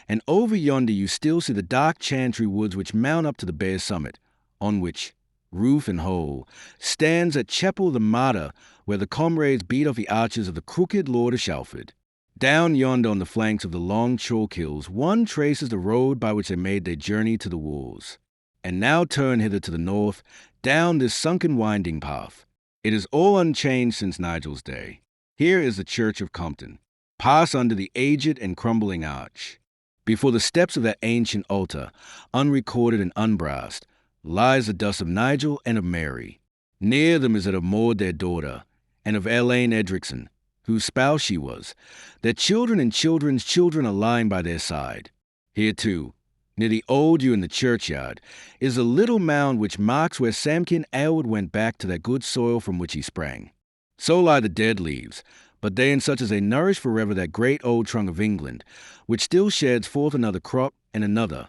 and over yonder you still see the dark chantry woods which mount up to the bare summit, on which, roof and whole, stands at Chapel the Martyr, where the comrades beat off the archers of the crooked Lord of Shalford. Down yonder on the flanks of the long chalk hills, one traces the road by which they made their journey to the wars. And now turn hither to the north, down this sunken winding path. It is all unchanged since Nigel's day. Here is the church of Compton. Pass under the aged and crumbling arch. Before the steps of that ancient altar, unrecorded and unbrassed, lies the dust of Nigel and of Mary. Near them is that of Maud their daughter, and of Elaine Edrickson, whose spouse she was. Their children and children's children are lying by their side. Here too, near the old yew in the churchyard, is a little mound which marks where Samkin Aylward went back to that good soil from which he sprang. So lie the dead leaves, but they and such as they nourish forever that great old trunk of England, which still sheds forth another crop and another.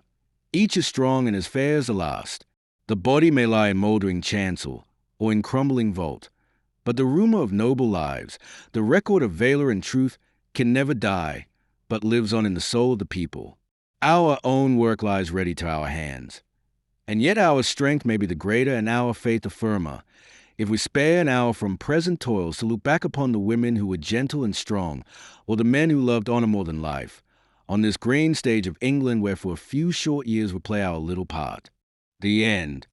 Each is strong and as fair as the last. The body may lie in mouldering chancel, or in crumbling vault, but the rumour of noble lives, the record of valor and truth, can never die, but lives on in the soul of the people. Our own work lies ready to our hands. And yet our strength may be the greater and our faith the firmer, if we spare an hour from present toils to look back upon the women who were gentle and strong, or the men who loved honor more than life, on this green stage of England where for a few short years we play our little part. The end.